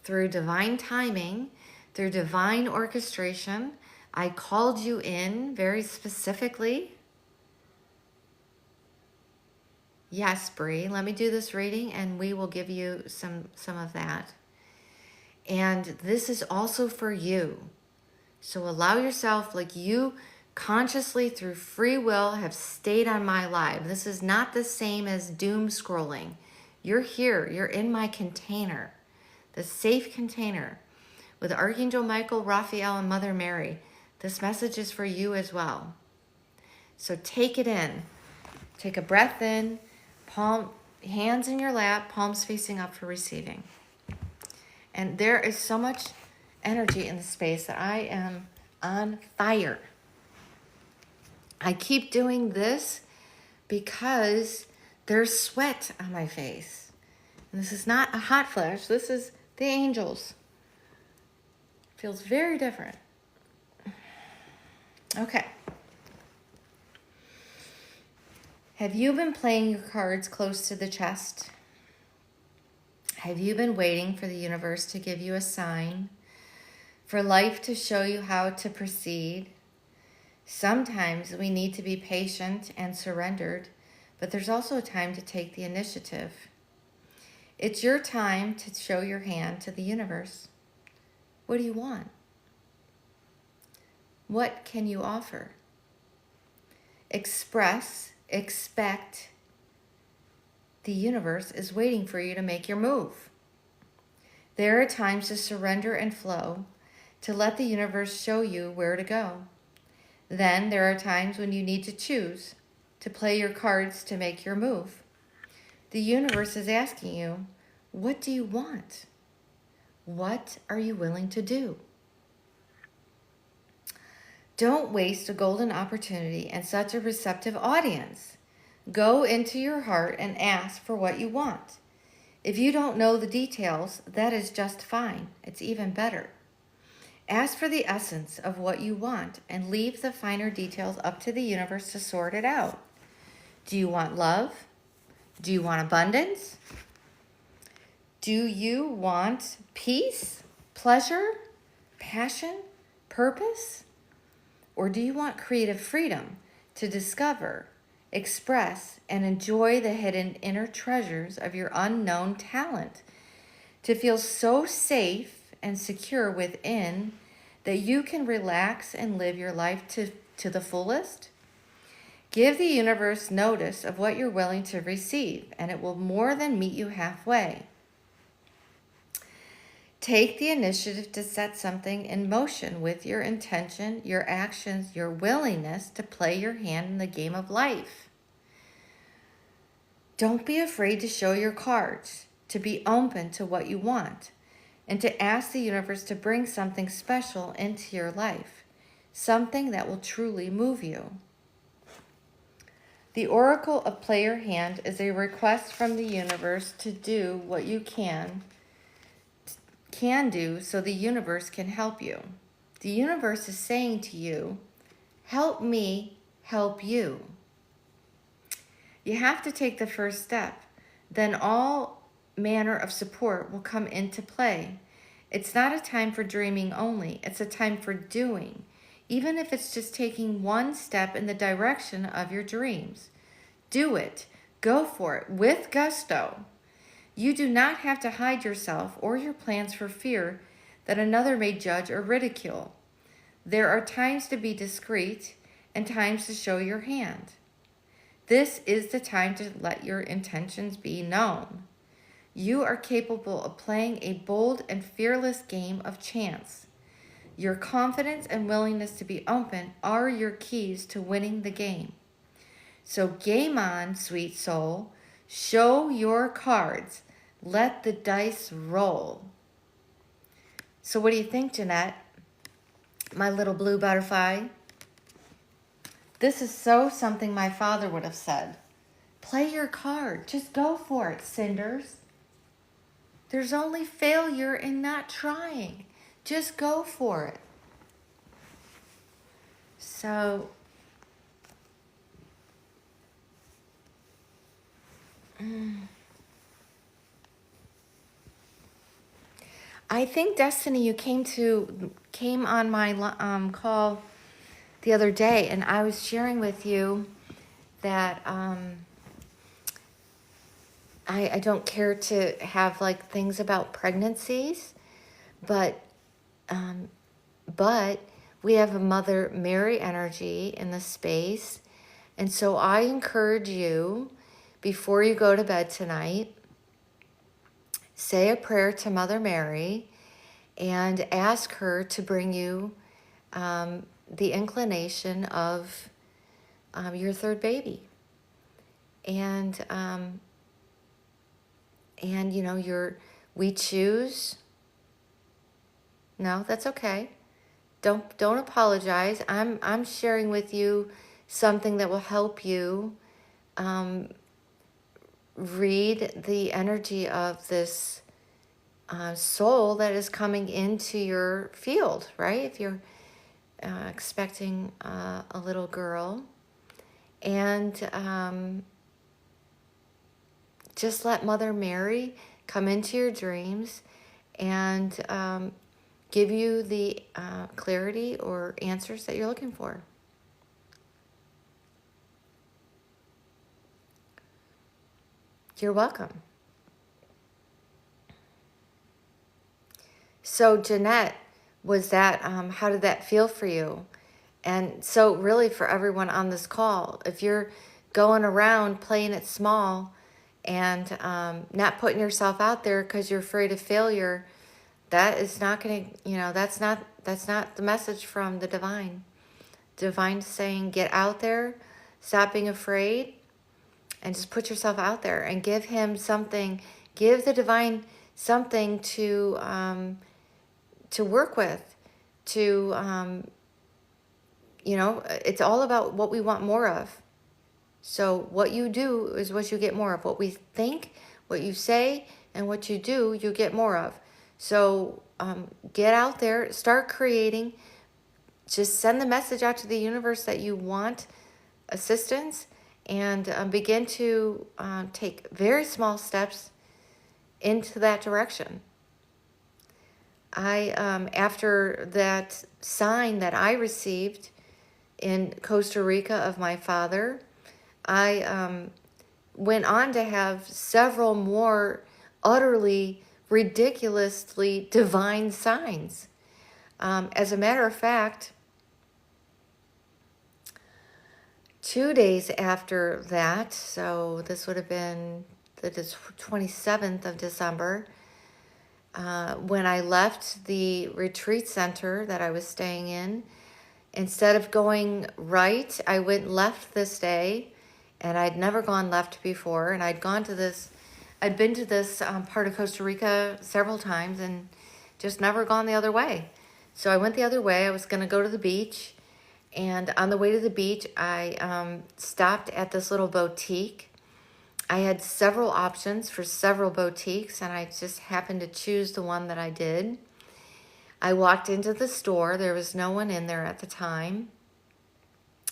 through divine timing, through divine orchestration. I called you in very specifically. Yes, Bree, let me do this reading and we will give you some of that. And this is also for you. So allow yourself, like you consciously through free will have stayed on my live. This is not the same as doom scrolling. You're here. You're in my container, the safe container with Archangel Michael, Raphael, and Mother Mary. This message is for you as well. So take it in. Take a breath in, hands in your lap, palms facing up for receiving. And there is so much energy in the space that I am on fire. I keep doing this because there's sweat on my face. And this is not a hot flash. This is the angels. Feels very different. Okay. Have you been playing your cards close to the chest? Have you been waiting for the universe to give you a sign? For life to show you how to proceed? Sometimes we need to be patient and surrendered, but there's also a time to take the initiative. It's your time to show your hand to the universe. What do you want? What can you offer? Express, expect. The universe is waiting for you to make your move. There are times to surrender and flow, to let the universe show you where to go. Then there are times when you need to choose, to play your cards to make your move. The universe is asking you, what do you want? What are you willing to do? Don't waste a golden opportunity and such a receptive audience. Go into your heart and ask for what you want. If you don't know the details, that is just fine. It's even better. Ask for the essence of what you want and leave the finer details up to the universe to sort it out. Do you want love? Do you want abundance? Do you want peace, pleasure, passion, purpose? Or do you want creative freedom to discover, express, and enjoy the hidden inner treasures of your unknown talent? To feel so safe and secure within that you can relax and live your life to the fullest? Give the universe notice of what you're willing to receive, and it will more than meet you halfway. Take the initiative to set something in motion with your intention, your actions, your willingness to play your hand in the game of life. Don't be afraid to show your cards, to be open to what you want, and to ask the universe to bring something special into your life, something that will truly move you. The Oracle of Play Your Hand is a request from the universe to do what you can do so the universe can help you. The universe is saying to you, help me help you. You have to take the first step. Then all manner of support will come into play. It's not a time for dreaming only. It's a time for doing, even if it's just taking one step in the direction of your dreams. Do it. Go for it with gusto. You do not have to hide yourself or your plans for fear that another may judge or ridicule. There are times to be discreet and times to show your hand. This is the time to let your intentions be known. You are capable of playing a bold and fearless game of chance. Your confidence and willingness to be open are your keys to winning the game. So game on, sweet soul. Show your cards. Let the dice roll. So what do you think, Jeanette? My little blue butterfly? This is so something my father would have said. Play your card. Just go for it, Cinders. There's only failure in not trying. Just go for it. So, I think, Destiny, you came on my call the other day, and I was sharing with you that I don't care to have like things about pregnancies, but we have a Mother Mary energy in the space, and so I encourage you, before you go to bed tonight, say a prayer to Mother Mary and ask her to bring you the inclination of your third baby. And you know, we choose. No, that's okay. Don't apologize. I'm sharing with you something that will help you read the energy of this soul that is coming into your field, right? If you're expecting a little girl, and just let Mother Mary come into your dreams and give you the clarity or answers that you're looking for. You're welcome. So, Jeanette, was that, how did that feel for you? And so really for everyone on this call, if you're going around playing it small and not putting yourself out there because you're afraid of failure, that is not going to, that's not the message from the divine. Divine saying, get out there, stop being afraid, and just put yourself out there and give him something, give the divine something to work with, it's all about what we want more of. So what you do is what you get more of. What we think, what you say, and what you do, you get more of. So get out there, start creating, just send the message out to the universe that you want assistance, and begin to take very small steps into that direction. After that sign that I received in Costa Rica of my father, I went on to have several more utterly, ridiculously divine signs. As a matter of fact, 2 days after that, so this would have been the 27th of December, when I left the retreat center that I was staying in, instead of going right, I went left this day, and I'd never gone left before, and I'd been to this part of Costa Rica several times and just never gone the other way. So I went the other way. I was going to go to the beach, and on the way to the beach, I stopped at this little boutique. I had several options for several boutiques, and I just happened to choose the one that I did. I walked into the store. There was no one in there at the time,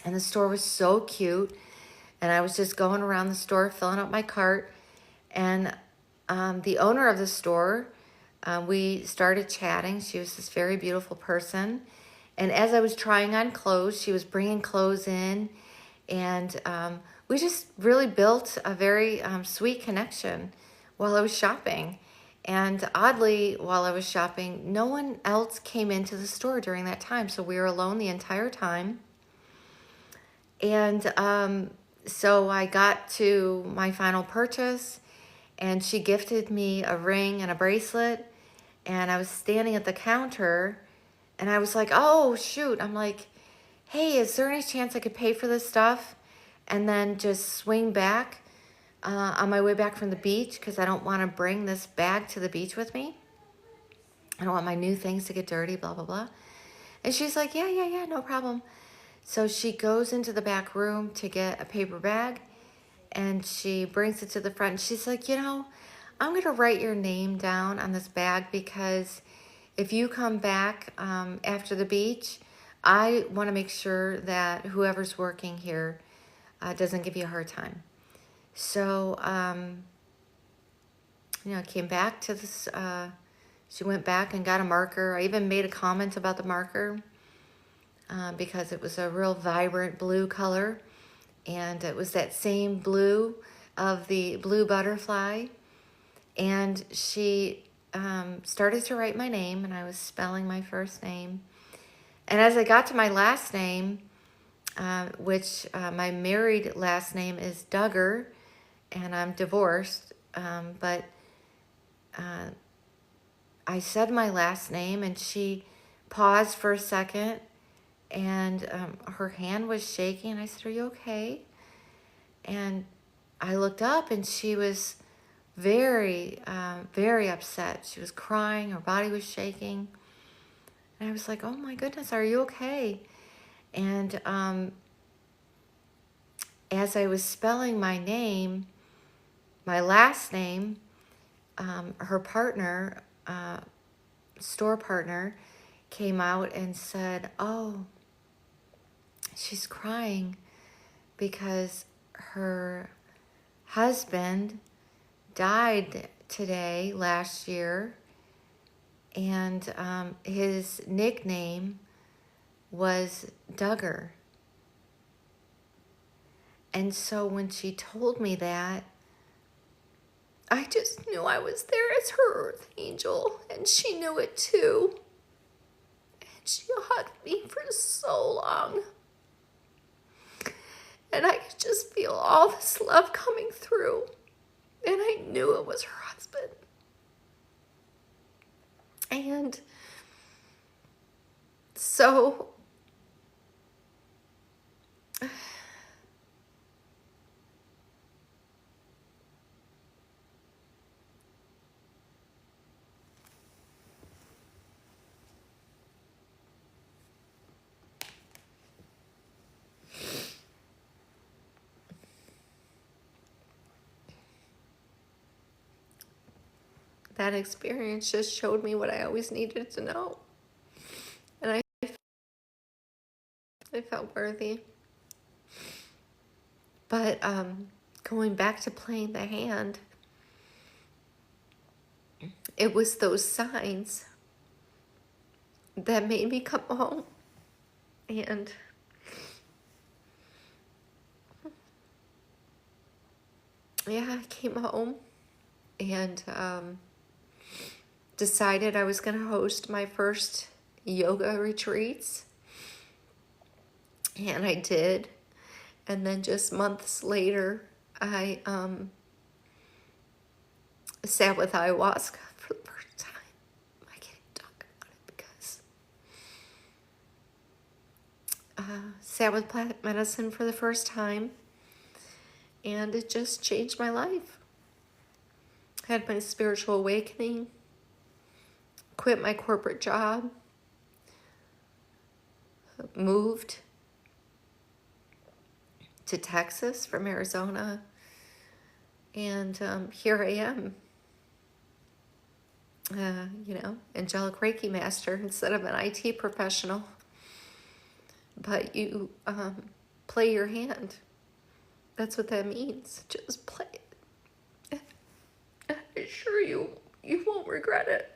and the store was so cute, and I was just going around the store filling up my cart, and the owner of the store, we started chatting. She was this very beautiful person, and as I was trying on clothes, she was bringing clothes in, and we just really built a very sweet connection while I was shopping. And oddly, while I was shopping, no one else came into the store during that time. So we were alone the entire time. And so I got to my final purchase, and she gifted me a ring and a bracelet. And I was standing at the counter, and I was like, oh, shoot. I'm like, hey, is there any chance I could pay for this stuff and then just swing back on my way back from the beach because I don't want to bring this bag to the beach with me. I don't want my new things to get dirty, blah, blah, blah. And she's like, yeah, no problem. So she goes into the back room to get a paper bag and she brings it to the front. And she's like, I'm going to write your name down on this bag because if you come back after the beach, I want to make sure that whoever's working here doesn't give you a hard time. So, came back to this, she went back and got a marker. I even made a comment about the marker because it was a real vibrant blue color. And it was that same blue of the blue butterfly. And she started to write my name, and I was spelling my first name. And as I got to my last name, which my married last name is Duggar, and I'm divorced, but I said my last name, and she paused for a second, and her hand was shaking. I said, "Are you okay?" And I looked up, and she was very, very upset. She was crying. Her body was shaking. And I was like, "Oh my goodness, are you okay?" And as I was spelling my name, my last name, her partner, store partner, came out and said, "Oh, she's crying because her husband died last year, and his nickname was Duggar." And so when she told me that, I just knew I was there as her earth angel, and she knew it too. And she hugged me for so long. And I could just feel all this love coming through. And I knew it was her husband. And so that experience just showed me what I always needed to know. And I felt worthy. But going back to playing the hand, it was those signs that made me come home. And I came home and decided I was going to host my first yoga retreats. And I did. And then just months later, I sat with ayahuasca for the first time. I can't talk about it because sat with plant medicine for the first time, and it just changed my life. Had my spiritual awakening, quit my corporate job, moved to Texas from Arizona, and here I am, angelic Reiki master instead of an IT professional. But you play your hand. That's what that means. Just play it. I assure you, you won't regret it.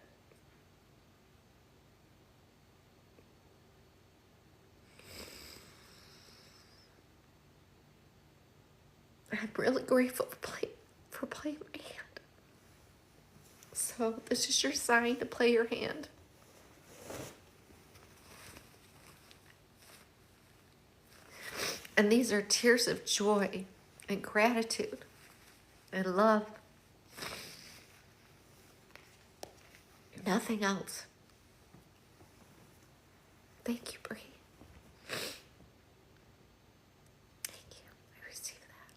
I'm really grateful for playing my hand. So this is your sign to play your hand. And these are tears of joy and gratitude and love. Nothing else. Thank you, Bree. Thank you. I receive that.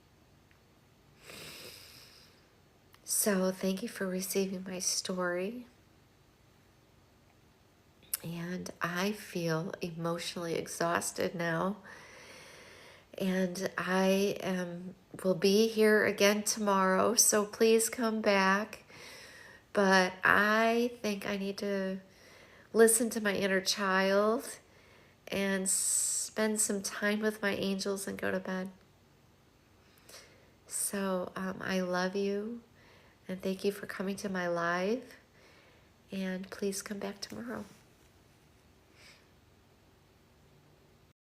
So thank you for receiving my story. And I feel emotionally exhausted now. And will be here again tomorrow, so please come back. But I think I need to listen to my inner child and spend some time with my angels and go to bed. So I love you and thank you for coming to my live. And please come back tomorrow.